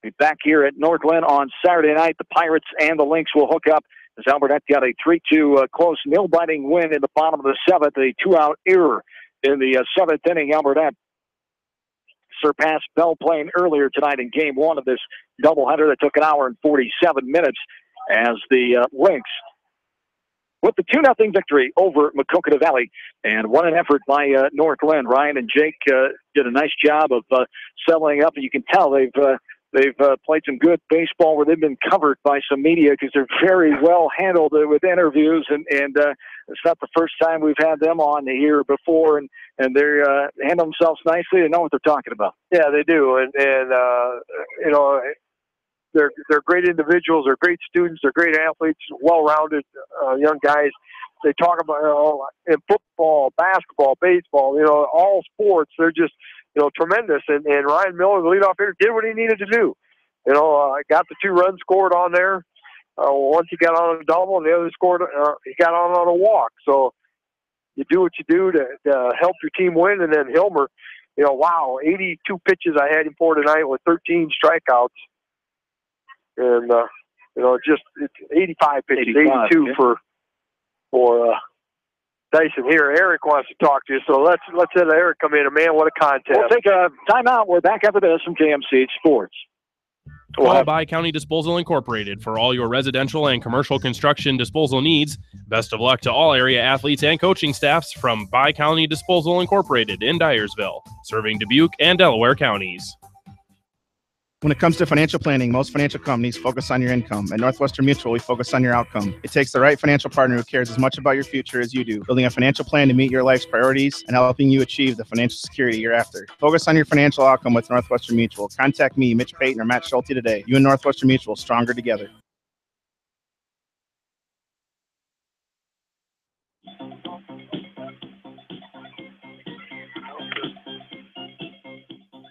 Be back here at North Linn on Saturday night. The Pirates and the Lynx will hook up as Albertette got a 3-2 close nail-biting win in the bottom of the 7th, a 2-out error in the 7th inning. Albertette surpassed Belle Plaine earlier tonight in Game 1 of this doubleheader that took an hour and 47 minutes as the Lynx with the 2-0 victory over Maquoketa Valley. And what an effort by North Linn. Ryan and Jake did a nice job of settling up. And you can tell they've played some good baseball where they've been covered by some media because they're very well handled with interviews. And it's not the first time we've had them on here before. And they handle themselves nicely and know what they're talking about. Yeah, they do. And you know, they're great individuals. They're great students. They're great athletes, well-rounded young guys. They talk about in football, basketball, baseball, all sports. They're just, tremendous. And Ryan Miller, the leadoff hitter, did what he needed to do. Got the 2 runs scored on there. Once he got on a double, and the other scored, he got on a walk. So you do what you do to help your team win. And then Hilmer, 82 pitches I had him for tonight with 13 strikeouts. And, it's 85 pitches, 82 yeah. for Dyson here. Eric wants to talk to you, so let's let Eric come in. And man, what a contest. We'll take a timeout. We're back after this from KMCH Sports. Call Bi-County Disposal Incorporated for all your residential and commercial construction disposal needs. Best of luck to all area athletes and coaching staffs from Bi-County Disposal Incorporated in Dyersville, serving Dubuque and Delaware counties. When it comes to financial planning, most financial companies focus on your income. At Northwestern Mutual, we focus on your outcome. It takes the right financial partner who cares as much about your future as you do, building a financial plan to meet your life's priorities and helping you achieve the financial security you're after. Focus on your financial outcome with Northwestern Mutual. Contact me, Mitch Payton, or Matt Schulte today. You and Northwestern Mutual, stronger together.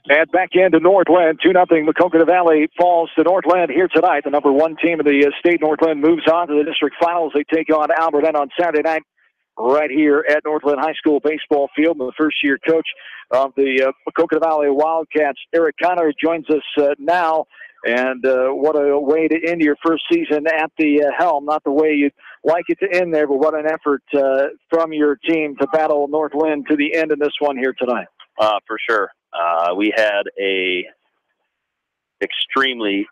And back into Northland, 2-0. Maquoketa Valley falls to Northland here tonight. The number 1 team of the state, Northland, moves on to the district finals. They take on Alberton on Saturday night right here at Northland High School baseball field. The first-year coach of the Maquoketa Valley Wildcats, Eric Connor, joins us now. And what a way to end your first season at the helm. Not the way you'd like it to end there, but what an effort from your team to battle Northland to the end in this one here tonight. For sure. We had a extremely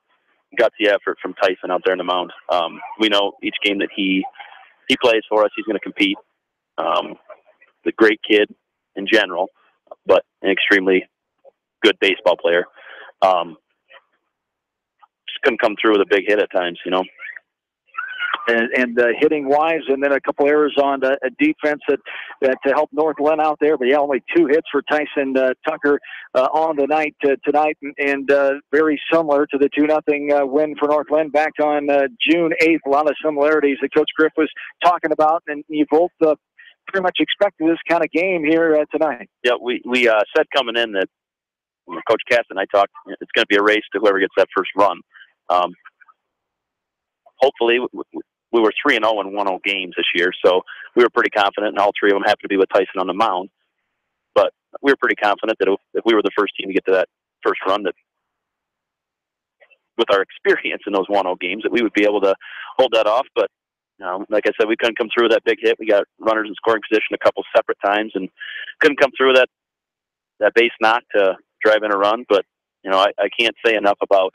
gutsy effort from Tyson out there in the mound. We know each game that he plays for us, he's going to compete. The great kid in general, but an extremely good baseball player. Just couldn't come through with a big hit at times, And hitting wise, and then a couple errors on a defense that to help Northland out there. But yeah, only 2 hits for Tyson Tucker on the night tonight, and very similar to the 2-0 win for Northland back on June 8th. A lot of similarities that Coach Griff was talking about, and you both pretty much expected this kind of game here tonight. Yeah, we said coming in that Coach Cass and I talked. It's going to be a race to whoever gets that first run. Hopefully, we were 3-0 in 1-0 games this year, so we were pretty confident, and all 3 of them happened to be with Tyson on the mound. But we were pretty confident that if we were the first team to get to that first run, that with our experience in those 1-0 games, that we would be able to hold that off. But like I said, we couldn't come through with that big hit. We got runners in scoring position a couple separate times, and couldn't come through with that base knock to drive in a run. But I can't say enough about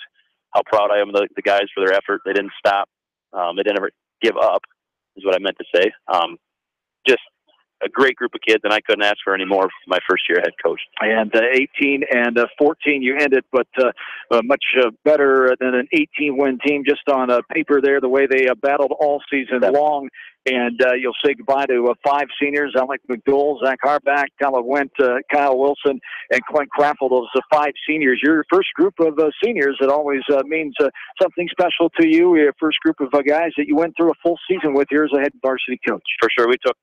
how proud I am of the guys for their effort. They didn't stop. They didn't ever give up, is what I meant to say. Just a great group of kids, and I couldn't ask for any more for my first year head coach. And 18 and 14 you ended, but much better than an 18-win team just on paper there, the way they battled all season long. And you'll say goodbye to 5 seniors, Alec McDowell, Zach Harbach, Tyler Went, Kyle Wilson, and Clint Craffle. Those 5 seniors. Your first group of seniors, it always means something special to you. Your first group of guys that you went through a full season with here as a head varsity coach. For sure. We took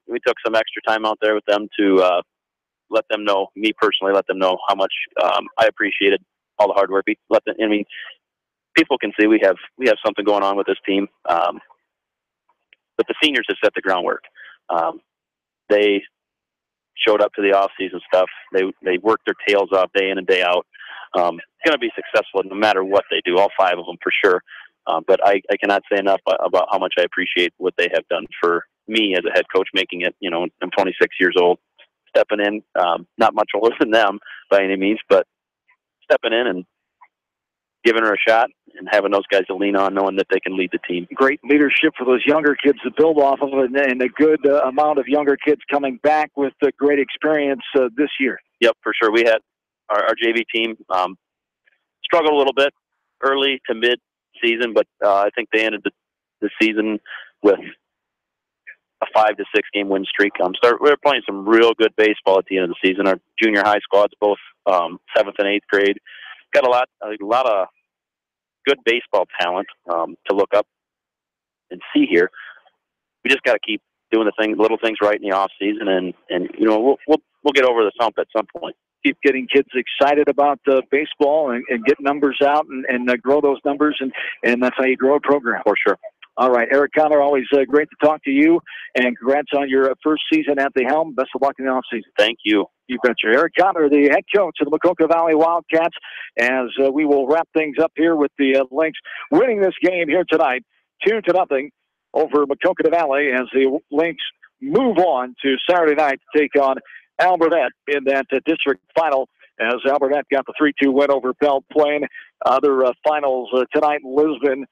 some extra time out there with them to let them know, me personally, let them know how much I appreciated all the hard work. People can see we have something going on with this team. But the seniors have set the groundwork. They showed up to the off-season stuff. They worked their tails off day in and day out. Going to be successful no matter what they do, all 5 of them for sure. But I cannot say enough about how much I appreciate what they have done for me as a head coach, making it, I'm 26 years old, stepping in, not much older than them by any means, but stepping in and giving her a shot and having those guys to lean on, knowing that they can lead the team. Great leadership for those younger kids to build off of, and a good amount of younger kids coming back with great experience this year. Yep, for sure. We had our JV team struggled a little bit early to mid-season, but I think they ended the season with a 5 to 6 game win streak. We were playing some real good baseball at the end of the season. Our junior high squads, both 7th and 8th grade, got a lot of good baseball talent to look up and see here. We just got to keep doing little things right in the off season, and we'll get over the hump at some point. Keep getting kids excited about baseball and get numbers out and grow those numbers, and that's how you grow a program. For sure. All right, Eric Connor, always great to talk to you, and congrats on your first season at the helm. Best of luck in the offseason. Thank you. You betcha. Eric Connor, the head coach of the Maquoketa Valley Wildcats, as we will wrap things up here with the Lynx winning this game here tonight, 2-0 over Maquoketa Valley, as the Lynx move on to Saturday night to take on Albernet in that district final, as Albernet got the 3-2 win over Belle Plaine. Other finals tonight, Lisbon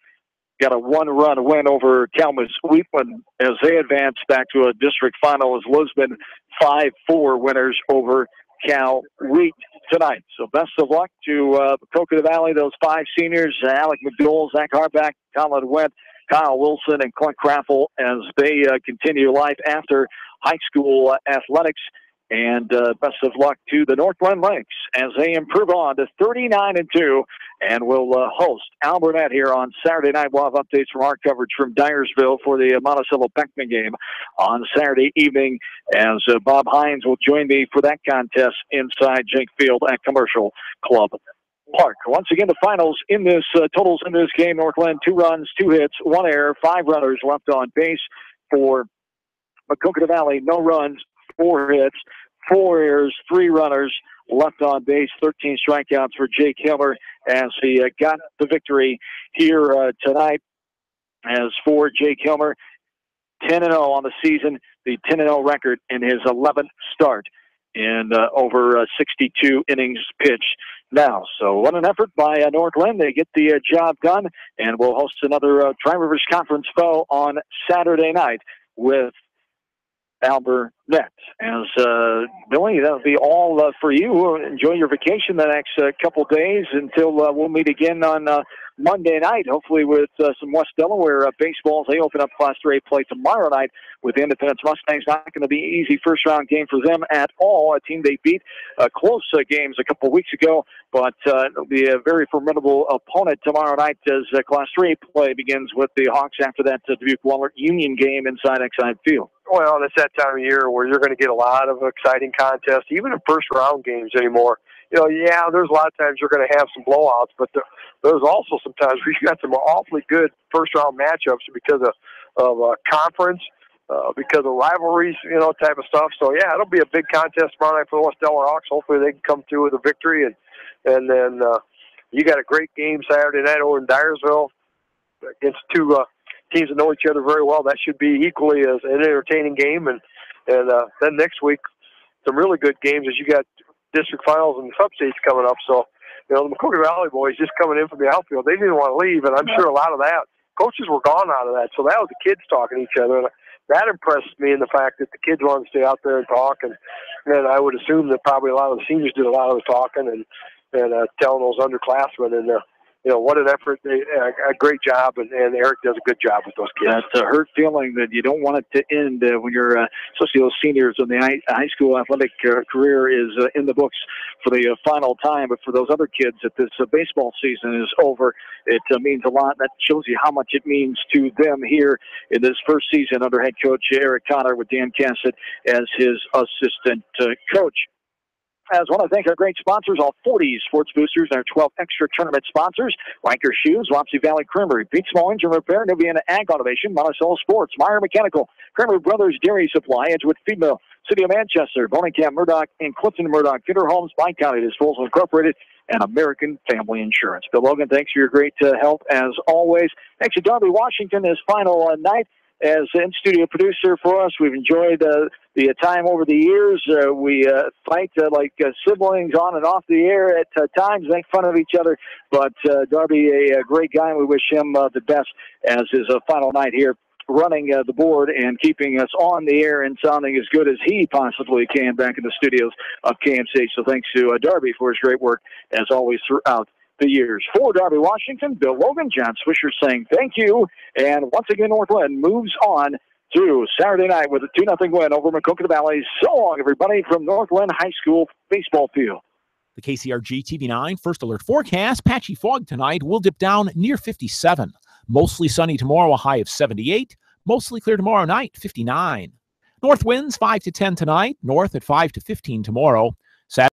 got a 1-run win over Kalamazoo-Wheatland as they advance back to a district final, as Lisbon 5-4 winners over Cal-Wheat tonight. So best of luck to Maquoketa Valley, those 5 seniors, Alec McDowell, Zach Harback, Colin Wendt, Kyle Wilson, and Clint Craffle, as they continue life after high school athletics. And best of luck to the Northland Lynx as they improve on to 39-2, and will host Albernet here on Saturday night. We'll have updates from our coverage from Dyersville for the Monticello-Beckman game on Saturday evening, as Bob Hines will join me for that contest inside Jenk Field at Commercial Club Park. Once again, the finals in this totals in this game: Northland 2 runs, 2 hits, 1 error, 5 runners left on base. For Maquoketa Valley, no runs, 4 hits, 4 errors, 3 runners left on base, 13 strikeouts for Jake Hiller, as he got the victory here tonight. As for Jake Hiller, 10-0 on the season, the 10-0 record in his 11th start in over 62 innings pitched now. So what an effort by Northland. They get the job done, and we'll host another Tri-Rivers Conference foe on Saturday night with Albernet. As Billy, that'll be all for you. Enjoy your vacation the next couple days until we'll meet again on Monday night, hopefully with some West Delaware baseball. They open up Class 3A play tomorrow night with the Independence Mustangs. Not going to be an easy first-round game for them at all. A team they beat close games a couple weeks ago, but it'll be a very formidable opponent tomorrow night as Class 3A play begins with the Hawks after that Dubuque-Walmart Union game inside Exide Field. Well, it's that time of year where you're going to get a lot of exciting contests, even in first-round games anymore. There's a lot of times you're going to have some blowouts, but there's also some times where you got some awfully good first-round matchups because of conference, because of rivalries, type of stuff. So, it'll be a big contest tomorrow night for the West Delaware Hawks. Hopefully they can come through with a victory. And then you got a great game Saturday night over in Dyersville against 2 teams that know each other very well. That should be equally as an entertaining game. And then next week, some really good games as you got district finals and sub-states coming up. So, the Maquoketa Valley boys just coming in from the outfield, they didn't want to leave, and I'm sure a lot of that, coaches were gone out of that. So that was the kids talking to each other. And that impressed me in the fact that the kids wanted to stay out there and talk. And I would assume that probably a lot of the seniors did a lot of the talking and telling those underclassmen. And what an effort. A great job, and Eric does a good job with those kids. That's a hurt feeling that you don't want it to end when you're, especially those seniors in the high school athletic career is in the books for the final time. But for those other kids, if this baseball season is over, it means a lot. That shows you how much it means to them here in this first season under head coach Eric Connor, with Dan Cassett as his assistant coach. I want to thank our great sponsors, all 40 Sports Boosters, and our 12 extra tournament sponsors: Riker Shoes, Wapsie Valley Creamery, Pete Small Engine Repair, Nubiana Ag Automation, Monticello Sports, Meyer Mechanical, Kramer Brothers Dairy Supply, Edgewood Feed Mill, City of Manchester, Boningcamp Murdoch, and Clifton Murdoch, Funeral Homes, Bi-County Disposal Incorporated, and American Family Insurance. Bill Logan, thanks for your great help as always. Thanks to Darby Washington, his final night as in-studio producer for us. We've enjoyed the time over the years. We fight like siblings on and off the air at times, make fun of each other. But Darby, a great guy, and we wish him the best as his final night here, running the board and keeping us on the air and sounding as good as he possibly can back in the studios of KMC. So thanks to Darby for his great work, as always, throughout the years. For Darby Washington, Bill Logan, John Swisher saying thank you. And once again, Northland moves on to Saturday night with a 2-0 win over Maquoketa Valley. So long, everybody, from Northland High School baseball field. The KCRG TV9 First Alert forecast. Patchy fog tonight will dip down near 57. Mostly sunny tomorrow, a high of 78. Mostly clear tomorrow night, 59. North winds 5 to 10 tonight. North at 5 to 15 tomorrow. Saturday